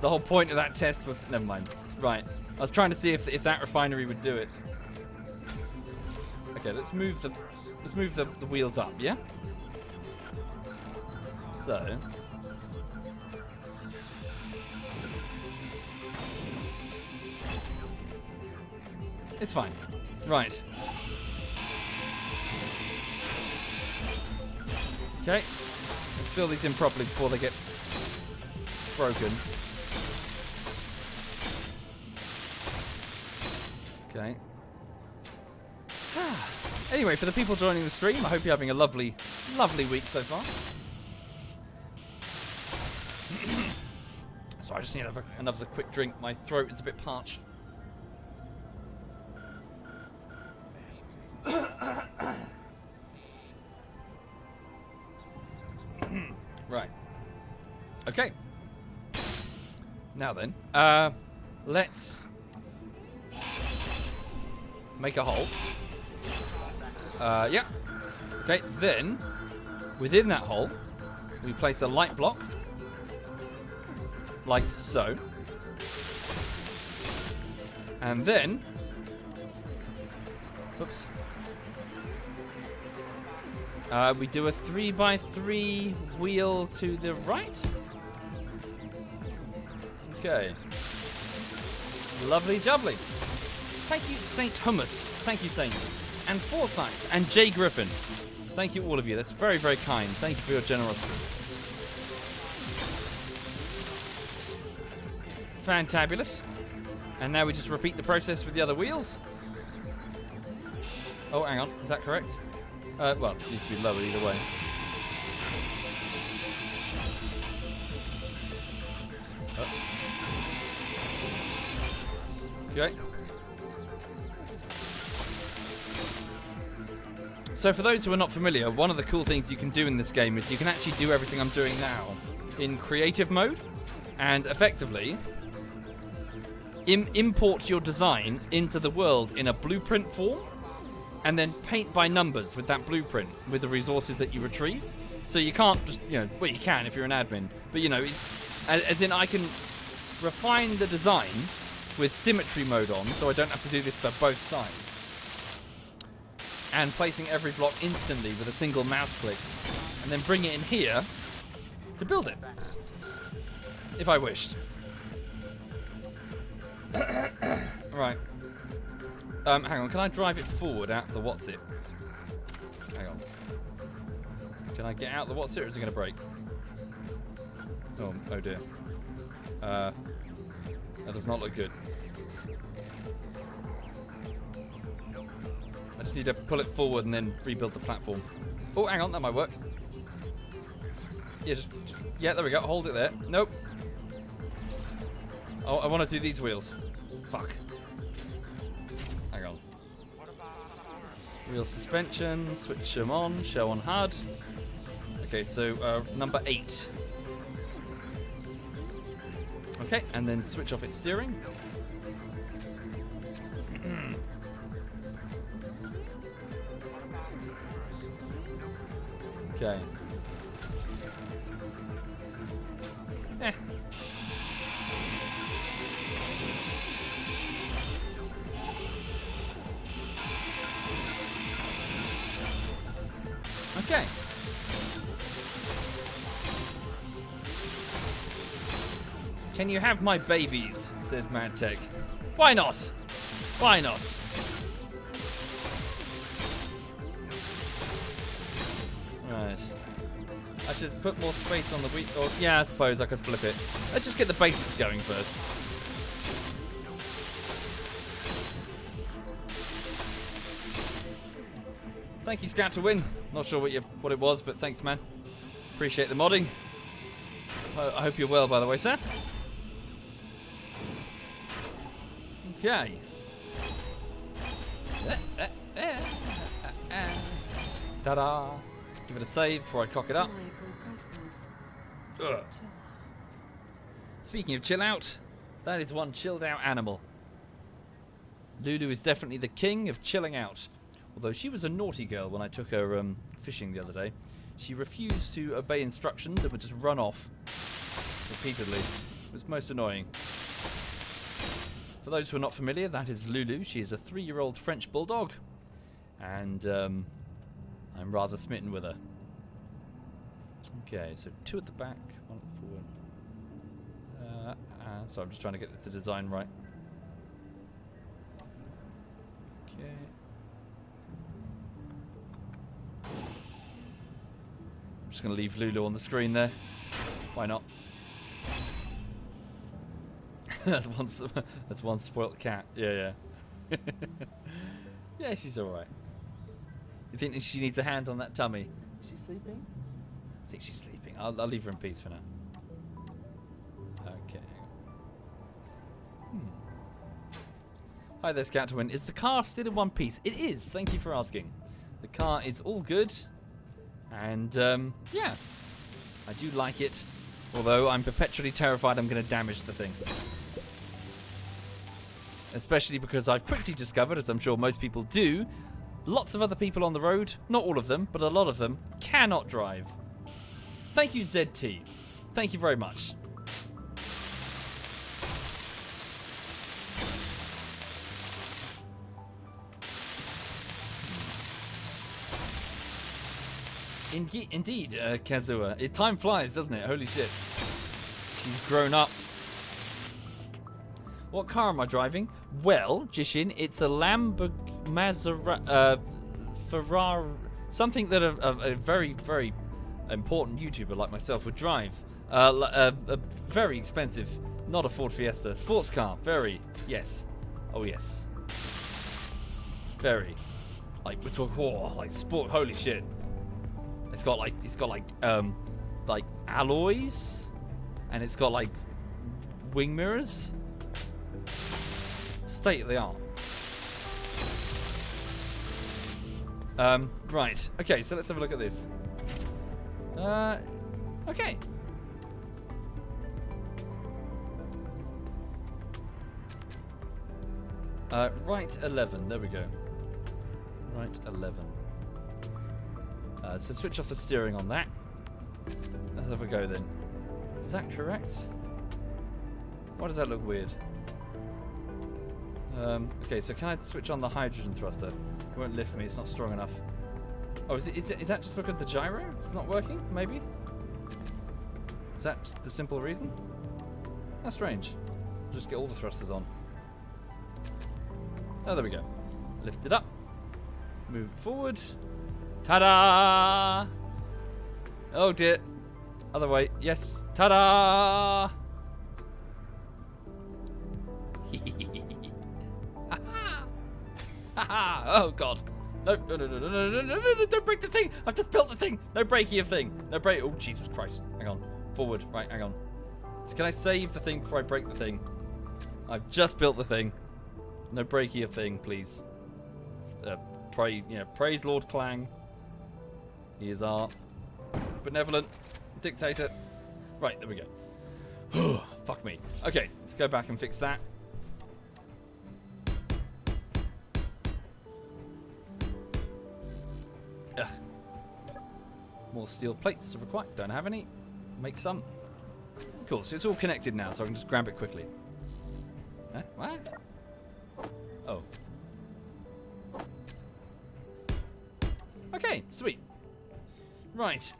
The whole point of that test was... Never mind. Right. I was trying to see if that refinery would do it. Okay, let's move the wheels up, yeah? So... It's fine. Right. Okay. Let's fill these in properly before they get broken. Okay. Anyway, for the people joining the stream, I hope you're having a lovely, lovely week so far. So I just need another quick drink. My throat is a bit parched. Right. Okay. Now then, let's make a hole. Yeah. Okay, then, within that hole, we place a light block, like so. And then, whoops. We do a 3x3 wheel to the right. Okay. Lovely jubbly. Thank you, Saint Hummus. Thank you, Saint. And Forsyth. And Jay Griffin. Thank you, all of you. That's very, very kind. Thank you for your generosity. Fantabulous. And now we just repeat the process with the other wheels. Oh, hang on. Is that correct? Well, it needs to be lower either way. Okay. So for those who are not familiar, one of the cool things you can do in this game is you can actually do everything I'm doing now in creative mode and effectively import your design into the world in a blueprint form and then paint by numbers with that blueprint with the resources that you retrieve. So you can't just, well, you can if you're an admin, but as in I can refine the design with symmetry mode on, so I don't have to do this for both sides. And placing every block instantly with a single mouse click, and then bring it in here to build it, if I wished. Right. Hang on, can I drive it forward out the what's it? Hang on. Can I get out the what's it, or is it going to break? Oh dear. That does not look good. I just need to pull it forward and then rebuild the platform. Oh, hang on, that might work. Yeah, yeah, there we go. Hold it there. Nope. Oh, I want to do these wheels. Fuck. Hang on. Wheel suspension. Switch them on. Show on HUD. Okay, so number 8. Okay, and then switch off its steering. Okay. Okay. Can you have my babies? Says MadTech. Why not? Why not? Right. I should put more space on the wheel. Or, yeah, I suppose I could flip it. Let's just get the basics going first. Thank you, Scout to win. Not sure what it was, but thanks, man. Appreciate the modding. I hope you're well, by the way, sir. Okay. Ta-da! Give it a save before I cock it up. Ugh. Speaking of chill out, that is one chilled out animal. Lulu is definitely the king of chilling out. Although she was a naughty girl when I took her fishing the other day. She refused to obey instructions and would just run off repeatedly. It was most annoying. For those who are not familiar, that is Lulu. She is a 3-year-old French bulldog. And I'm rather smitten with her. Okay, so 2 at the back, 1 forward. So I'm just trying to get the design right. Okay. I'm just going to leave Lulu on the screen there. Why not? that's one spoilt cat. Yeah. Yeah, she's alright. You think she needs a hand on that tummy? Is she sleeping? I think she's sleeping. I'll leave her in peace for now. Okay. Hi there, Scoutwin. Is the car still in one piece? It is. Thank you for asking. The car is all good. And, yeah. I do like it. Although I'm perpetually terrified I'm going to damage the thing. Especially because I've quickly discovered, as I'm sure most people do, lots of other people on the road, not all of them, but a lot of them, cannot drive. Thank you, ZT. Thank you very much. Indeed, Kazuha. Time flies, doesn't it? Holy shit. She's grown up. What car am I driving? Well, Jishin, it's a Ferrari, something that a very, very important YouTuber like myself would drive. A very expensive, not a Ford Fiesta, sports car. Very, yes. Oh yes. Very. Like we're talking, like sport. Holy shit. It's got like alloys, and it's got like wing mirrors. State of the art. Right. Okay, so let's have a look at this. Okay. Right 11. There we go. Right 11. So switch off the steering on that. Let's have a go then. Is that correct? Why does that look weird? Okay, so can I switch on the hydrogen thruster? It won't lift me, it's not strong enough. Oh, is that just because the gyro is not working, maybe? Is that the simple reason? That's strange. Just get all the thrusters on. Oh, there we go. Lift it up. Move it forward. Ta-da! Oh dear. Other way. Yes. Ta-da! Oh god. No, no, no, no, no, no, no, no, no, no, don't break the thing! I've just built the thing! No breaking of thing! No break. Oh, Jesus Christ. Hang on. Forward. Right, hang on. So can I save the thing before I break the thing? I've just built the thing. No breaking of thing, please. Praise Lord Clang. He is our benevolent dictator. Right, there we go. Fuck me. Okay, let's go back and fix that. Ugh. More steel plates are required. Don't have any. Make some. Cool, so it's all connected now, so I can just grab it quickly. Huh? What? Oh. Okay, sweet. Right.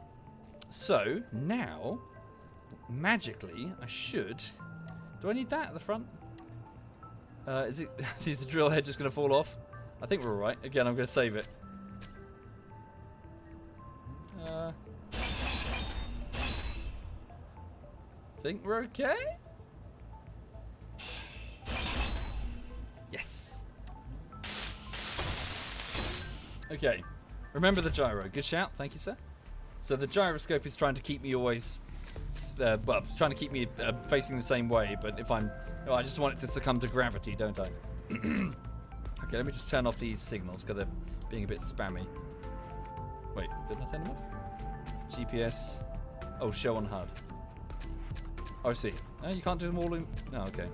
So, now, magically, I should... Do I need that at the front? Is the drill head just going to fall off? I think we're alright. Again, I'm going to save it. Think we're okay? Yes. Okay. Remember the gyro. Good shout. Thank you, sir. So the gyroscope is trying to keep me always... well, it's trying to keep me facing the same way, but if I'm... Oh, I just want it to succumb to gravity, don't I? Okay, let me just turn off these signals, because they're being a bit spammy. Wait, didn't I turn them off? GPS. Oh, show on HUD. Oh, I see. Oh, you can't do them all in... Oh, okay.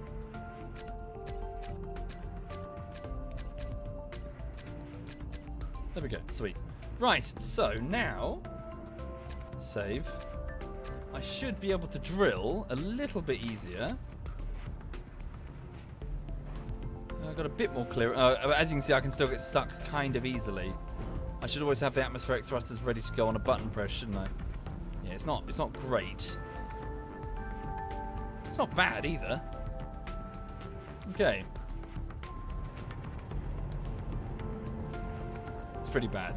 There we go. Sweet. Right, so now... Save. I should be able to drill a little bit easier. I've got a bit more clear. As you can see, I can still get stuck kind of easily. I should always have the atmospheric thrusters ready to go on a button press, shouldn't I? Yeah, it's not great. It's not bad either. Okay. It's pretty bad.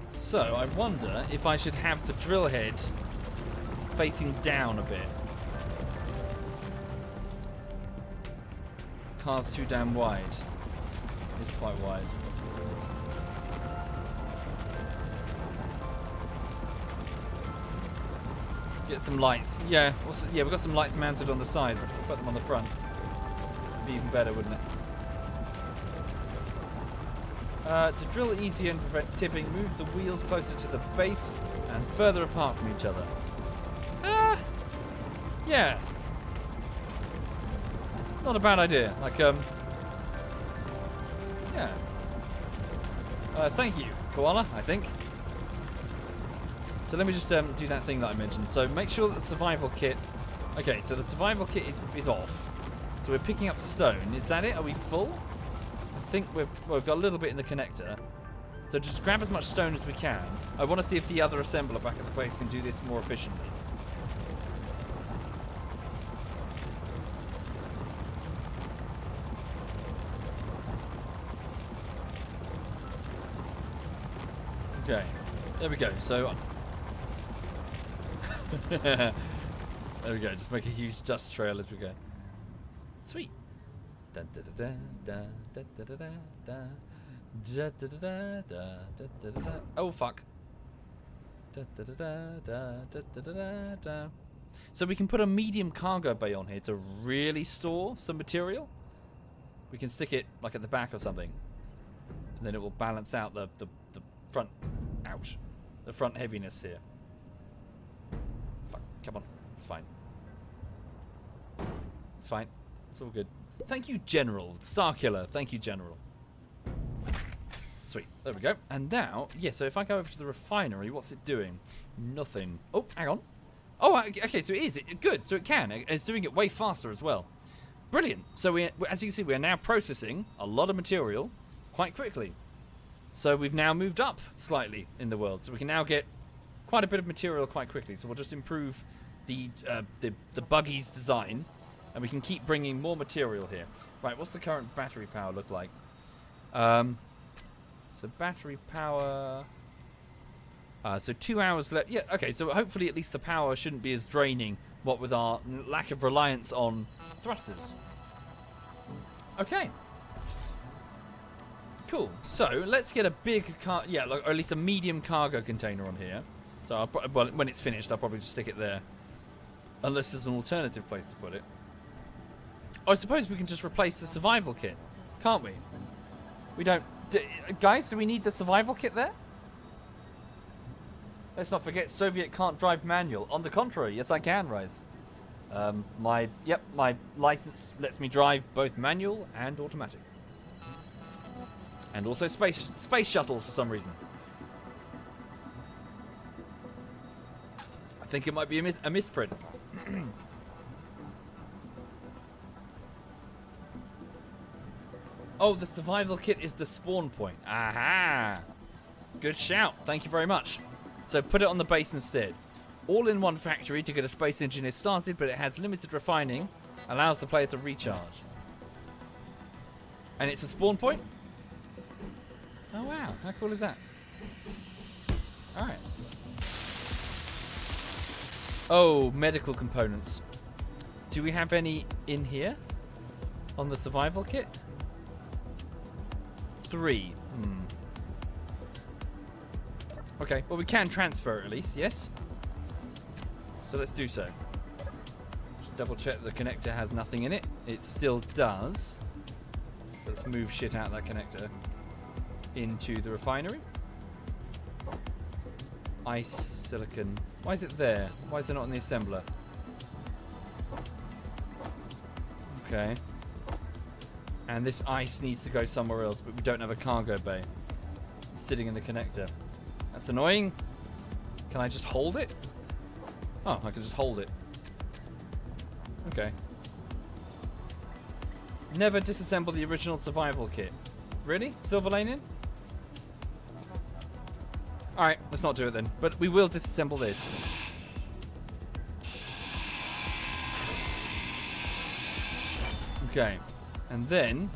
So, I wonder if I should have the drill head facing down a bit. Car's too damn wide. It's quite wide. Get some lights. Yeah, also, yeah, we've got some lights mounted on the side, but if we put them on the front, it'd be even better, wouldn't it? To drill easier and prevent tipping, move the wheels closer to the base and further apart from each other. Yeah. Not a bad idea. Like, yeah. Thank you, Koala, I think. So let me just do that thing that I mentioned. So make sure that the survival kit... Okay, so the survival kit is off. So we're picking up stone. Is that it? Are we full? I think we've got a little bit in the connector. So just grab as much stone as we can. I want to see if the other assembler back at the base can do this more efficiently. Okay, there we go. So there we go. Just make a huge dust trail as we go. Sweet. Da da da da da da da da da da da da da. Oh fuck. Da da da da da da da da. So we can put a medium cargo bay on here to really store some material. We can stick it like at the back or something, and then it will balance out the front. Ouch. The front heaviness here. Fuck. Come on. It's fine. It's fine. It's all good. Thank you, General. Starkiller. Thank you, General. Sweet. There we go. And now, yeah, so if I go over to the refinery, what's it doing? Nothing. Oh, hang on. Oh, okay, so it is. Good. So it can. It's doing it way faster as well. Brilliant. So, as you can see, we are now processing a lot of material quite quickly. So we've now moved up slightly in the world. So we can now get quite a bit of material quite quickly. So we'll just improve the buggy's design, and we can keep bringing more material here. Right, what's the current battery power look like? So battery power... so 2 hours left. Yeah, okay, so hopefully at least the power shouldn't be as draining, what with our lack of reliance on thrusters. Okay. Cool. So let's get a big car, or at least a medium cargo container on here. So well, when it's finished, I'll probably just stick it there, unless there's an alternative place to put it. I suppose we can just replace the survival kit, can't we? We don't, guys. Do we need the survival kit there? Let's not forget, Soviet can't drive manual. On the contrary, yes, I can, Rise. My license lets me drive both manual and automatic. And also space shuttles for some reason. I think it might be a misprint. Oh, the survival kit is the spawn point. Aha! Good shout. Thank you very much. So put it on the base instead. All in one factory to get a space engineer started, but it has limited refining. Allows the player to recharge. And it's a spawn point? Oh wow, how cool is that? Alright. Oh, medical components. Do we have any in here? On the survival kit? 3. Okay, well we can transfer it at least, yes? So let's do so. Just double check the connector has nothing in it. It still does. So let's move shit out of that connector into the refinery. Ice, silicon. Why is it there? Why is it not in the assembler? Okay. And this ice needs to go somewhere else, but we don't have a cargo bay. It's sitting in the connector. That's annoying. Can I just hold it? Oh, I can just hold it. Okay. Never disassemble the original survival kit. Really? Silver Lane in? Alright, let's not do it then. But we will disassemble this. Okay. And then,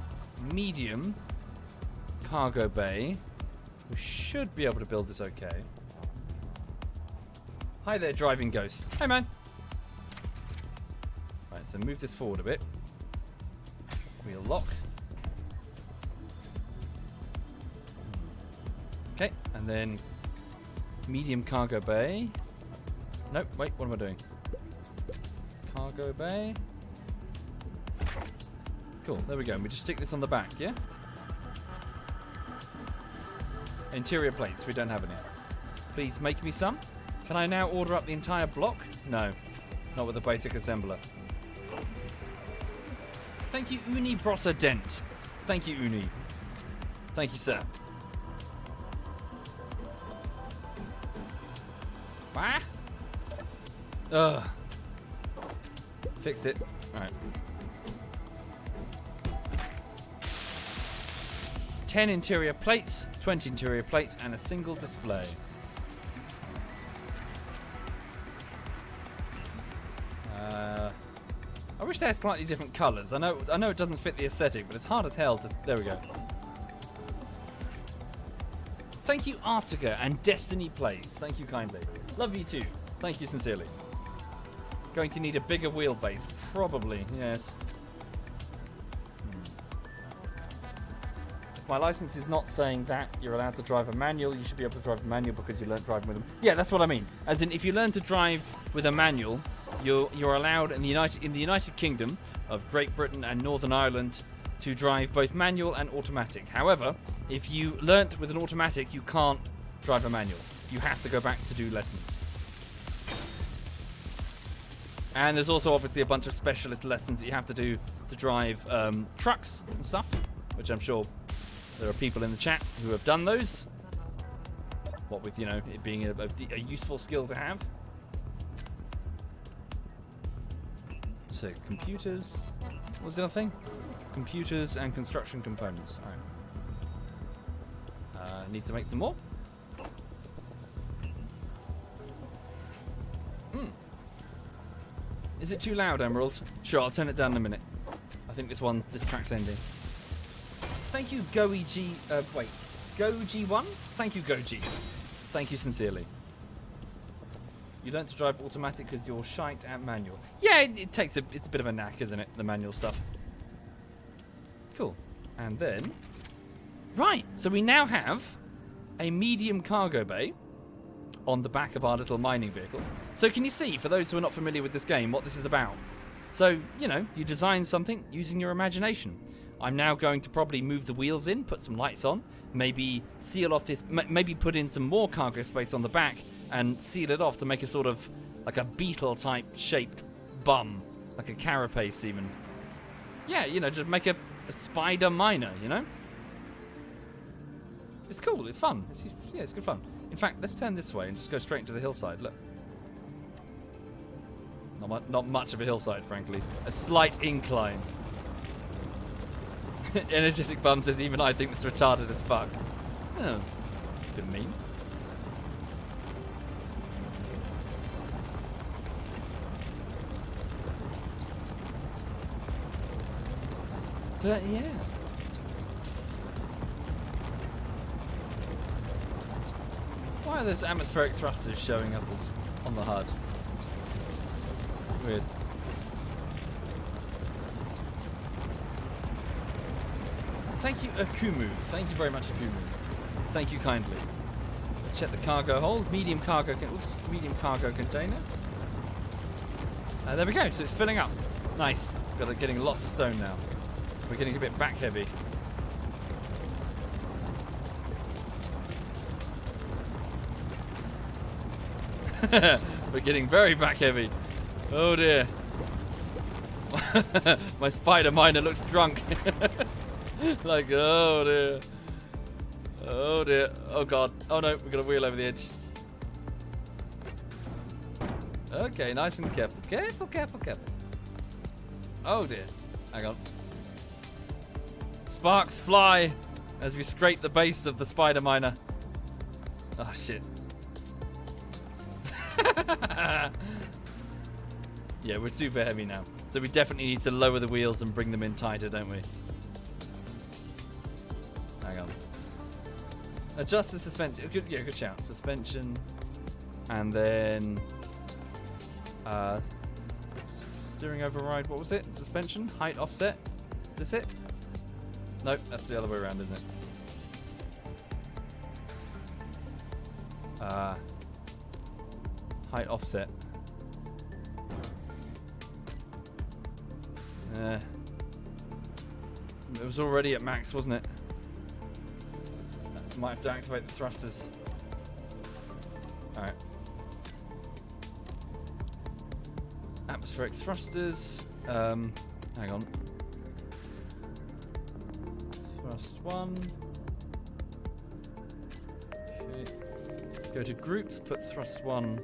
medium cargo bay. We should be able to build this okay. Hi there, driving ghost. Hey, man. Right, so move this forward a bit. Wheel lock. Okay, and then medium cargo bay. Nope, wait, what am I doing? Cargo bay. Cool, there we go. And we just stick this on the back, yeah? Interior plates, we don't have any. Please make me some. Can I now order up the entire block? No, not with a basic assembler. Thank you, Uni Brosser Dent. Thank you, Uni. Thank you, sir. Ah! Ugh. Fixed it. Alright. 10 interior plates, 20 interior plates, and a single display. I wish they had slightly different colours. I know it doesn't fit the aesthetic, but it's hard as hell to... There we go. Thank you, Artica and Destiny Plays. Thank you kindly. Love you too. Thank you sincerely. Going to need a bigger wheelbase. Probably, yes. My license is not saying that you're allowed to drive a manual. You should be able to drive a manual because you learned driving with them. Yeah, that's what I mean. As in, if you learn to drive with a manual, you're allowed in the United Kingdom of Great Britain and Northern Ireland to drive both manual and automatic. However, if you learnt with an automatic, you can't drive a manual. You have to go back to do lessons. And there's also obviously a bunch of specialist lessons that you have to do to drive trucks and stuff, which I'm sure there are people in the chat who have done those. What with, you know, it being a useful skill to have. So, computers. What was the other thing? Computers and construction components. Alright. Need to make some more. Is it too loud, Emerald? Sure, I'll turn it down in a minute. I think this track's ending. Thank you, Goji. Goji1. Thank you, Goji. Thank you sincerely. You learn to drive automatic because you're shite at manual. Yeah, it's a bit of a knack, isn't it? The manual stuff. Cool. And then, right. So we now have a medium cargo bay on the back of our little mining vehicle. So can you see, for those who are not familiar with this game, what this is about? So, you know, you design something using your imagination. I'm now going to probably move the wheels in, put some lights on, maybe seal off this, maybe put in some more cargo space on the back and seal it off to make a sort of, like a beetle-type shaped bum, like a carapace even. Yeah, you know, just make a spider miner, you know? It's cool, it's fun. It's good fun. In fact, let's turn this way and just go straight into the hillside, look. Not much of a hillside, frankly. A slight incline. Energetic Bum says, even I think it's retarded as fuck. Oh, bit mean. But yeah. Why are those atmospheric thrusters showing up as on the HUD? Weird. Thank you, Akumu. Thank you very much, Akumu. Thank you kindly. Let's check the cargo hold. Medium cargo container. There we go. So it's filling up. Nice. Getting lots of stone now. We're getting a bit back heavy. We're getting very back heavy. Oh dear. My spider miner looks drunk. Like, oh dear. Oh dear. Oh god. Oh no, we've got to wheel over the edge. Okay, nice and careful. Careful, careful, careful. Oh dear. Hang on. Sparks fly as we scrape the base of the spider miner. Oh shit. Yeah, we're super heavy now. So we definitely need to lower the wheels and bring them in tighter, don't we? Hang on. Adjust the suspension. Good shout. Suspension. And then... steering override. What was it? Suspension? Height offset? Is this it? Nope, that's the other way around, isn't it? Height offset. It was already at max, wasn't it? Might have to activate the thrusters. Alright. Atmospheric thrusters. Hang on. Thrust 1. Okay. Go to groups, put thrust 1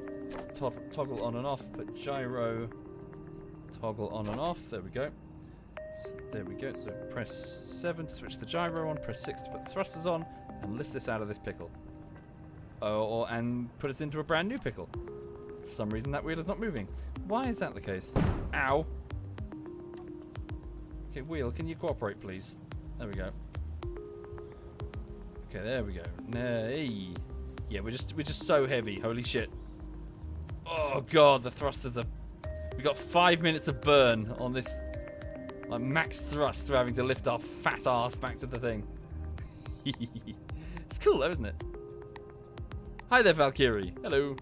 toggle on and off, put gyro toggle on and off. There we go. So there we go. So press 7 to switch the gyro on, press 6 to put the thrusters on, and lift this out of this pickle. And put us into a brand new pickle. For some reason that wheel is not moving. Why is that the case? Ow. Okay, wheel, can you cooperate, please? There we go. Okay, there we go. Nay. Yeah, we're just so heavy. Holy shit. Oh god, the thrusters are... We got 5 minutes of burn on this, like, max thrust for having to lift our fat ass back to the thing. It's cool though, isn't it? Hi there, Valkyrie. Hello.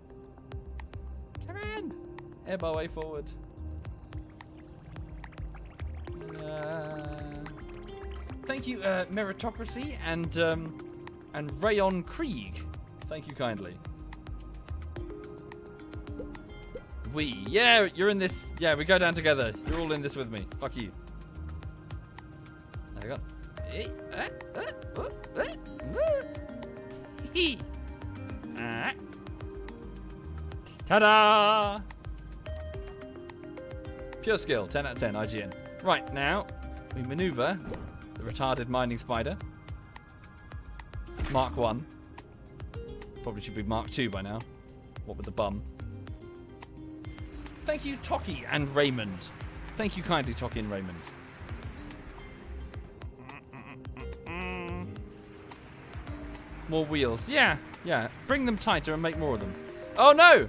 Come on. Ebb our way forward. Thank you, Meritocracy and Rayon Krieg. Thank you kindly. Yeah, you're in this. Yeah, we go down together. You're all in this with me. Fuck you. There we go. Ta-da! Pure skill, 10 out of 10, IGN. Right, now, we maneuver the retarded mining spider. Mark 1. Probably should be Mark 2 by now. What with the bum. Thank you, Toki and Raymond. Thank you kindly, Toki and Raymond. More wheels. Yeah, yeah. Bring them tighter and make more of them. Oh no!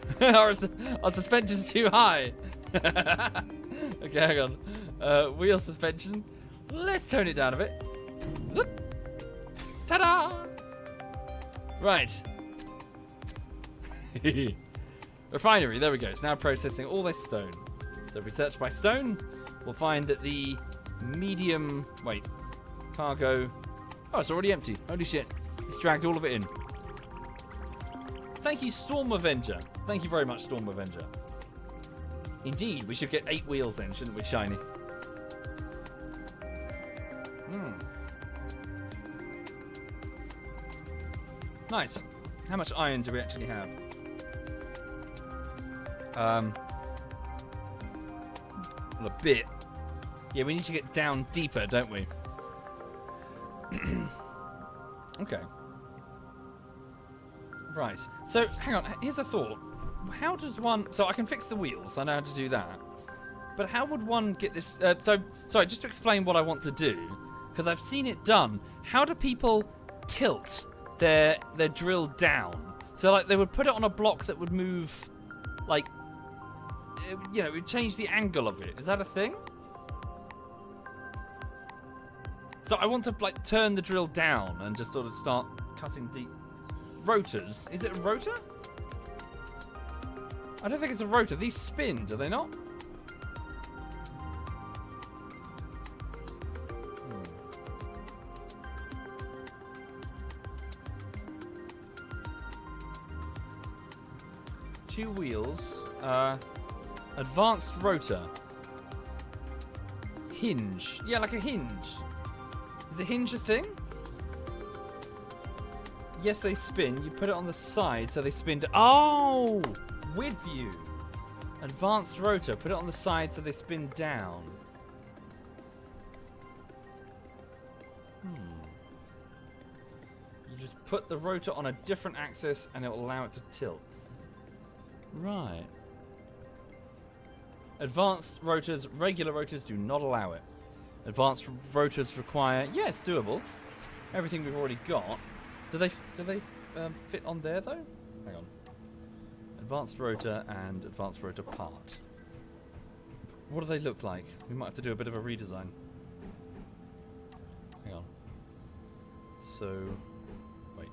our suspension's too high. Okay, hang on. Wheel suspension. Let's tone it down a bit. Whoop. Ta-da! Right. Refinery, there we go. It's now processing all this stone. So if we search by stone, we'll find that the medium... Wait. Cargo... Oh, it's already empty. Holy shit. It's dragged all of it in. Thank you, Storm Avenger. Thank you very much, Storm Avenger. Indeed, we should get 8 wheels then, shouldn't we, Shiny? Nice. How much iron do we actually have? Well, a bit. Yeah, we need to get down deeper, don't we? Okay. Right. So, hang on. Here's a thought. How does one... So, I can fix the wheels. I know how to do that. But how would one get this... sorry, just to explain what I want to do, because I've seen it done. How do people tilt their drill down? So, like, they would put it on a block that would move, like... You know, it would change the angle of it. Is that a thing? So I want to, like, turn the drill down and just sort of start cutting deep. Rotors. Is it a rotor? I don't think it's a rotor. These spin, do they not? Two wheels. Advanced rotor. Hinge. Yeah, like a hinge. Is a hinge a thing? Yes, they spin. You put it on the side so they spin. Oh! With you. Advanced rotor. Put it on the side so they spin down. You just put the rotor on a different axis and it will allow it to tilt. Right. Advanced rotors, regular rotors do not allow it. Advanced rotors require... Yeah, it's doable. Everything we've already got. Do they fit on there, though? Hang on. Advanced rotor and advanced rotor part. What do they look like? We might have to do a bit of a redesign. Hang on. So... Wait.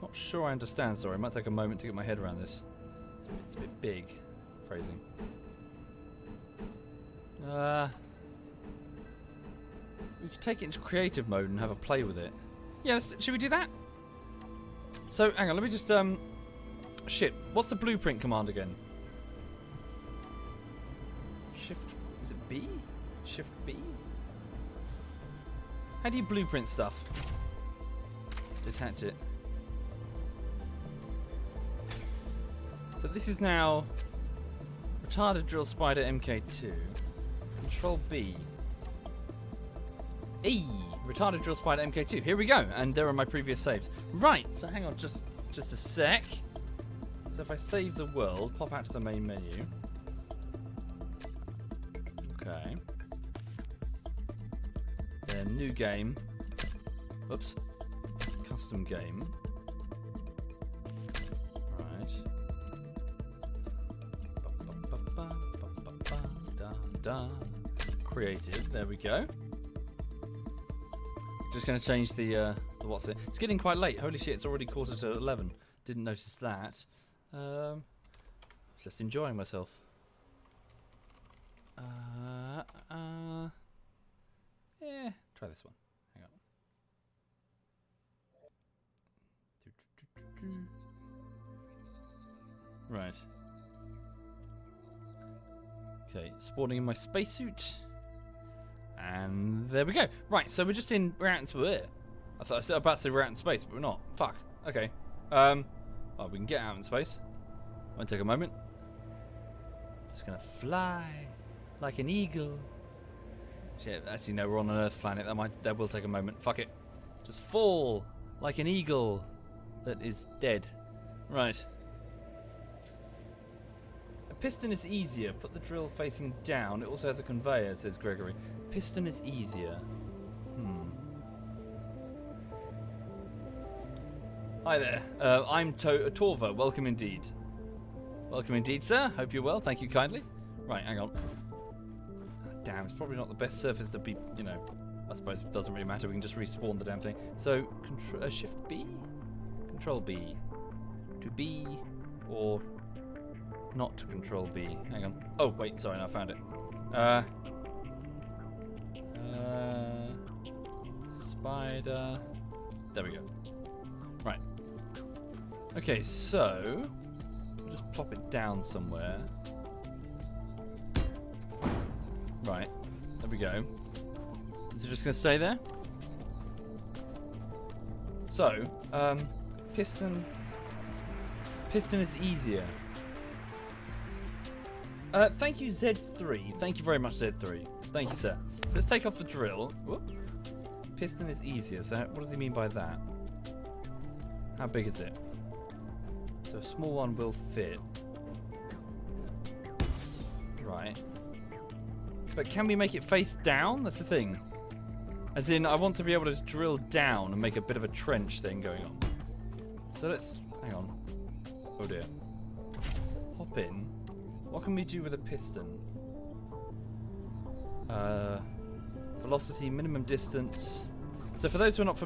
Not sure I understand, sorry. It might take a moment to get my head around this. It's a bit big. Phrasing. We could take it into creative mode and have a play with it. Yeah, should we do that? So, hang on, let me just, shit, what's the blueprint command again? Shift, is it B? Shift B? How do you blueprint stuff? Detach it. So this is now retarded drill spider MK2. Control B. E! Retarded drill spider MK2. Here we go. And there are my previous saves. Right, so hang on just a sec. So if I save the world, pop out to the main menu. Okay. Then new game. Oops. Custom game. Right. Creative. There we go. Just going to change the what's it. It's getting quite late. Holy shit, it's already 11:15. Didn't notice that. Just enjoying myself. Yeah, try this one. Hang on. Right. Okay, spawning in my spacesuit. And there we go. Right, so we're out in space. I thought I was about to say we're out in space, but we're not. Fuck. Okay. Well, we can get out in space. Won't take a moment. Just gonna fly like an eagle. Shit, actually no, we're on an Earth planet. That will take a moment. Fuck it. Just fall like an eagle that is dead. Right. A piston is easier. Put the drill facing down. It also has a conveyor, says Gregory. Piston is easier. Hi there. I'm Torva. Welcome indeed. Welcome indeed, sir. Hope you're well. Thank you kindly. Right, hang on. Damn, it's probably not the best surface to be, you know. I suppose it doesn't really matter. We can just respawn the damn thing. So, Shift B? Control B. To B or not to Control B. Hang on. Oh, wait. Sorry, no, I found it. Spider. There we go. Right. Okay, so I'll just plop it down somewhere. Right. There we go. Is it just going to stay there? So, piston is easier. Thank you, Z3. Thank you very much, Z3. Thank you, sir. So let's take off the drill. Whoop. Piston is easier. So what does he mean by that? How big is it? So a small one will fit. Right. But can we make it face down? That's the thing. As in, I want to be able to drill down and make a bit of a trench thing going on. So let's... Hang on. Oh dear. Hop in. What can we do with a piston? Velocity, minimum distance. So for those who are not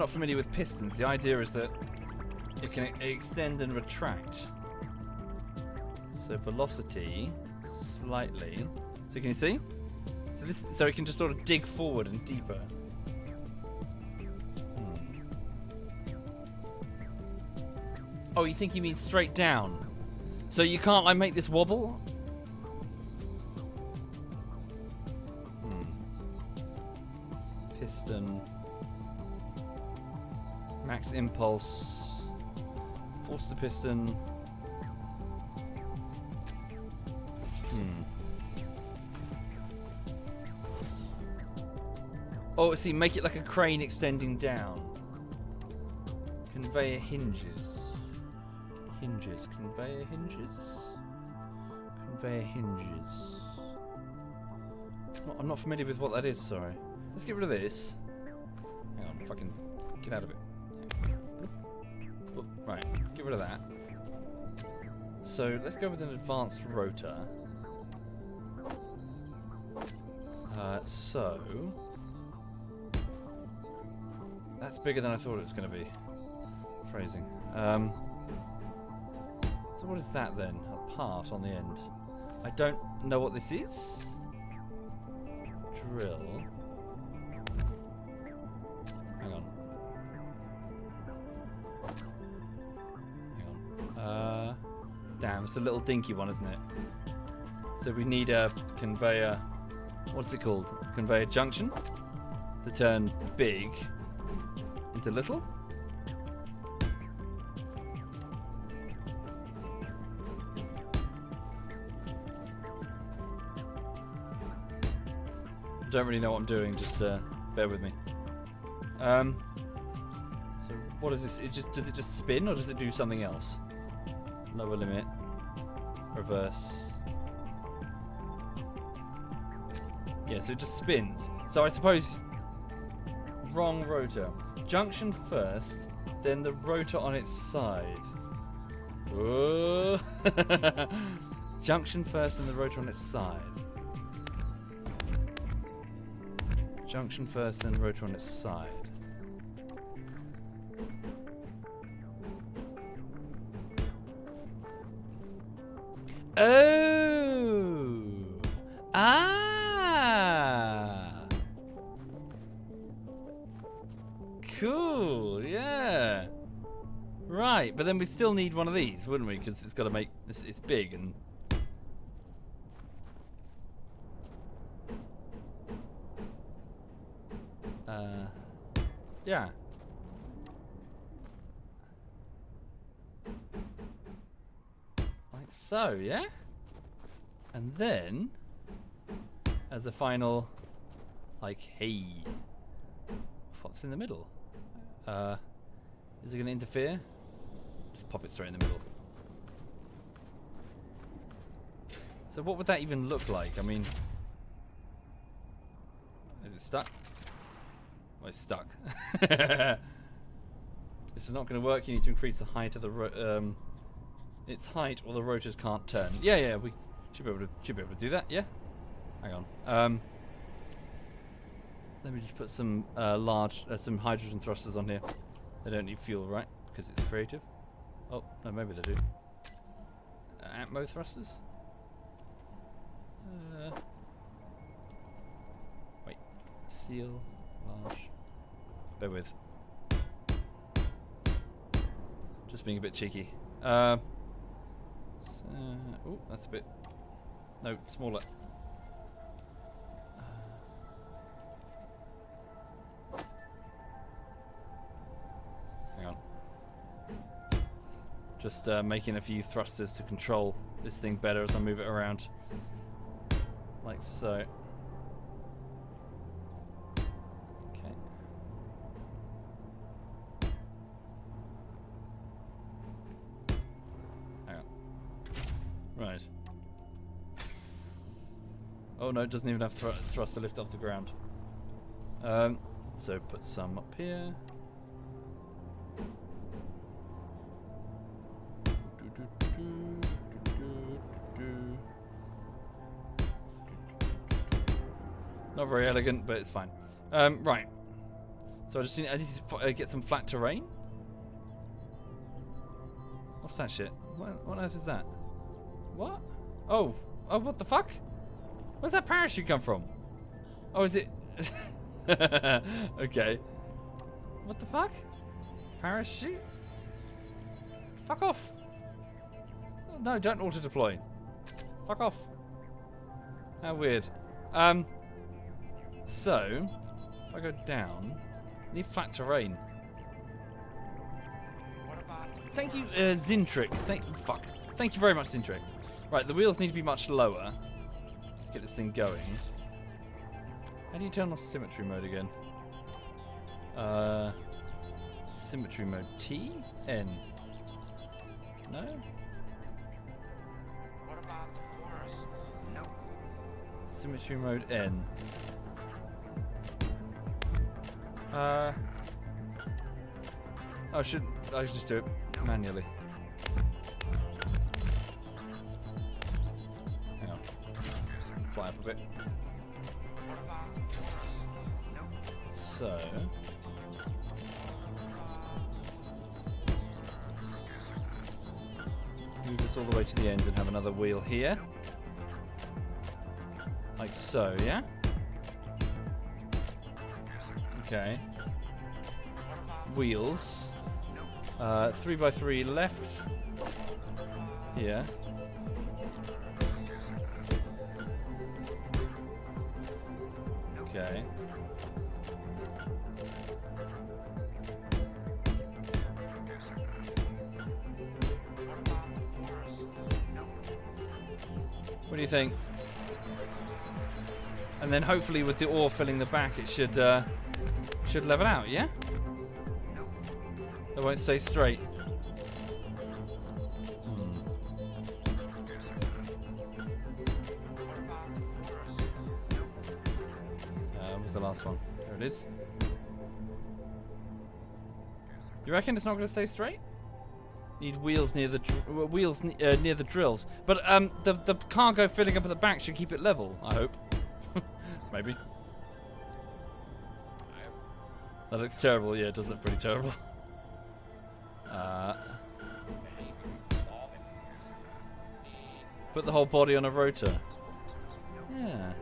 familiar with pistons, the idea is that it can extend and retract. So velocity, slightly. So can you see? So it can just sort of dig forward and deeper. Oh, you think you mean straight down? So you can't like make this wobble? Piston. Max impulse. Force the piston. Oh, see, make it like a crane extending down. Conveyor hinges. Hinges. Conveyor hinges? Conveyor hinges. I'm not familiar with what that is, sorry. Let's get rid of this. Hang on, fucking get out of it. Oh, right, get rid of that. So let's go with an advanced rotor. So that's bigger than I thought it was going to be. Phrasing. So what is that then? A part on the end. I don't know what this is. Drill. Hang on. Damn, it's a little dinky one, isn't it? So we need a conveyor. What's it called? Conveyor junction to turn big into little. Don't really know what I'm doing, just bear with me. So what is this? Does it just spin or does it do something else? Lower limit. Reverse. Yeah, so it just spins. So I suppose wrong rotor. Junction first, then the rotor on its side. Whoa. Junction first and the rotor on its side. Junction first and rotor on its side. Oh! Ah! Cool, yeah. Right, but then we still need one of these, wouldn't we? Because it's got to make this. It's big and. Yeah. Like so, yeah? And then, as a final, like, hey, what's in the middle? Is it going to interfere? Just pop it straight in the middle. So what would that even look like? I mean, is it stuck? Well, it's stuck. This is not going to work. You need to increase the height of the its height, or the rotors can't turn. Yeah, we should be able to do that. Yeah. Hang on. Let me just put some some hydrogen thrusters on here. They don't need fuel, right? Because it's creative. Oh no, maybe they do. Atmo thrusters. Wait. Seal. Large. Bear with. Just being a bit cheeky. Oh, that's a bit. No, smaller. Hang on. Just making a few thrusters to control this thing better as I move it around. Like so. Okay. Hang on. Right. Oh no, it doesn't even have thrust to lift off the ground. So put some up here. Not very elegant, but it's fine. Right. So I need to get some flat terrain. What's that shit? What on earth is that? What? Oh, what the fuck? Where's that parachute come from? Oh, is it? Okay. What the fuck? Parachute? Fuck off. Oh, no, don't auto deploy. Fuck off. How weird. So, if I go down, I need flat terrain. Thank you, Zintric. Thank you very much, Zintric. Right, the wheels need to be much lower to get this thing going. How do you turn off symmetry mode again? Symmetry mode T? N? No? What about the forests? No. Symmetry mode N. I should just do it manually. Hang on. Fly up a bit. What about the forests? No. So. Move this all the way to the end and have another wheel here. Like so, yeah? Okay. Wheels. 3x3 left. Here. Okay. What do you think? And then hopefully with the ore filling the back, it should level out, yeah? It won't stay straight. Where's the last one? There it is. You reckon it's not going to stay straight? Need wheels near the near the drills, but the cargo filling up at the back should keep it level. I hope. Maybe. That looks terrible. Yeah, it does look pretty terrible. Put the whole body on a rotor. Yeah.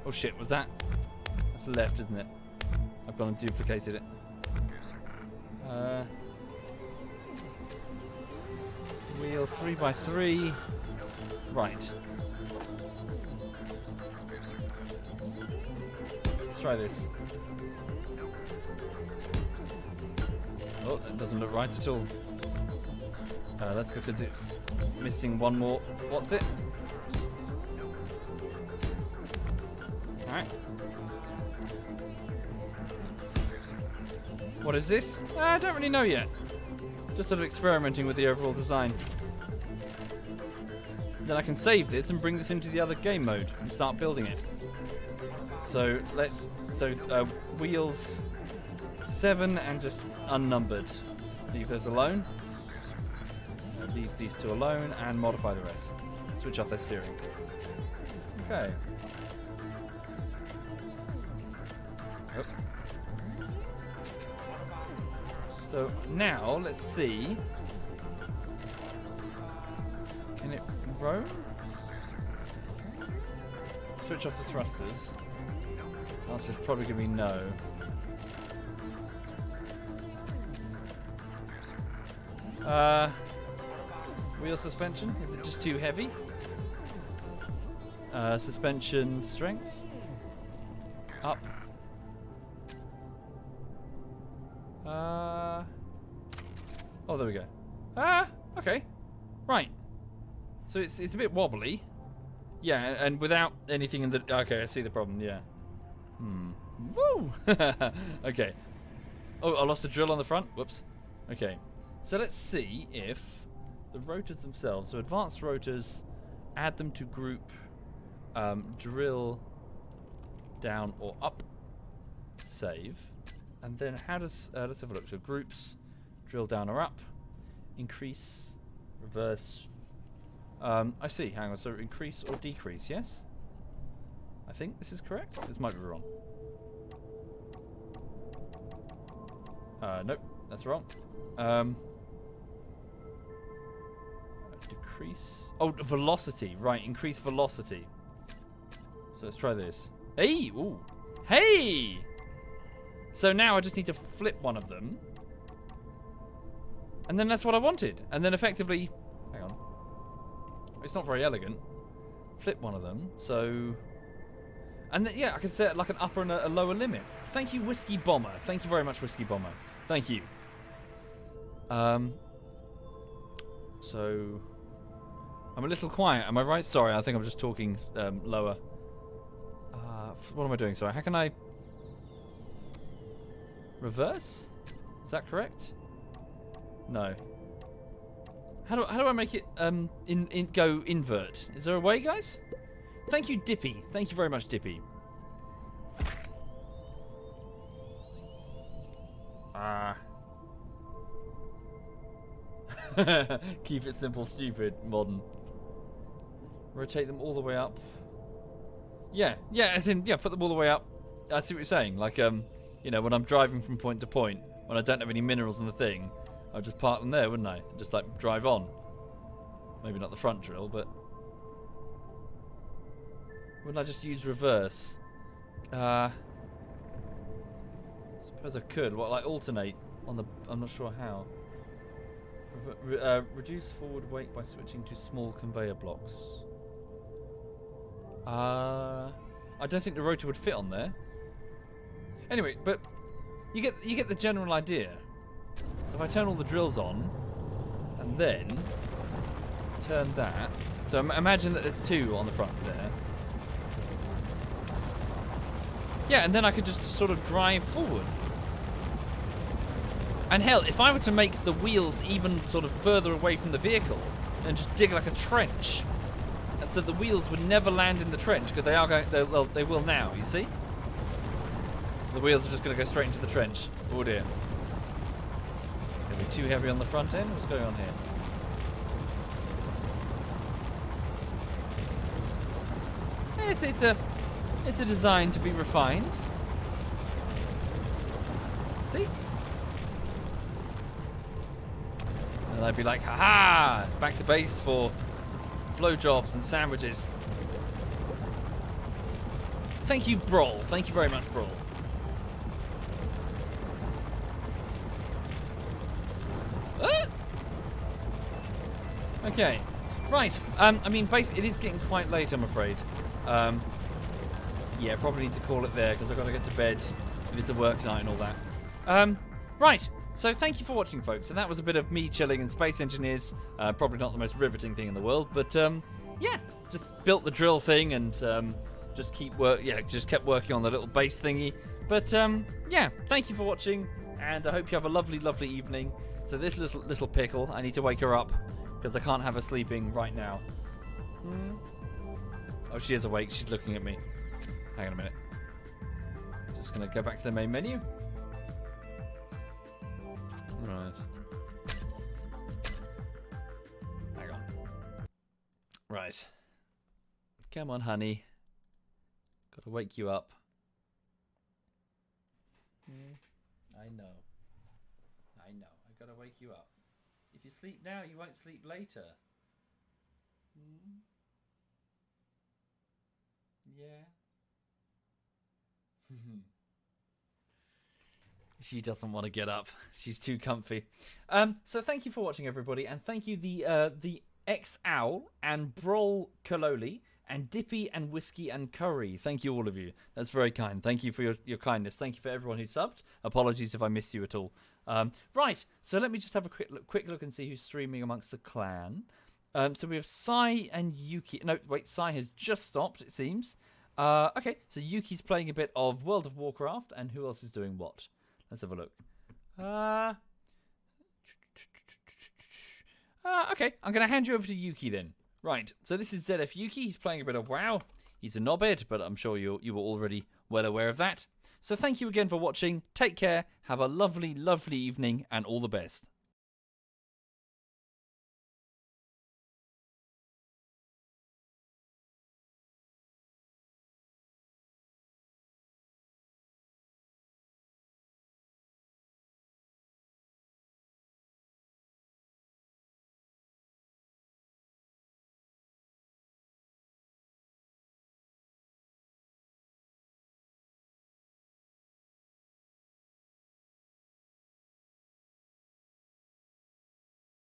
Oh shit, was that? That's left, isn't it? I've gone and duplicated it. Wheel 3x3. Right. Let's try this. Oh, that doesn't look right at all. That's because it's missing one more. What's it? Alright. What is this? I don't really know yet. Just sort of experimenting with the overall design. Then I can save this and bring this into the other game mode and start building it. So wheels 7 and just unnumbered. Leave those alone. Leave these two alone and modify the rest. Switch off their steering. Okay. Oh. So now let's see. Can it roam? Switch off the thrusters. The answer's probably going to be no. Wheel suspension? Is it just too heavy? Suspension strength? Up. Oh, there we go. Okay. Right. So it's a bit wobbly. Yeah, and without anything in the... Okay, I see the problem, yeah. Woo! Okay. Oh, I lost a drill on the front. Whoops. Okay. So let's see if the rotors themselves... So advanced rotors, add them to group, drill down or up, save. And then how does... let's have a look. So groups, drill down or up, increase, reverse... I see. Hang on. So increase or decrease, yes? I think this is correct. This might be wrong. Nope. That's wrong. Decrease. Oh, velocity. Right. Increase velocity. So let's try this. Hey! Ooh. Hey! So now I just need to flip one of them. And then that's what I wanted. And then effectively... Hang on. It's not very elegant. Flip one of them, so... And then, yeah, I can set like an upper and a lower limit. Thank you, Whiskey Bomber. Thank you very much, Whiskey Bomber. Thank you. So... I'm a little quiet, am I right? Sorry, I think I'm just talking lower. What am I doing? Sorry, how can I... Reverse? Is that correct? No. How do I make it go invert? Is there a way, guys? Thank you, Dippy. Thank you very much, Dippy. Keep it simple, stupid, modern. Rotate them all the way up. Yeah, as in, yeah, put them all the way up. I see what you're saying. Like, you know, when I'm driving from point to point, when I don't have any minerals in the thing, I'd just park them there, wouldn't I? Just like drive on. Maybe not the front drill, but wouldn't I just use reverse? Suppose I could. What, like alternate on the? I'm not sure how. Reduce forward weight by switching to small conveyor blocks. I don't think the rotor would fit on there. Anyway, but you get the general idea. So if I turn all the drills on, and then turn that, so imagine that there's two on the front there. Yeah, and then I could just sort of drive forward. And hell, if I were to make the wheels even sort of further away from the vehicle, and just dig like a trench, and so the wheels would never land in the trench, because they are going, well, they will now. You see? The wheels are just going to go straight into the trench. Oh dear. Are we too heavy on the front end? What's going on here? It's a design to be refined. See? And I'd be like, haha! Back to base for blowjobs and sandwiches. Thank you, Brawl. Thank you very much, Brawl. Okay, right. I mean, it is getting quite late, I'm afraid. Yeah, probably need to call it there because I've got to get to bed. It's a work night and all that. Right. So thank you for watching, folks. And that was a bit of me chilling in Space Engineers. Probably not the most riveting thing in the world, but yeah, just built the drill thing and just kept working on the little base thingy. But yeah, thank you for watching, and I hope you have a lovely, lovely evening. So this little pickle, I need to wake her up because I can't have her sleeping right now. Oh, she is awake. She's looking at me. Hang on a minute. Just gonna go back to the main menu. Right. Hang on. Right. Come on, honey. Gotta wake you up. I know. I know. I gotta wake you up. If you sleep now, you won't sleep later. Yeah. She doesn't want to get up. She's too comfy. So thank you for watching, everybody, and thank you the X-Owl and Brol Kaloli and Dippy and Whiskey and Curry. Thank you, all of you. That's very kind. Thank you for your kindness. Thank you for everyone who subbed. Apologies if I missed you at all. Right, so let me just have a quick look and see who's streaming amongst the clan. So we have Sai and Yuki. No, wait, Sai has just stopped, it seems. Okay, so Yuki's playing a bit of World of Warcraft, and who else is doing what? Let's have a look. Okay, I'm going to hand you over to Yuki then. Right, so this is ZF Yuki. He's playing a bit of WoW. He's a knobhead, but I'm sure you were already well aware of that. So thank you again for watching. Take care. Have a lovely, lovely evening, and all the best.